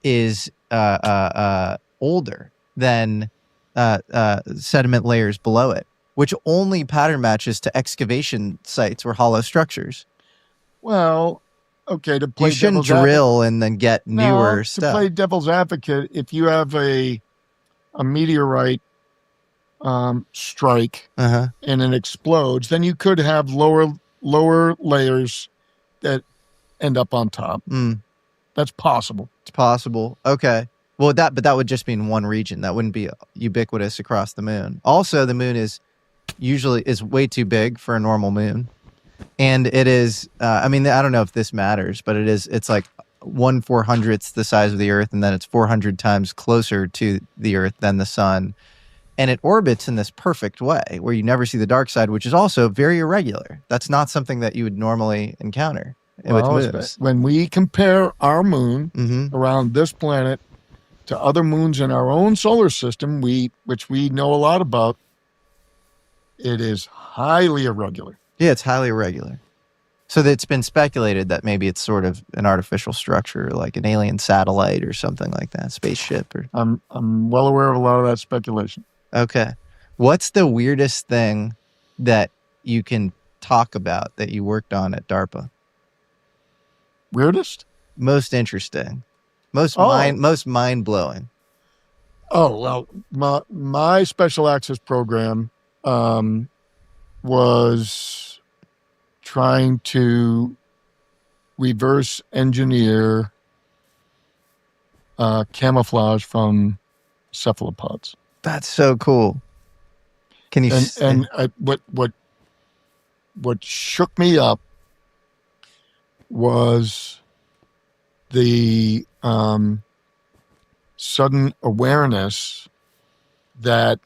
is older than sediment layers below it, which only pattern matches to excavation sites or hollow structures. Well, okay, to play You shouldn't devil's drill and then get newer to stuff. play devil's advocate, if you have a meteorite strike and it explodes, then you could have lower layers that end up on top. That's possible. It's possible. Okay. Well, but that would just be in one region. That wouldn't be ubiquitous across the moon. Also, the moon is way too big for a normal moon. And it is, I don't know if this matters, but it's like 1/400th the size of the Earth, and then it's 400 times closer to the Earth than the sun. And it orbits in this perfect way where you never see the dark side, which is also very irregular. That's not something that you would normally encounter with moons. When we compare our moon around this planet to other moons in our own solar system, which we know a lot about, it is highly irregular. Yeah, it's highly irregular. So it's been speculated that maybe it's sort of an artificial structure, like an alien satellite or something like that, spaceship. Or I'm well aware of a lot of that speculation. Okay. What's the weirdest thing that you can talk about that you worked on at DARPA? Weirdest? Most interesting. Most mind-blowing. Oh, well, my special access program was trying to reverse engineer camouflage from cephalopods. That's so cool. Can you? What shook me up was the sudden awareness that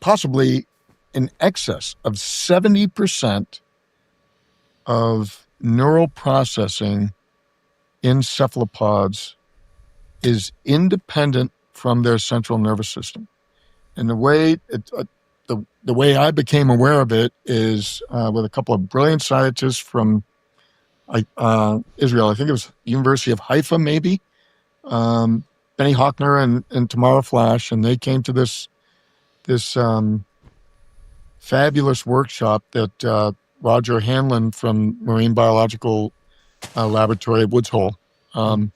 possibly in excess of 70% of neural processing in cephalopods is independent from their central nervous system. And the way the way I became aware of it is with a couple of brilliant scientists from Israel. I think it was University of Haifa, maybe. Benny Hockner and Tamara Flash, and they came to this fabulous workshop that Roger Hanlon from Marine Biological Laboratory at Woods Hole, and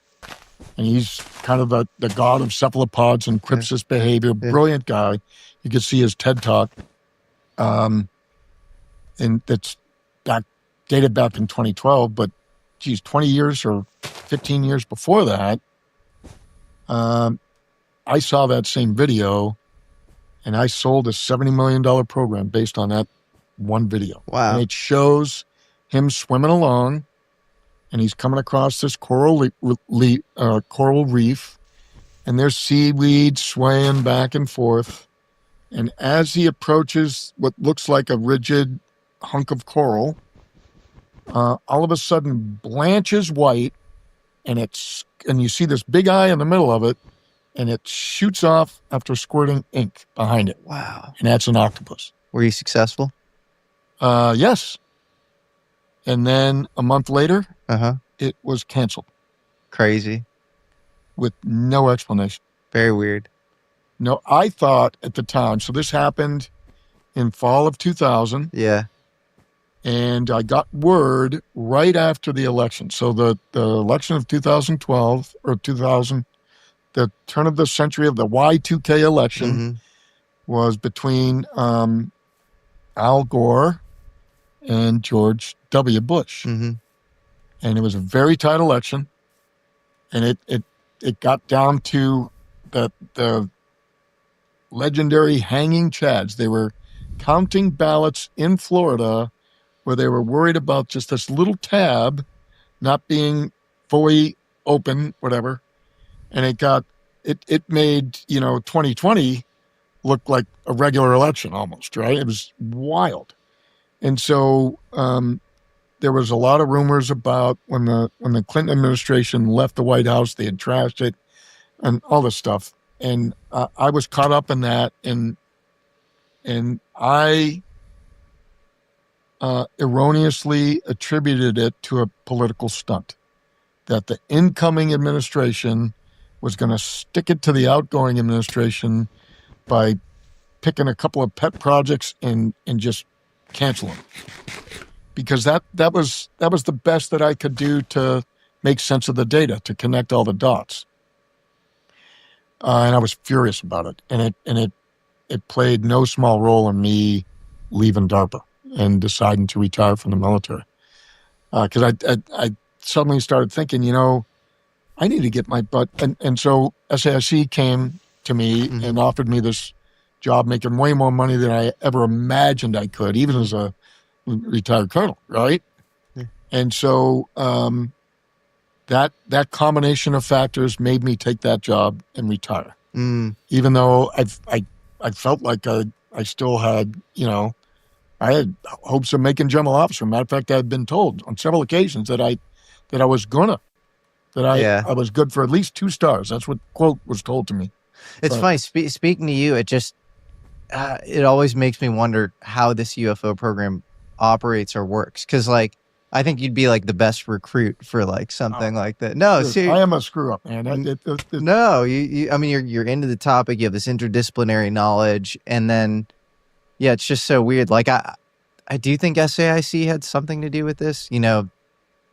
he's kind of the god of cephalopods and crypsis behavior. Brilliant guy. You could see his TED Talk, and that's dated back in 2012. But geez, 20 years or 15 years before that, I saw that same video. And I sold a $70 million program based on that one video. Wow. And it shows him swimming along, and he's coming across this coral reef, and there's seaweed swaying back and forth. And as he approaches what looks like a rigid hunk of coral, all of a sudden blanches white, and you see this big eye in the middle of it, and it shoots off after squirting ink behind it. Wow. And that's an octopus. Were you successful? Yes. And then a month later, it was canceled. Crazy. With no explanation. Very weird. No, I thought at the time, so this happened in fall of 2000. Yeah. And I got word right after the election. So the election of 2012 or 2000, the turn of the century of the Y2K election was between Al Gore and George W. Bush. And it was a very tight election. And it got down to the legendary hanging chads. They were counting ballots in Florida where they were worried about just this little tab not being fully open, whatever. And it made, 2020 look like a regular election almost, right? It was wild. And so there was a lot of rumors about when the Clinton administration left the White House, they had trashed it and all this stuff. And I was caught up in that. And I erroneously attributed it to a political stunt, that the incoming administration was going to stick it to the outgoing administration by picking a couple of pet projects and just cancel them. Because that was the best that I could do to make sense of the data, to connect all the dots. And I was furious about it. And it played no small role in me leaving DARPA and deciding to retire from the military. Because I suddenly started thinking, I need to get my butt. And so SAIC came to me and offered me this job making way more money than I ever imagined I could, even as a retired colonel, right? Yeah. And so that combination of factors made me take that job and retire. Even though I felt like I still had, I had hopes of making general officer. Matter of fact, I had been told on several occasions that I was I was good for at least 2 stars. That's what quote was told to me. It's funny. Speaking to you, it just it always makes me wonder how this UFO program operates or works. Because I think you'd be the best recruit for something like that. No, seriously, I am a screw up, man. No, I mean, you're into the topic. You have this interdisciplinary knowledge, and then it's just so weird. I do think SAIC had something to do with this.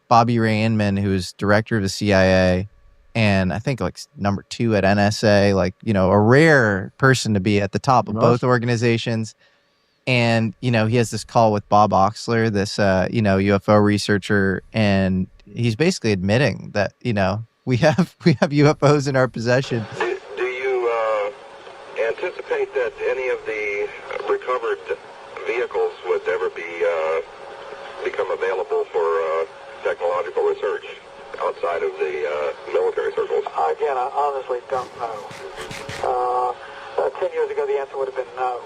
Bobby Ray Inman, who was director of the CIA, and I think number 2 at NSA, a rare person to be at the top of both organizations. And, he has this call with Bob Oxler, this, UFO researcher, and he's basically admitting that, we have UFOs in our possession. Do you anticipate that any of the recovered vehicles would ever become available for technological research outside of the military circles? Again, I honestly don't know. 10 years ago, the answer would have been no.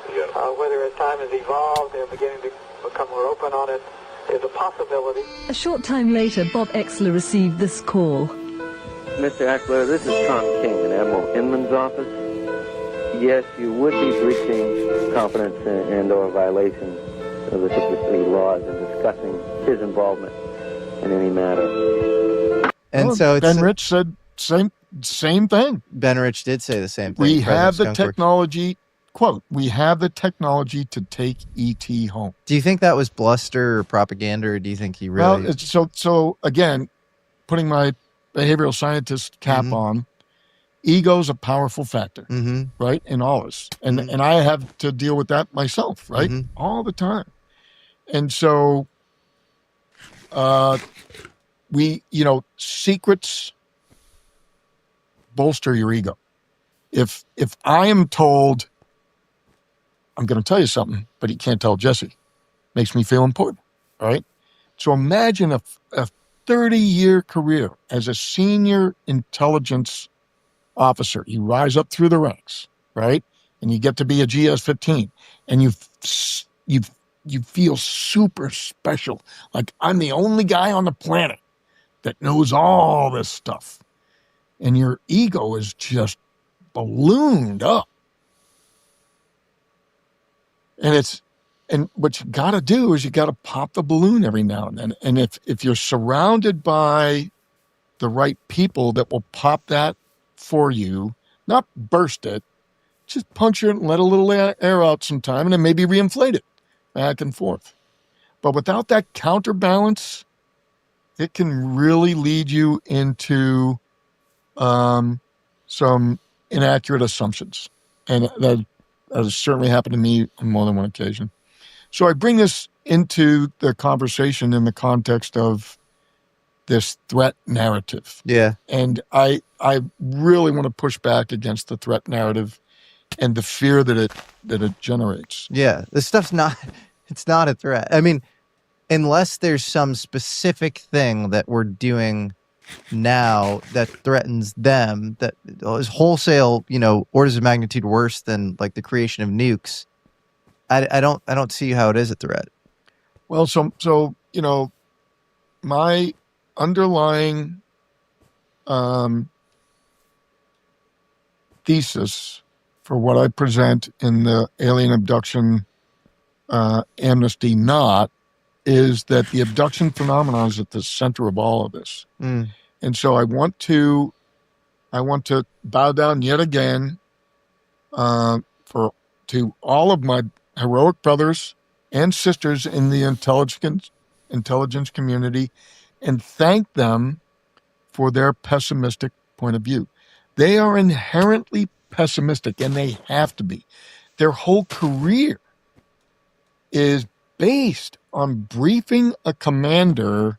Yeah. Whether as time has evolved, they're beginning to become more open on it, is a possibility. A short time later, Bob Exler received this call. Mr. Exler, this is Tom King in Admiral Inman's office. Yes, you would be breaching confidence and or violation of the secrecy laws in discussing his involvement in any matter. And so Ben Rich said same thing. Ben Rich did say the same thing. We have the technology, quote, we have the technology to take ET home. Do you think that was bluster or propaganda, or do you think he really... Well, so again, putting my behavioral scientist cap on, ego's a powerful factor, right, in all of us. And I have to deal with that myself, right, all the time. And so secrets bolster your ego. If I am told, I'm going to tell you something, but you can't tell Jesse, makes me feel important, right? So imagine a 30-year career as a senior intelligence officer. You rise up through the ranks, right? And you get to be a GS-15, and you feel super special. Like, I'm the only guy on the planet that knows all this stuff. And your ego is just ballooned up. And what you got to do is you got to pop the balloon every now and then. And if you're surrounded by the right people that will pop that for you, not burst it, just puncture it and let a little air out sometime, and then maybe reinflate it back and forth. But without that counterbalance, it can really lead you into some inaccurate assumptions. And that has certainly happened to me on more than one occasion. So I bring this into the conversation in the context of this threat narrative. Yeah. And I really want to push back against the threat narrative and the fear that it generates. Yeah. This stuff's it's not a threat. I mean, unless there's some specific thing that we're doing now that threatens them, that is wholesale, orders of magnitude worse than like the creation of nukes, I don't see how it is a threat. Well, so my underlying thesis for what I present in the alien abduction amnesty not, is that the abduction phenomenon is at the center of all of this. Mm. And so I want to bow down yet again to all of my heroic brothers and sisters in the intelligence community and thank them for their pessimistic point of view. They are inherently pessimistic, and they have to be. Their whole career is based on briefing a commander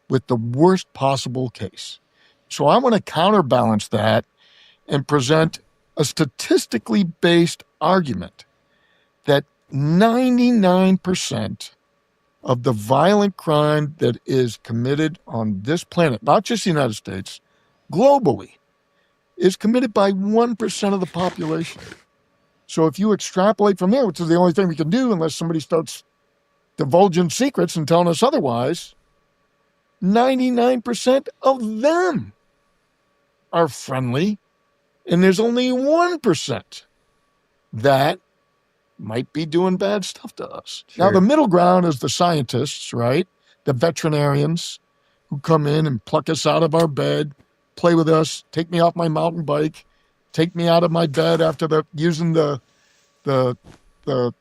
with the worst possible case. So I want to counterbalance that and present a statistically based argument that 99% of the violent crime that is committed on this planet, not just the United States, globally, is committed by 1% of the population. So if you extrapolate from there, which is the only thing we can do unless somebody starts divulging secrets and telling us otherwise, 99% of them are friendly, and there's only 1% that might be doing bad stuff to us. Sure. Now, the middle ground is the scientists, right? The veterinarians who come in and pluck us out of our bed, play with us, take me off my mountain bike, take me out of my bed after using the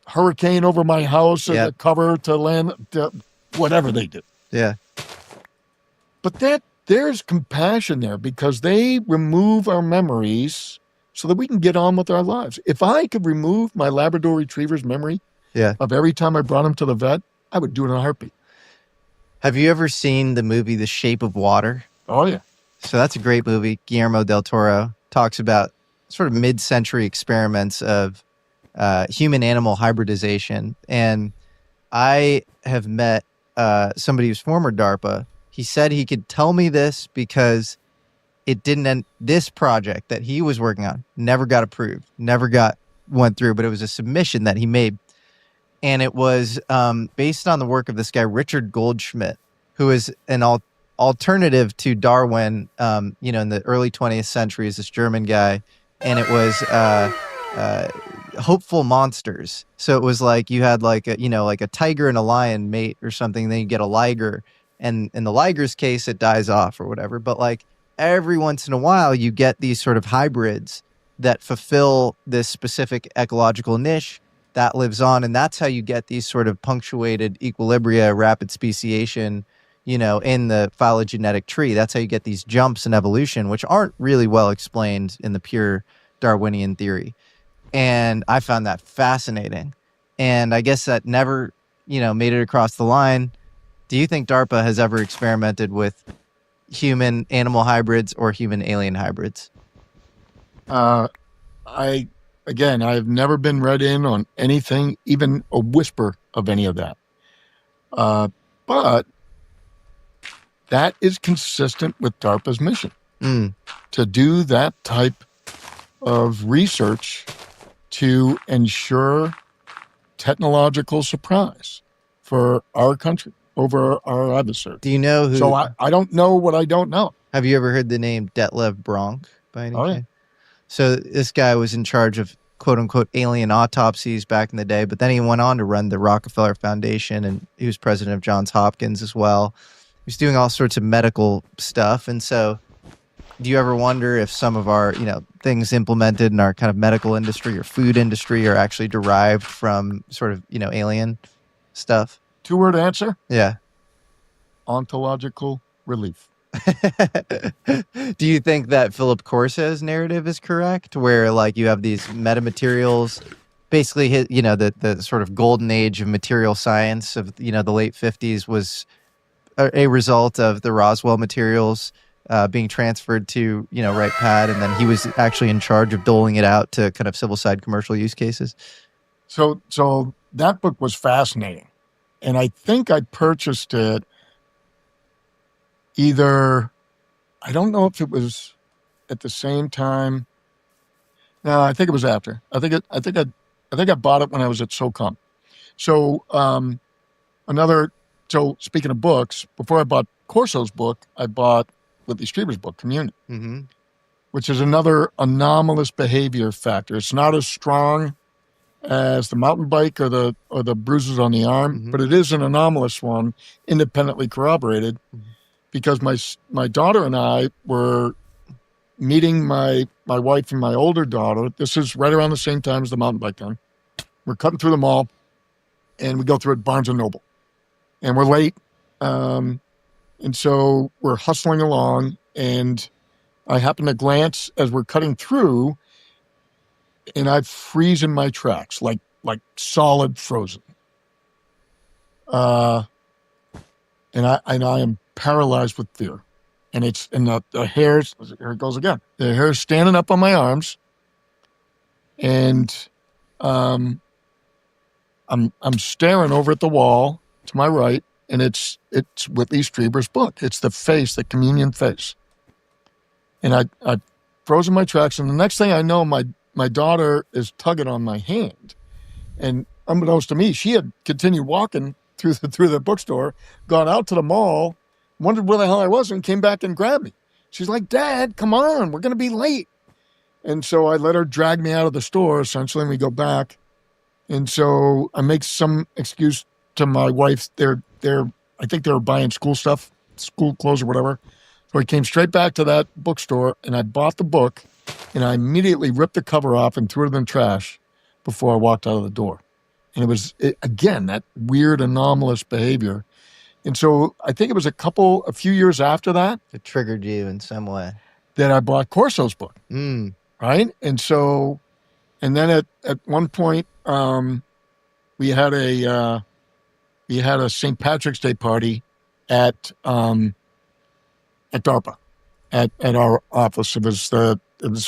hurricane over my house as a cover to land, whatever they do. Yeah. But there's compassion there because they remove our memories so that we can get on with our lives. If I could remove my Labrador Retriever's memory of every time I brought him to the vet, I would do it in a heartbeat. Have you ever seen the movie The Shape of Water? Oh, yeah. So that's a great movie. Guillermo del Toro talks about sort of mid-century experiments of human-animal hybridization. And I have met somebody who's former DARPA. He said he could tell me this because it didn't end. This project that he was working on never got approved, went through, but it was a submission that he made. And it was based on the work of this guy, Richard Goldschmidt, who is an alternative to Darwin, in the early 20th century, is this German guy. And it was hopeful monsters. So it was like you had like a tiger and a lion mate or something. Then you get a liger. And in the liger's case, it dies off or whatever. But like every once in a while, you get these sort of hybrids that fulfill this specific ecological niche that lives on. And that's how you get these sort of punctuated equilibria, rapid speciation, in the phylogenetic tree. That's how you get these jumps in evolution, which aren't really well explained in the pure Darwinian theory. And I found that fascinating. And I guess that never, made it across the line. Do you think DARPA has ever experimented with human-animal hybrids or human-alien hybrids? I've never been read in on anything, even a whisper of any of that. But that is consistent with DARPA's mission to do that type of research to ensure technological surprise for our country over our adversary. Do you know who? So I don't know what I don't know. Have you ever heard the name Detlev Bronk by any chance? Yeah. So this guy was in charge of quote unquote alien autopsies back in the day, but then he went on to run the Rockefeller Foundation, and he was president of Johns Hopkins as well. He was doing all sorts of medical stuff. And so do you ever wonder if some of our, things implemented in our kind of medical industry or food industry are actually derived from sort of, alien stuff? 2-word answer? Yeah. Ontological relief. Do you think that Philip Corsa's narrative is correct, where like you have these metamaterials, basically the sort of golden age of material science of the late 50s was a result of the Roswell materials being transferred to Wright Pat, and then he was actually in charge of doling it out to kind of civil side commercial use cases? So that book was fascinating. And I think I purchased it either, I don't know if it was at the same time. No, I think it was after. I think I bought it when I was at SOCOM. So so speaking of books, before I bought Corso's book, I bought Whitley Strieber's book, Community, which is another anomalous behavior factor. It's not as strong as the mountain bike or the bruises on the arm, but it is an anomalous one, independently corroborated, because my daughter and I were meeting my wife and my older daughter. This is right around the same time as the mountain bike thing. We're cutting through the mall, and we go through at Barnes & Noble. And we're late, and so we're hustling along, and I happen to glance as we're cutting through, and I freeze in my tracks, like solid frozen. And I am paralyzed with fear. And the hairs, here it goes again. The hair is standing up on my arms, and I'm staring over at the wall to my right, and it's Whitley Strieber's book. It's the face, the communion face. And I froze in my tracks, and the next thing I know, my daughter is tugging on my hand. And unbeknownst to me, she had continued walking through the bookstore, gone out to the mall, wondered where the hell I was, and came back and grabbed me. She's like, "Dad, come on, we're going to be late." And so I let her drag me out of the store, essentially, and we go back. And so I make some excuse to my wife. I think they were buying school stuff, school clothes or whatever. So I came straight back to that bookstore, and I bought the book, and I immediately ripped the cover off and threw it in the trash before I walked out of the door. And it was, again, that weird, anomalous behavior. And so I think it was a few years after that. It triggered you in some way. That I bought Corso's book. Right? And so, and then at one point, we had a St. Patrick's Day party at DARPA, at our office. It was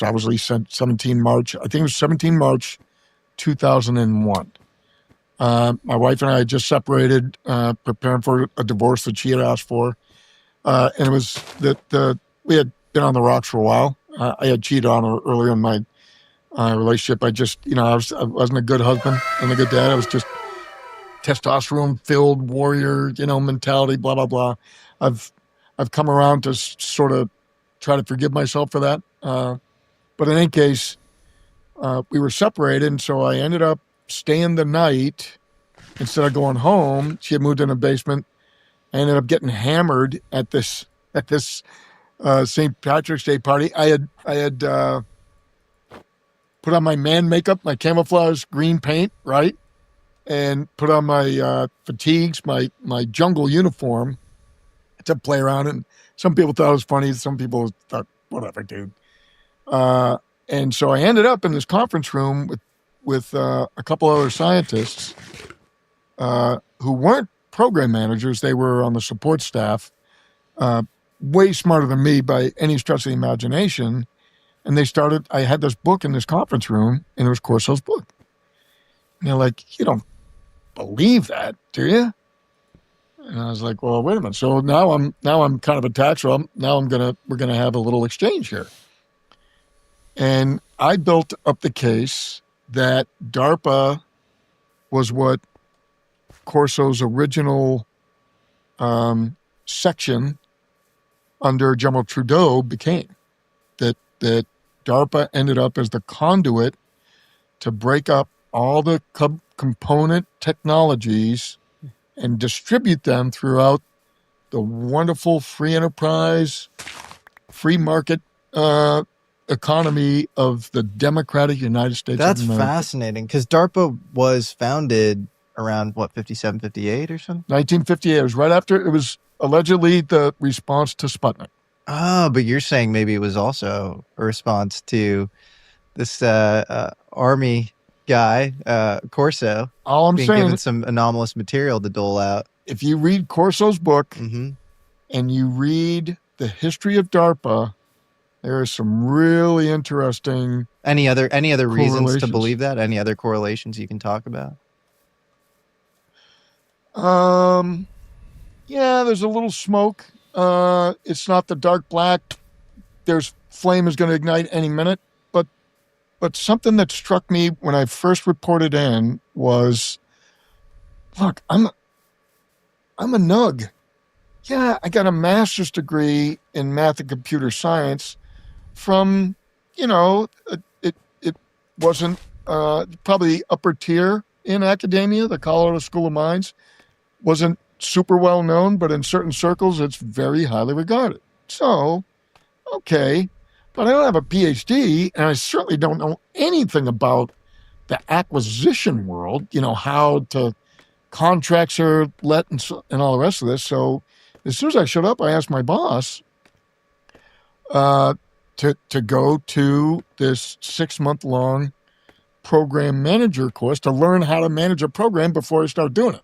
obviously 17 March. I think it was 17 March, 2001. My wife and I had just separated, preparing for a divorce that she had asked for. And it was that we had been on the rocks for a while. I had cheated on her earlier in my relationship. I wasn't a good husband and a good dad. I was just testosterone-filled warrior, mentality, blah, blah, blah. I've come around to sort of try to forgive myself for that. But in any case, we were separated, and so I ended up staying the night instead of going home. She had moved in a basement. I ended up getting hammered at this St. Patrick's Day party. I had put on my man makeup, my camouflage green paint, right, and put on my fatigues, my jungle uniform to play around. And some people thought it was funny. Some people thought, whatever, dude. And so I ended up in this conference room with a couple other scientists who weren't program managers. They were on the support staff, way smarter than me by any stretch of the imagination. And I had this book in this conference room, and it was Corso's book. And they're like, "You don't believe that, do you?" And I was like, "Well, wait a minute." So now I'm kind of attached. So we're gonna have a little exchange here. And I built up the case that DARPA was what Corso's original section under General Trudeau became. That DARPA ended up as the conduit to break up all the component technologies and distribute them throughout the wonderful free enterprise, free market economy of the democratic United States of America. That's fascinating, because DARPA was founded around, 57, 58 or something? 1958. It was right after, it was allegedly the response to Sputnik. Oh, but you're saying maybe it was also a response to this army guy, Corso. All I'm being saying, given some anomalous material to dole out. If you read Corso's book and you read the history of DARPA, there is some really interesting. Any other reasons to believe that? Any other correlations you can talk about? Yeah, there's a little smoke. It's not the dark black. There's flame is going to ignite any minute. But something that struck me when I first reported in was, look, I'm a nug. Yeah, I got a master's degree in math and computer science from, it wasn't probably upper tier in academia. The Colorado School of Mines wasn't super well known, but in certain circles, it's very highly regarded. So, okay, but I don't have a PhD, and I certainly don't know anything about the acquisition world, how to contracts are let and all the rest of this. So as soon as I showed up, I asked my boss to go to this 6-month-long program manager course to learn how to manage a program before I start doing it.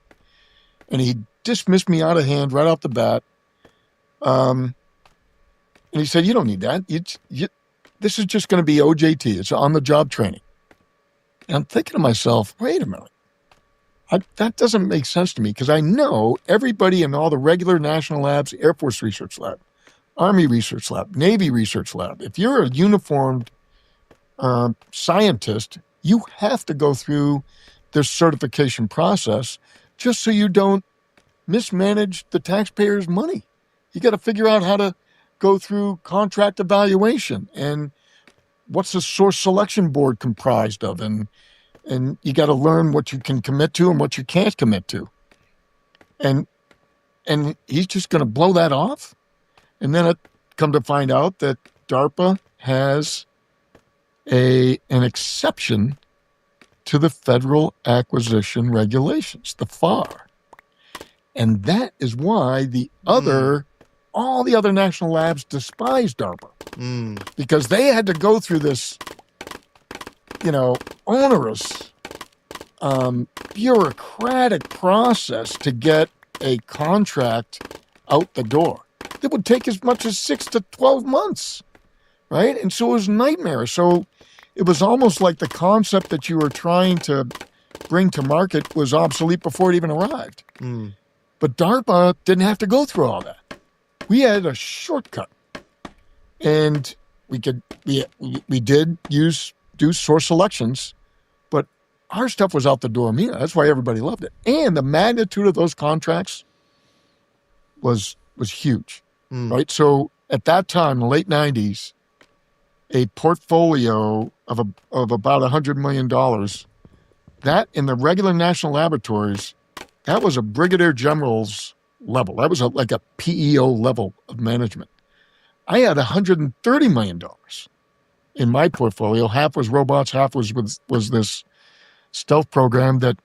And he dismissed me out of hand right off the bat. And he said, you don't need that. This is just going to be OJT. It's on-the-job training. And I'm thinking to myself, wait a minute. That doesn't make sense to me because I know everybody in all the regular national labs, Air Force Research Lab, Army Research Lab, Navy Research Lab, if you're a uniformed scientist, you have to go through this certification process just so you don't mismanage the taxpayers' money. You got to figure out how to go through contract evaluation and what's the source selection board comprised of, and you got to learn what you can commit to and what you can't commit to. And he's just going to blow that off? And then it come to find out that DARPA has an exception to the Federal Acquisition Regulations, the FAR. And that is why all the other national labs despise DARPA. Because they had to go through this onerous, bureaucratic process to get a contract out the door. It would take as much as 6 to 12 months, right? And so it was nightmare. So it was almost like the concept that you were trying to bring to market was obsolete before it even arrived. But DARPA didn't have to go through all that. We had a shortcut, and we did do source selections, but our stuff was out the door. That's why everybody loved it. And the magnitude of those contracts was huge, right? So at that time, in the late 90s, a portfolio of about $100 million, that in the regular national laboratories, that was a brigadier general's level. That was like a PEO level of management. I had $130 million in my portfolio. Half was robots, half was this stealth program that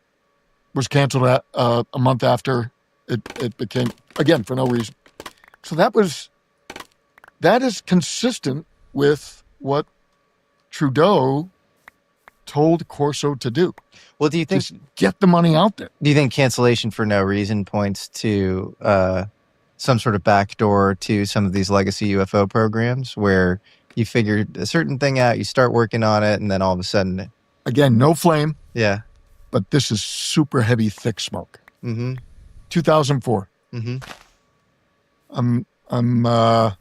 was canceled a month after it became, again, for no reason. So that is consistent with what Trudeau told Corso to do. Well, do you think... Just get the money out there. Do you think cancellation for no reason points to some sort of backdoor to some of these legacy UFO programs where you figured a certain thing out, you start working on it, and then all of a sudden... Again, no flame. Yeah. But this is super heavy, thick smoke. 2004. I'm a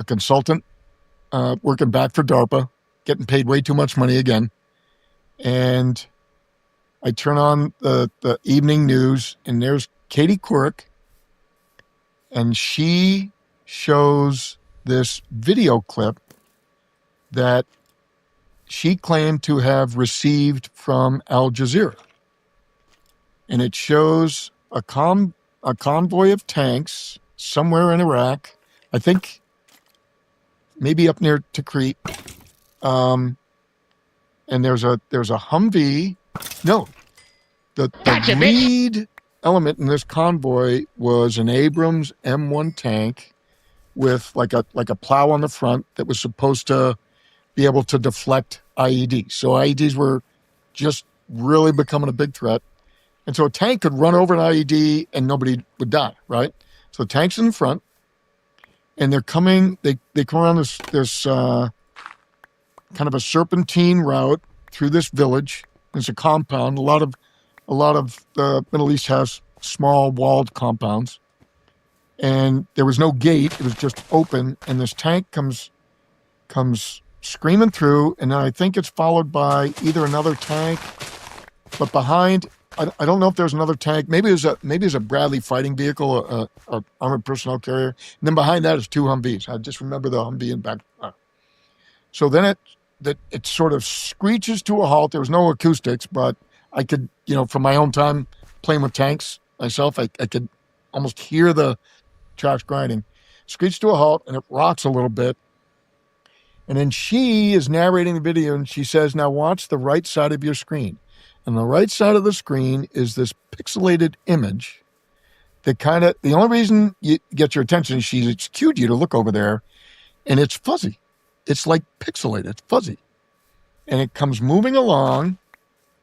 consultant working back for DARPA, getting paid way too much money again. And I turn on the evening news, and there's Katie Couric, and she shows this video clip that she claimed to have received from Al Jazeera. And it shows a convoy of tanks somewhere in Iraq, I think maybe up near Tikrit. And there's a Humvee. No, the lead element in this convoy was an Abrams M1 tank with like a plow on the front that was supposed to be able to deflect IEDs. So IEDs were just really becoming a big threat. And so a tank could run over an IED and nobody would die, right? So the tank's in the front, and they're coming, they come around this kind of a serpentine route through this village. There's a compound. A lot of the Middle East has small walled compounds. And there was no gate. It was just open. And this tank comes screaming through. And then I think it's followed by either another tank, but behind, I don't know if there's another tank. Maybe it's a Bradley fighting vehicle, a armored personnel carrier. And then behind that is two Humvees. I just remember the Humvee in back. So then that it sort of screeches to a halt. There was no acoustics, but I could, from my own time playing with tanks myself, I could almost hear the tracks grinding. Screech to a halt, and it rocks a little bit. And then she is narrating the video, and she says, now watch the right side of your screen. And the right side of the screen is this pixelated image that the only reason you get your attention is she's cued you to look over there, and it's fuzzy. It's like pixelated, it's fuzzy. And it comes moving along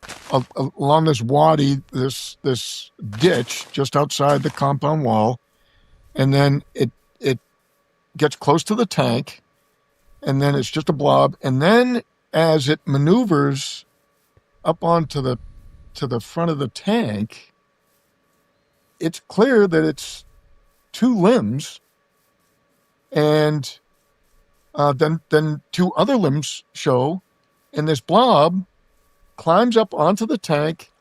this wadi, this ditch just outside the compound wall. And then it gets close to the tank, and then it's just a blob. And then as it maneuvers up onto the front of the tank, it's clear that it's two limbs, and then two other limbs show, and this blob climbs up onto the tank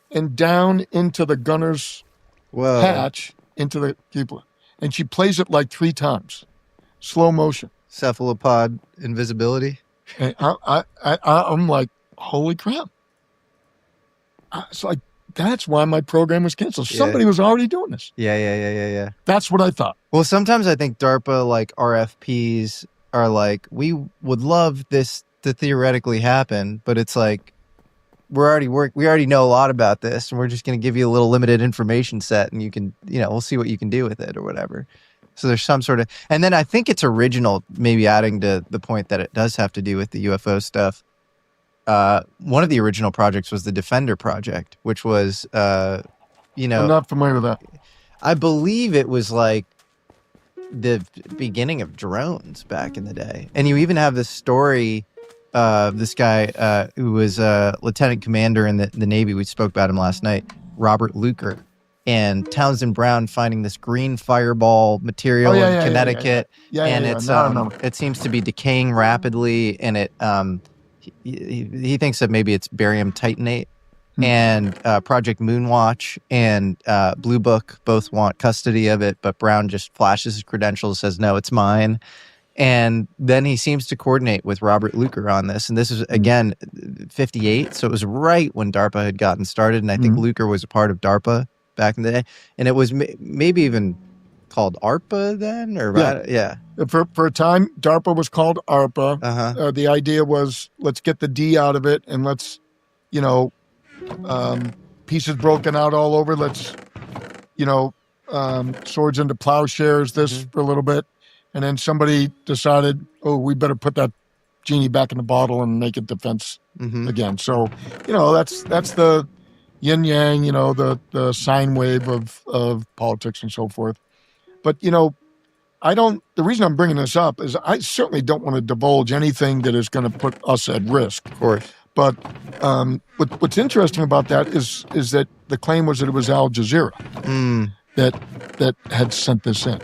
and down into the gunner's hatch into the cupola. And she plays it like 3 times, slow motion. Cephalopod invisibility. And I'm like, holy crap. It's like, that's why my program was canceled. Yeah. Somebody was already doing this. Yeah. That's what I thought. Well, sometimes I think DARPA, like RFPs, are like, we would love this to theoretically happen, but it's like, we already know a lot about this, and we're just going to give you a little limited information set, and you can, we'll see what you can do with it or whatever. So there's some sort of, and then I think it's original, maybe adding to the point that it does have to do with the UFO stuff. One of the original projects was the Defender project, which was, I'm not familiar with that. I believe it was like the beginning of drones back in the day. And you even have this story of this guy who was a lieutenant commander in the Navy. We spoke about him last night, Robert Luker, and Townsend Brown finding this green fireball material in Connecticut. And it seems to be decaying rapidly, and it he thinks that maybe it's barium titanate. And Project Moonwatch and Blue Book both want custody of it, but Brown just flashes his credentials, says, no, it's mine. And then he seems to coordinate with Robert Luker on this. And this is, again, 58. So it was right when DARPA had gotten started. And I think Luker was a part of DARPA back in the day. And it was maybe even called ARPA then? For a time, DARPA was called ARPA. The idea was, let's get the D out of it, and let's, pieces broken out all over. Let's, swords into plowshares for a little bit. And then somebody decided, we better put that genie back in the bottle and make it defense again. So, that's the yin yang, the sine wave of politics and so forth. But, the reason I'm bringing this up is I certainly don't want to divulge anything that is going to put us at risk. Of course. But what's interesting about that is that the claim was that it was Al Jazeera that had sent this in,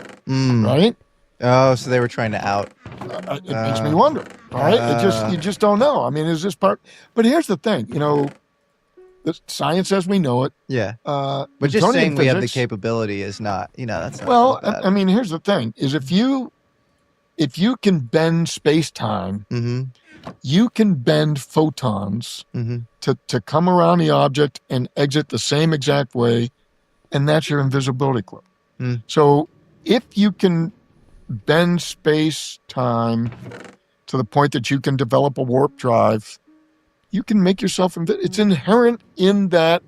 right? Oh, so they were trying to out. It makes me wonder, right? You just don't know. I mean, is this part? But here's the thing, the science as we know it. Yeah. But just saying we have the capability is not, that's not. Well, I mean, here's the thing: is if you can bend space-time, you can bend photons to come around the object and exit the same exact way, and that's your invisibility cloak. So if you can bend space-time to the point that you can develop a warp drive, you can make yourself invisible. It's inherent in that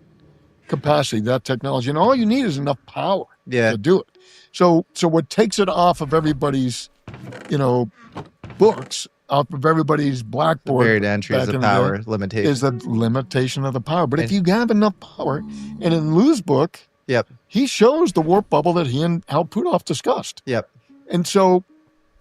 capacity, that technology, and all you need is enough power to do it. So what takes it off of everybody's, books, off of everybody's blackboard, buried entry is the power limitation. Is the limitation of the power. But if you have enough power, and in Lou's book, he shows the warp bubble that he and Hal Puthoff discussed. And so,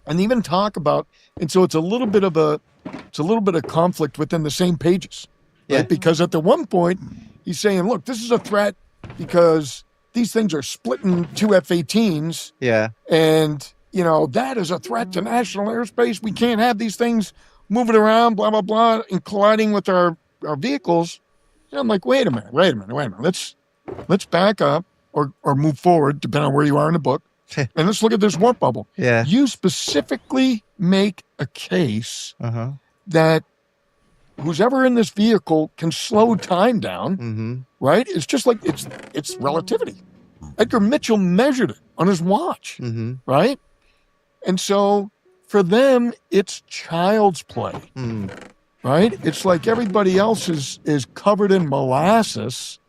and even talk about, and so it's a little bit of conflict within the same pages, right? Because at the one point, he's saying, look, this is a threat because these things are splitting 2 F-18s. And, that is a threat to national airspace. We can't have these things moving around, blah, blah, blah, and colliding with our vehicles. And I'm like, wait a minute. Let's back up or move forward, depending on where you are in the book. And let's look at this warp bubble. You specifically make a case that who's ever in this vehicle can slow time down, right? It's just like it's relativity. Edgar Mitchell measured it on his watch, right? And so for them, it's child's play, right? It's like everybody else is covered in molasses,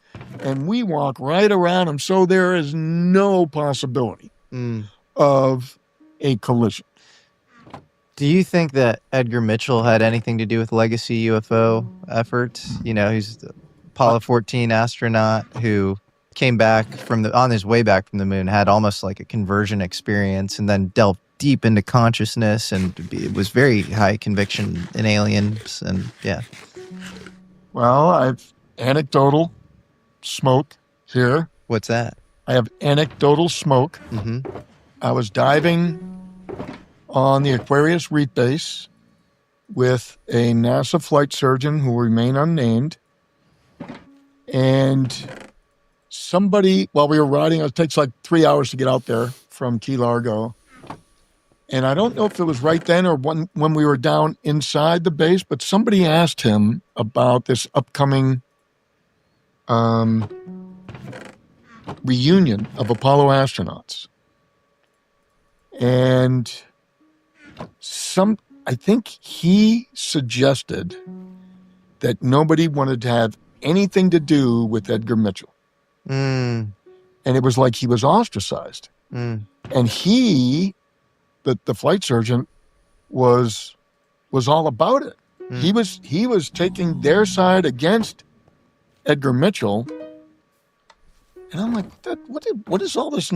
and we walk right around them. So there is no possibility of a collision. Do you think that Edgar Mitchell had anything to do with legacy UFO efforts? You know, he's the Apollo 14 astronaut who came back on his way back from the moon, had almost like a conversion experience, and then delved deep into consciousness, and it was very high conviction in aliens, and yeah. Well, I've anecdotal smoke here. What's that? I have anecdotal smoke. I was diving on the Aquarius Reef Base with a NASA flight surgeon who will remain unnamed. And somebody, while we were riding, it takes like 3 hours to get out there from Key Largo. And I don't know if it was right then or when we were down inside the base, but somebody asked him about this upcoming reunion of Apollo astronauts. And I think he suggested that nobody wanted to have anything to do with Edgar Mitchell. And it was like he was ostracized. And he, the flight surgeon, was all about it. He was taking their side against Edgar Mitchell. And I'm like, what is all this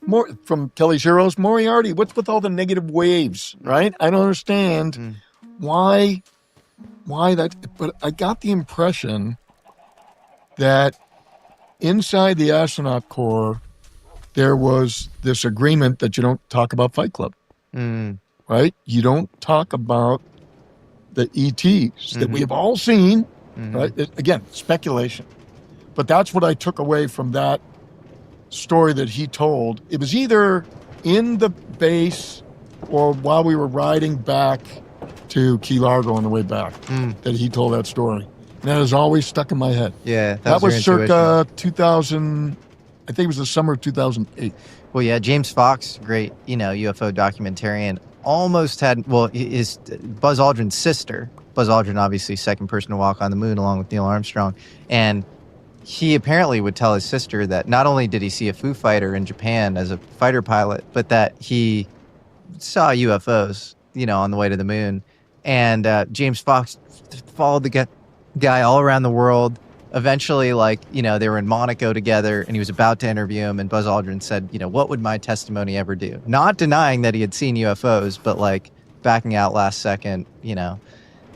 more from Kelly's Heroes? Moriarty, what's with all the negative waves, right? I don't understand why that, but I got the impression that inside the astronaut corps, there was this agreement that you don't talk about Fight Club, right? You don't talk about the ETs that we have all seen, right? Again, speculation. But that's what I took away from that story that he told. It was either in the base or while we were riding back to Key Largo on the way back that he told that story. And that has always stuck in my head. Yeah. That was circa 2000, I think it was the summer of 2008. Well, yeah, James Fox, great, UFO documentarian, almost had, his Buzz Aldrin's sister. Buzz Aldrin, obviously, second person to walk on the moon along with Neil Armstrong. And he apparently would tell his sister that not only did he see a Foo Fighter in Japan as a fighter pilot, but that he saw UFOs, on the way to the moon. And James Fox followed the guy all around the world. Eventually, they were in Monaco together, and he was about to interview him, and Buzz Aldrin said, what would my testimony ever do? Not denying that he had seen UFOs, but backing out last second, And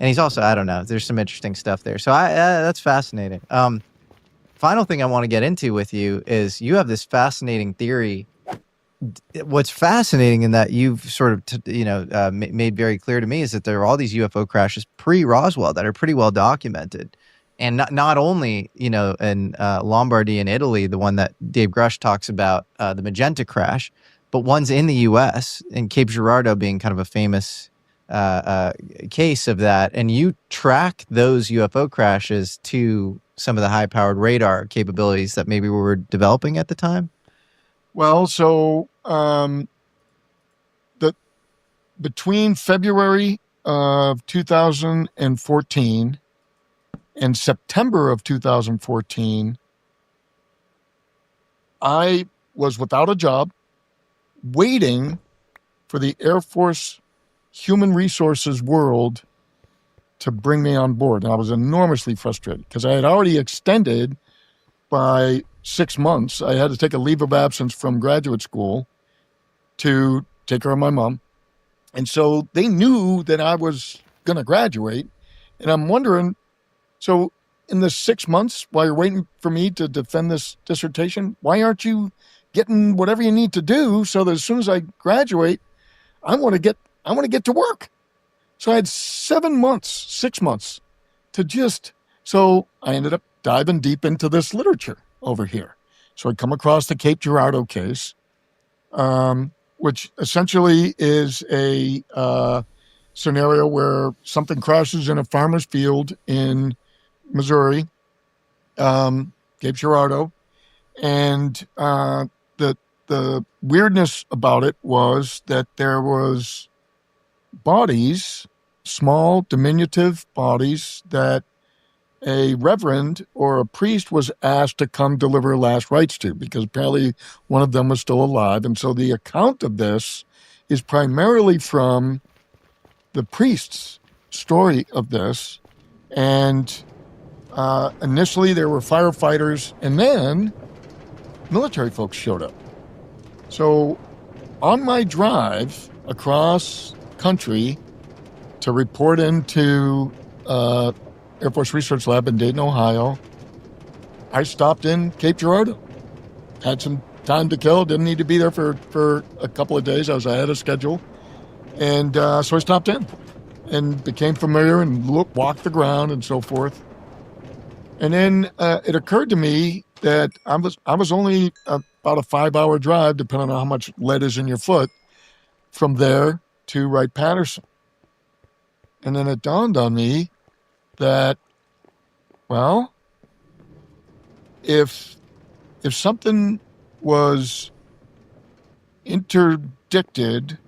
he's also, I don't know, there's some interesting stuff there. So that's fascinating. Final thing I want to get into with you is you have this fascinating theory. What's fascinating in that you've sort of, made very clear to me is that there are all these UFO crashes pre-Roswell that are pretty well documented. And not only, in Lombardy in Italy, the one that Dave Grush talks about, the Magenta crash, but ones in the U.S., and Cape Girardeau being kind of a famous case of that. And you track those UFO crashes to some of the high-powered radar capabilities that maybe we were developing at the time? Well, so between February of 2014 and September of 2014, I was without a job, waiting for the Air Force Human Resources world to bring me on board. And I was enormously frustrated because I had already extended by 6 months. I had to take a leave of absence from graduate school to take care of my mom. And so they knew that I was going to graduate. And I'm wondering, so in the 6 months while you're waiting for me to defend this dissertation, why aren't you getting whatever you need to do so that as soon as I graduate, I want to get to work? So I had 6 months so I ended up diving deep into this literature over here. So I come across the Cape Girardeau case, which essentially is a scenario where something crashes in a farmer's field in Missouri, Cape Girardeau, and the weirdness about it was that there was bodies, small, diminutive bodies that a reverend or a priest was asked to come deliver last rites to, because apparently one of them was still alive. And so the account of this is primarily from the priest's story of this. And initially there were firefighters, and then military folks showed up. So on my drive across country to report into Air Force Research Lab in Dayton, Ohio, I stopped in Cape Girardeau. Had some time to kill. Didn't need to be there for a couple of days. I was ahead of schedule. And so I stopped in and became familiar and walked the ground and so forth. And then it occurred to me that I was only about a 5-hour drive, depending on how much lead is in your foot, from there to Wright-Patterson. And then it dawned on me that, well, if something was interdicted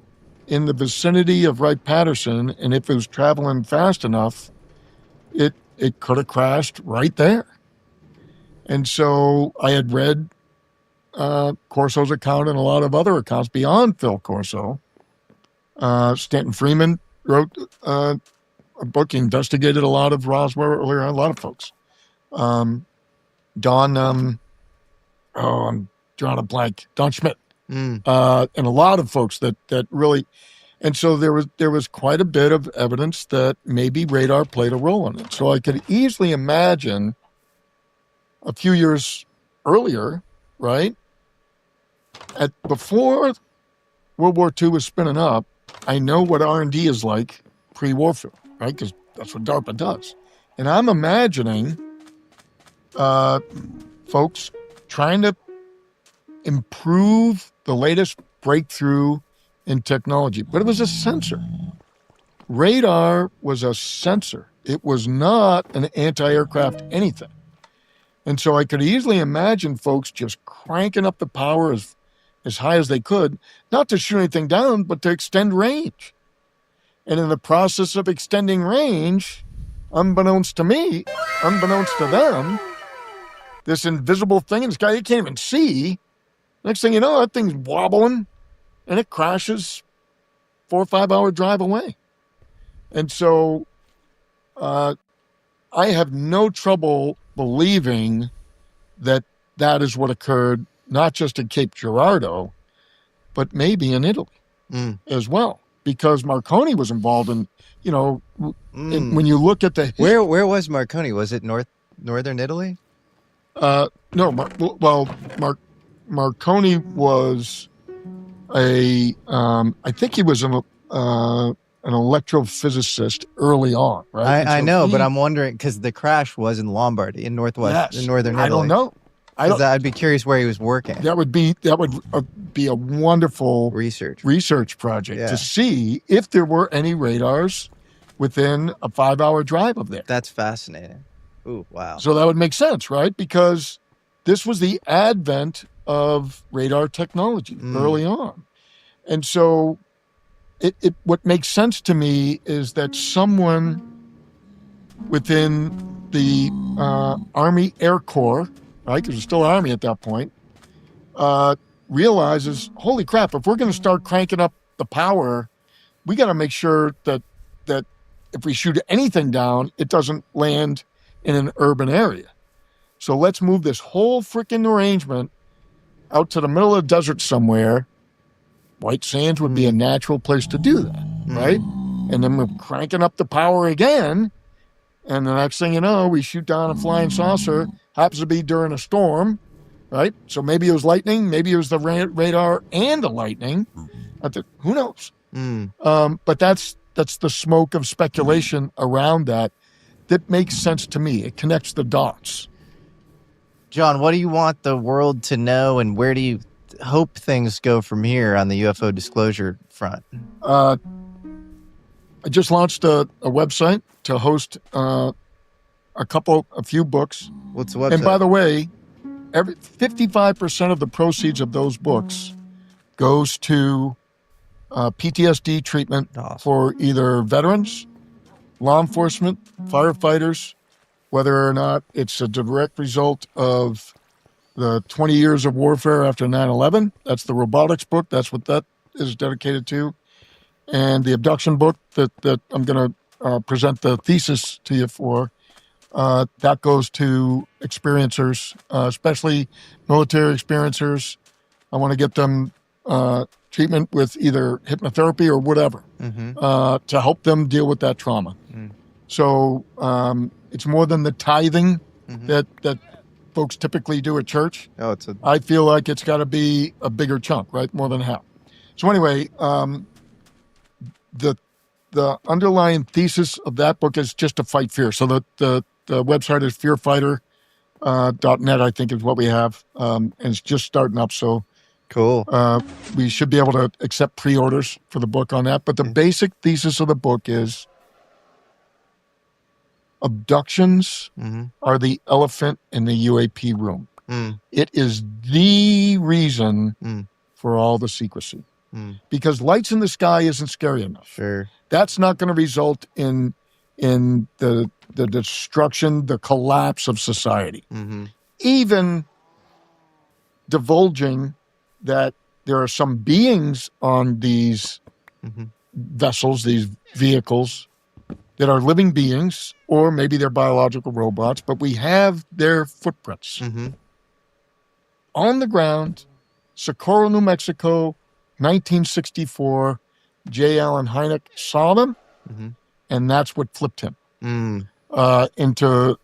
in the vicinity of Wright-Patterson, and if it was traveling fast enough, it could have crashed right there. And so I had read Corso's account and a lot of other accounts beyond Phil Corso. Stanton Freeman wrote a book. He investigated a lot of Roswell earlier, a lot of folks. Don, I'm drawing a blank, Don Schmidt, and a lot of folks that really, and so there was quite a bit of evidence that maybe radar played a role in it. So I could easily imagine a few years earlier, right, before World War II was spinning up, I know what R&D is like pre-warfare, right? Because that's what DARPA does. And I'm imagining folks trying to improve the latest breakthrough in technology. But it was a sensor. Radar was a sensor. It was not an anti-aircraft anything. And so I could easily imagine folks just cranking up the power as high as they could, not to shoot anything down, but to extend range. And in the process of extending range, unbeknownst to me, unbeknownst to them, this invisible thing in the sky you can't even see, next thing you know, that thing's wobbling and it crashes 4 or 5 hour drive away. And so I have no trouble believing that is what occurred, not just at Cape Girardeau, but maybe in Italy as well, because Marconi was involved in, when you look at the where was Marconi? Was it northern Italy? No, Marconi was I think he was an electrophysicist early on, right? I know, but I'm wondering, because the crash was in Lombardy, in northern Italy. I don't know. I'd be curious where he was working. That would be a wonderful research project to see if there were any radars within a 5 hour drive of there. That's fascinating. Ooh, wow. So that would make sense, right? Because this was the advent of radar technology early on. And so what makes sense to me is that someone within the Army Air Corps, right, because it's still Army at that point, realizes, holy crap, if we're going to start cranking up the power, we got to make sure that if we shoot anything down, it doesn't land in an urban area. So let's move this whole freaking arrangement out to the middle of the desert somewhere. White Sands would be a natural place to do that, right? And then we're cranking up the power again, and the next thing you know, we shoot down a flying saucer, happens to be during a storm, right? So maybe it was lightning, maybe it was the radar and the lightning. Who knows? But that's the smoke of speculation around that makes sense to me. It connects the dots. John, what do you want the world to know, and where do you hope things go from here on the UFO disclosure front? I just launched a website to host a few books. What's the website? And by the way, 55% of the proceeds of those books goes to PTSD treatment for either veterans, law enforcement, firefighters, whether or not it's a direct result of the 20 years of warfare after 9/11. That's the robotics book. That's what that is dedicated to. And the abduction book that I'm going to present the thesis to you for, that goes to experiencers, especially military experiencers. I want to get them treatment with either hypnotherapy or whatever to help them deal with that trauma. So it's more than the tithing that folks typically do at church. I feel like it's got to be a bigger chunk, right? More than half. So anyway, the underlying thesis of that book is just to fight fear. So the website is fearfighter.net, I think is what we have. And it's just starting up. So cool. We should be able to accept pre-orders for the book on that. But the basic thesis of the book is abductions are the elephant in the UAP room. It is the reason for all the secrecy. Because lights in the sky isn't scary enough. Sure. That's not going to result in the destruction, the collapse of society. Even divulging that there are some beings on these vessels, these vehicles, that are living beings, or maybe they're biological robots, but we have their footprints on the ground. Socorro, New Mexico, 1964, J. Allen Hynek saw them, and that's what flipped him into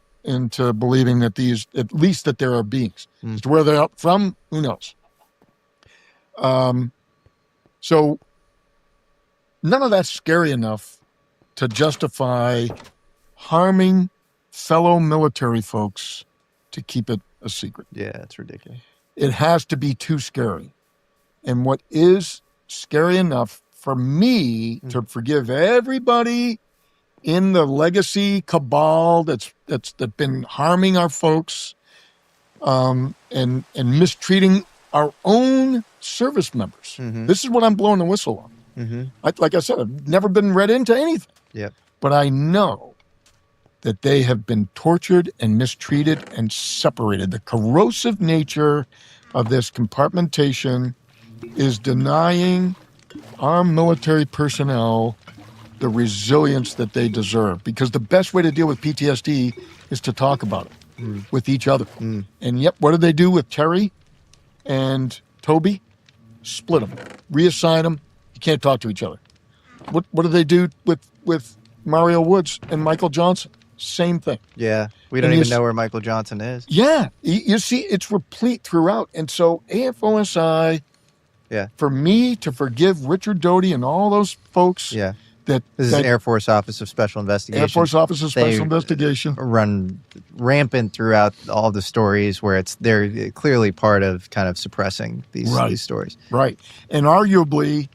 believing that these, at least that there are beings. As to where they're from, who knows? So none of that's scary enough to justify harming fellow military folks to keep it a secret. Yeah, it's ridiculous. It has to be too scary. And what is scary enough for me to forgive everybody in the legacy cabal that's been harming our folks and mistreating our own service members. This is what I'm blowing the whistle on. Like I said, I've never been read into anything. Yep. But I know that they have been tortured and mistreated and separated. The corrosive nature of this compartmentation is denying our military personnel the resilience that they deserve. Because the best way to deal with PTSD is to talk about it with each other. And yet, what did they do with Terry and Toby? Split them, reassign them. You can't talk to each other. What do they do with Mario Woods and Michael Johnson? Same thing. Yeah, we don't even know where Michael Johnson is. Yeah, you see, it's replete throughout. And so AFOSI, for me to forgive Richard Doty and all those folks. Yeah. This is Air Force Office of Special Investigation. Air Force Office of Special Investigation. Run rampant throughout all the stories where they're clearly part of kind of suppressing these stories. Right. And arguably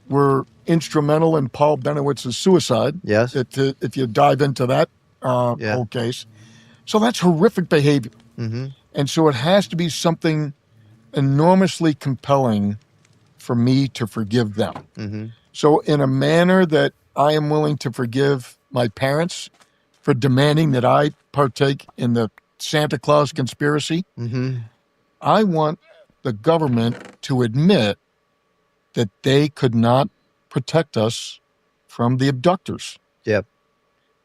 were instrumental in Paul Benowitz's suicide. Yes. If you dive into that whole case. So that's horrific behavior. And so it has to be something enormously compelling for me to forgive them. So in a manner that I am willing to forgive my parents for demanding that I partake in the Santa Claus conspiracy, I want the government to admit that they could not protect us from the abductors. Yep.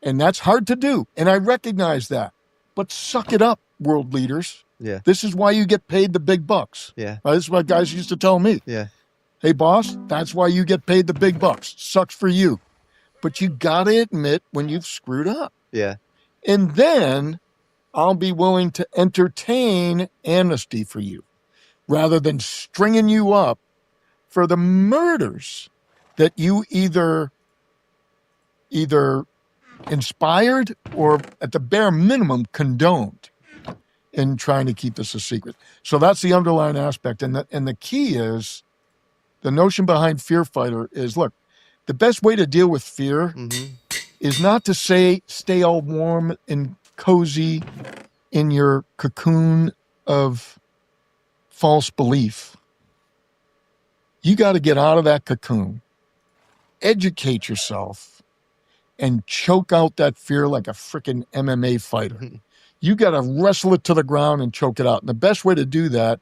And that's hard to do. And I recognize that. But suck it up, world leaders. Yeah. This is why you get paid the big bucks. Yeah. This is what guys used to tell me. Yeah. Hey, boss, that's why you get paid the big bucks. Sucks for you. But you got to admit when you've screwed up. Yeah. And then I'll be willing to entertain amnesty for you rather than stringing you up for the murders that you either inspired or at the bare minimum condoned in trying to keep this a secret. So that's the underlying aspect. And the key is, the notion behind Fear Fighter is, look, the best way to deal with fear is not to stay all warm and cozy in your cocoon of false belief. You got to get out of that cocoon, educate yourself, and choke out that fear like a freaking MMA fighter. You got to wrestle it to the ground and choke it out. And the best way to do that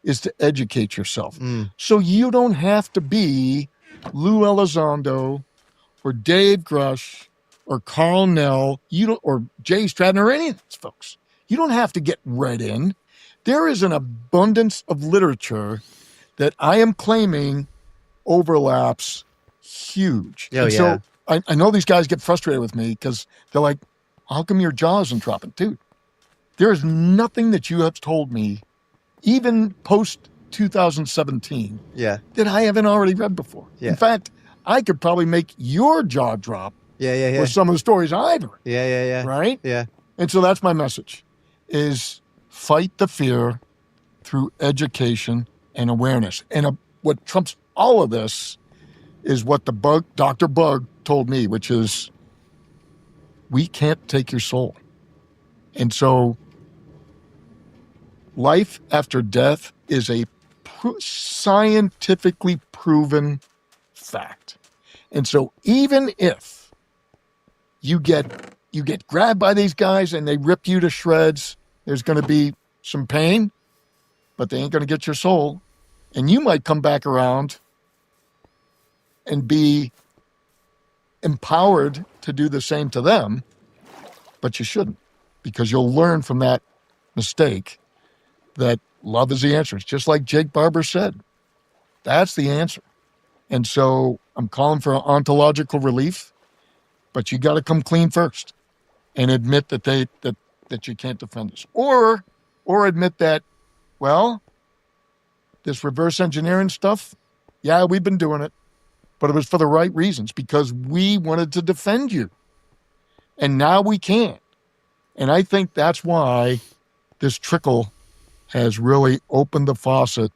is to educate yourself. So you don't have to be Lou Elizondo or Dave Grush or Carl Nell, or Jay Stratton or any of these folks. You don't have to get read in. There is an abundance of literature that I am claiming overlaps huge. So I know these guys get frustrated with me because they're like, how come your jaw isn't dropping? Dude, there is nothing that you have told me, even post 2017, that I haven't already read before. In fact, I could probably make your jaw drop with some of the stories I've heard. Right? Yeah. And so that's my message, is fight the fear through education and awareness. And what trumps all of this is what Dr. Bug told me, which is, we can't take your soul. And so life after death is a scientifically proven fact. And so even if you get grabbed by these guys and they rip you to shreds, there's going to be some pain, but they ain't going to get your soul. And you might come back around and be empowered to do the same to them, but you shouldn't, because you'll learn from that mistake that love is the answer. It's just like Jake Barber said. That's the answer. And so I'm calling for ontological relief, but you got to come clean first and admit that that you can't defend this, or admit that, well, this reverse engineering stuff, yeah, we've been doing it, but it was for the right reasons, because we wanted to defend you. And now we can't. And I think that's why this trickle has really opened the faucet,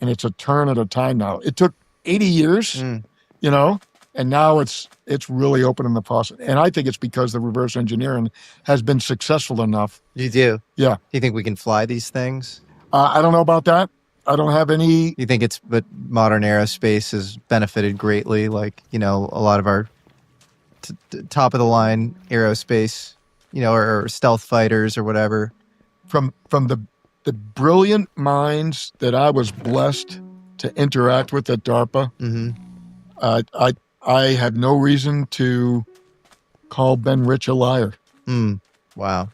and it's a turn at a time now. It took 80 years, and now it's really opening the faucet. And I think it's because the reverse engineering has been successful enough. You do? Yeah. Do you think we can fly these things? I don't know about that. I don't have any. You think but modern aerospace has benefited greatly? Like, a lot of our top of the line aerospace, or stealth fighters or whatever. From the brilliant minds that I was blessed to interact with at DARPA, I have no reason to call Ben Rich a liar. Wow.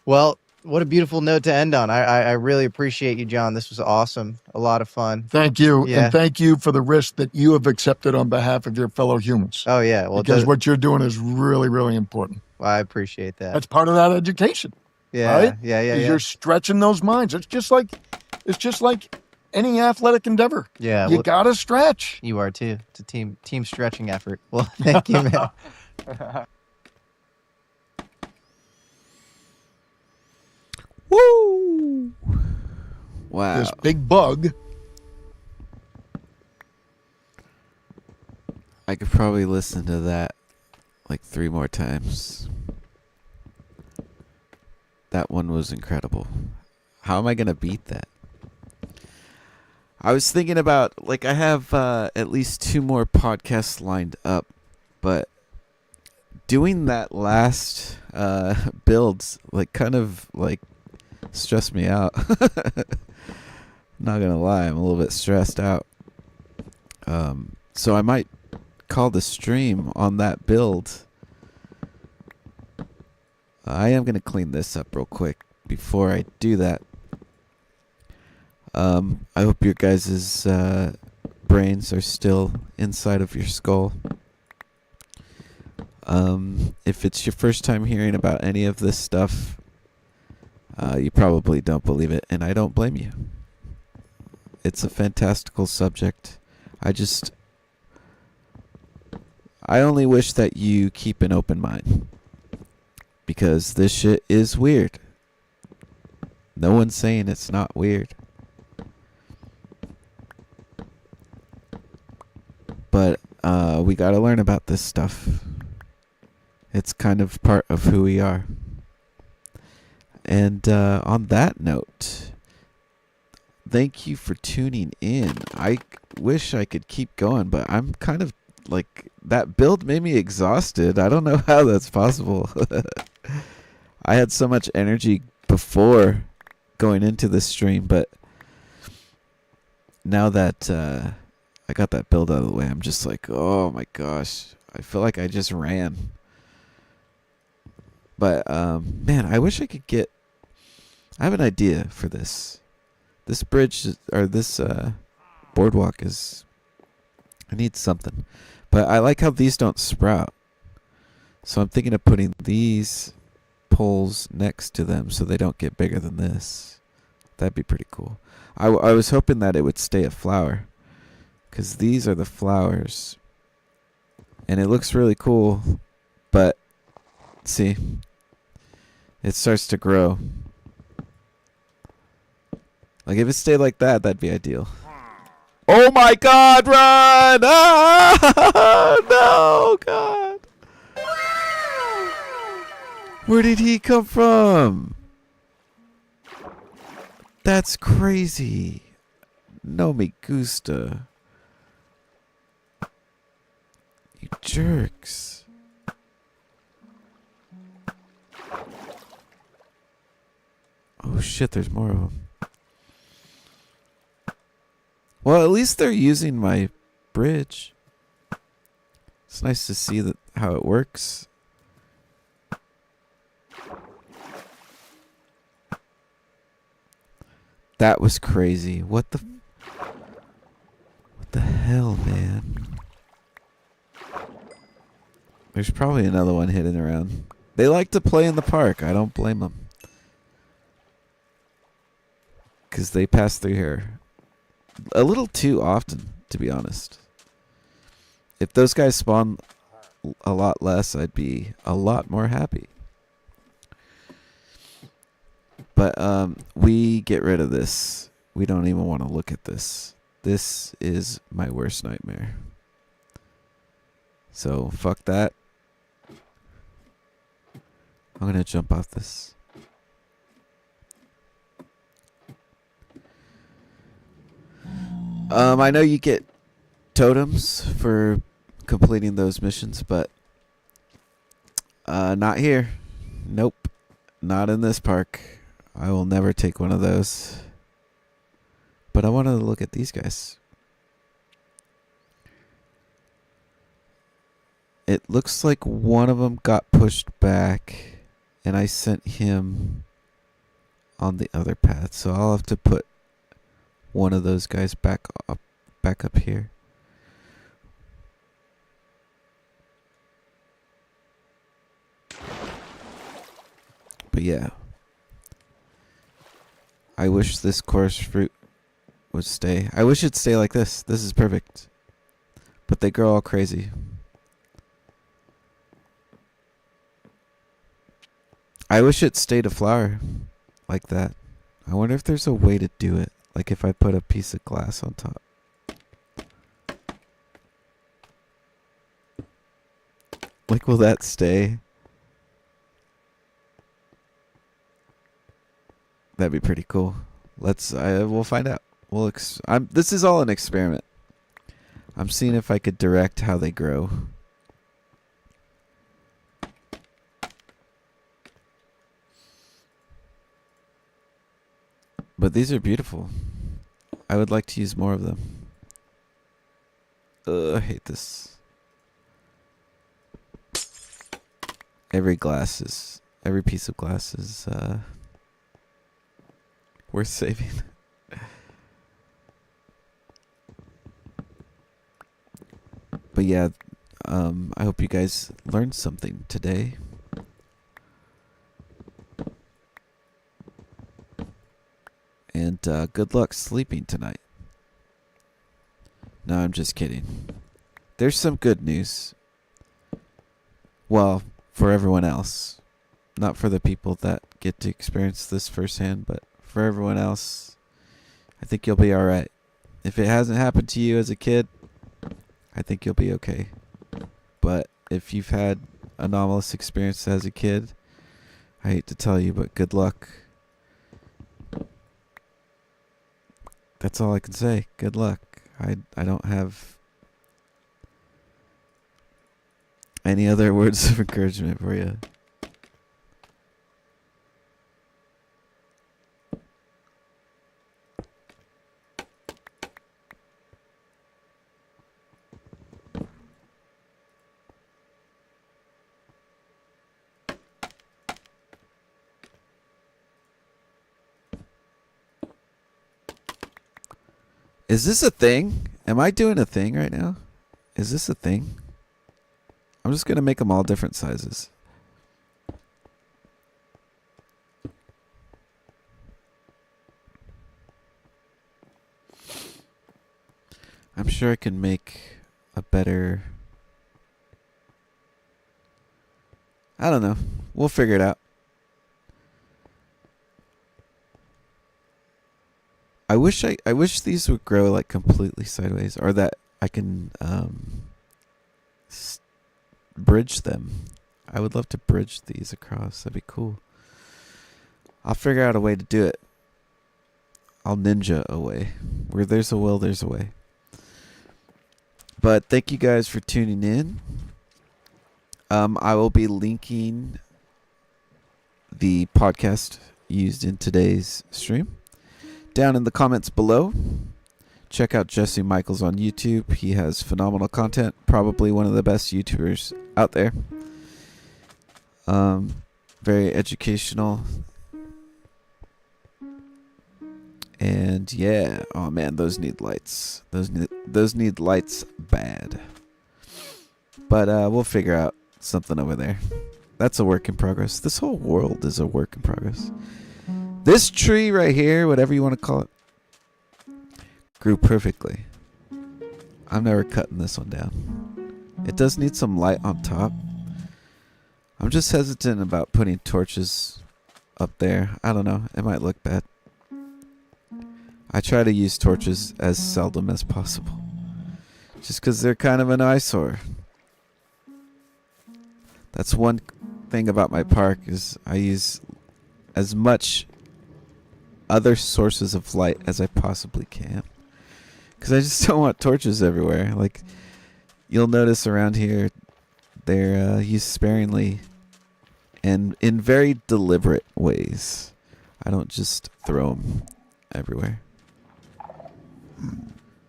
Well, what a beautiful note to end on. I really appreciate you, John. This was awesome. A lot of fun. Thank you. Yeah. And thank you for the risk that you have accepted on behalf of your fellow humans. Oh, yeah. Well, because what you're doing is really, really important. Well, I appreciate that. That's part of that education. Yeah. Right? Yeah. You're stretching those minds. It's just like any athletic endeavor. Yeah. You got to stretch. You are too. It's a team stretching effort. Well, thank you, man. Woo! Wow. This big bug. I could probably listen to that like 3 more times. That one was incredible. How am I going to beat that? I was thinking about, I have at least 2 more podcasts lined up, but doing that last builds, kind of stressed me out. Not going to lie, I'm a little bit stressed out. So I might call the stream on that build. I am going to clean this up real quick before I do that. I hope your guys' brains are still inside of your skull. If it's your first time hearing about any of this stuff, you probably don't believe it, and I don't blame you. It's a fantastical subject. I only wish that you keep an open mind, because this shit is weird. No one's saying it's not weird. But we got to learn about this stuff. It's kind of part of who we are. And on that note, thank you for tuning in. I wish I could keep going, but I'm kind of like, that build made me exhausted. I don't know how that's possible. I had so much energy before going into this stream, but now that I got that build out of the way, I'm just like, oh my gosh, I feel like I just ran. But man, I wish I could get, I have an idea for this. This bridge, or this boardwalk is, I need something. But I like how these don't sprout. So I'm thinking of putting these poles next to them so they don't get bigger than this. That'd be pretty cool. I was hoping that it would stay a flower, because these are the flowers. And it looks really cool, but see, it starts to grow. Like, if it stayed like that, that'd be ideal. Oh my God, run! Ah! No, God. Where did he come from? That's crazy. No me gusta. You jerks. Oh shit, there's more of them. Well, at least they're using my bridge. It's nice to see that how it works. That was crazy. What the hell, man? There's probably another one hidden around. They like to play in the park. I don't blame them. 'Cause they pass through here a little too often, to be honest. If those guys spawn a lot less, I'd be a lot more happy. But we get rid of this. We don't even want to look at this. This is my worst nightmare. So fuck that. I'm gonna jump off this. I know you get totems for completing those missions, but not here. Nope. Not in this park. I will never take one of those. But I wanted to look at these guys. It looks like one of them got pushed back, and I sent him on the other path. So I'll have to put one of those guys back up here. But yeah, I wish this chorus fruit would stay. I wish it'd stay like this. This is perfect. But they grow all crazy. I wish it stayed a flower like that. I wonder if there's a way to do it. Like if I put a piece of glass on top. Like, will that stay? That'd be pretty cool. We'll find out. This is all an experiment. I'm seeing if I could direct how they grow. But these are beautiful. I would like to use more of them. I hate this. Every piece of glass is worth saving. But yeah, I hope you guys learned something today. And good luck sleeping tonight. No, I'm just kidding. There's some good news. Well, for everyone else. Not for the people that get to experience this firsthand, but for everyone else, I think you'll be alright. If it hasn't happened to you as a kid, I think you'll be okay. but if you've had anomalous experiences as a kid, I hate to tell you, but good luck. That's all I can say. Good luck. I don't have any other words of encouragement for you. Is this a thing? Am I doing a thing right now? Is this a thing? I'm just going to make them all different sizes. I'm sure I can make a better... I don't know. We'll figure it out. I wish these would grow like completely sideways, or that I can bridge them. I would love to bridge these across. That'd be cool. I'll figure out a way to do it. I'll ninja a way. Where there's a will, there's a way. But thank you guys for tuning in. I will be linking the podcast used in today's stream down in the comments below. Check out Jesse Michaels on YouTube. He has phenomenal content. Probably one of the best YouTubers out there. Very educational. And yeah, oh man, those need lights. Those need lights bad. But we'll figure out something over there. That's a work in progress. This whole world is a work in progress. This tree right here, whatever you want to call it, grew perfectly. I'm never cutting this one down. It does need some light on top. I'm just hesitant about putting torches up there. I don't know. It might look bad. I try to use torches as seldom as possible. Just because they're kind of an eyesore. That's one thing about my park is I use as much other sources of light as I possibly can. Because I just don't want torches everywhere. Like, you'll notice around here, they're used sparingly and in very deliberate ways. I don't just throw them everywhere.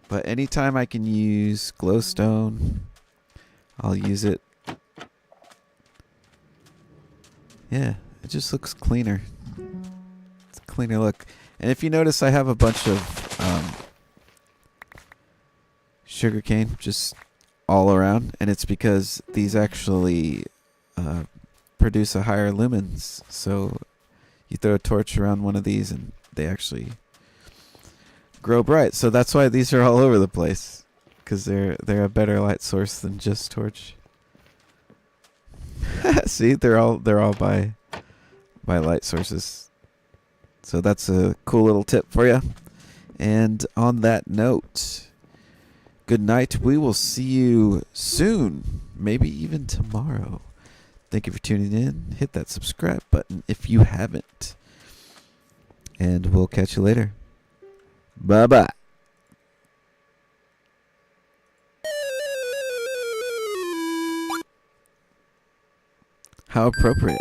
But anytime I can use glowstone, I'll use it. Yeah, it just looks cleaner. It's a cleaner look. And if you notice, I have a bunch of sugarcane just all around. And it's because these actually produce a higher lumens. So you throw a torch around one of these and they actually grow bright. So that's why these are all over the place. Because they're a better light source than just torch. See, they're all by light sources. So that's a cool little tip for you. And on that note, good night. We will see you soon, maybe even tomorrow. Thank you for tuning in. Hit that subscribe button if you haven't. And we'll catch you later. Bye-bye. How appropriate.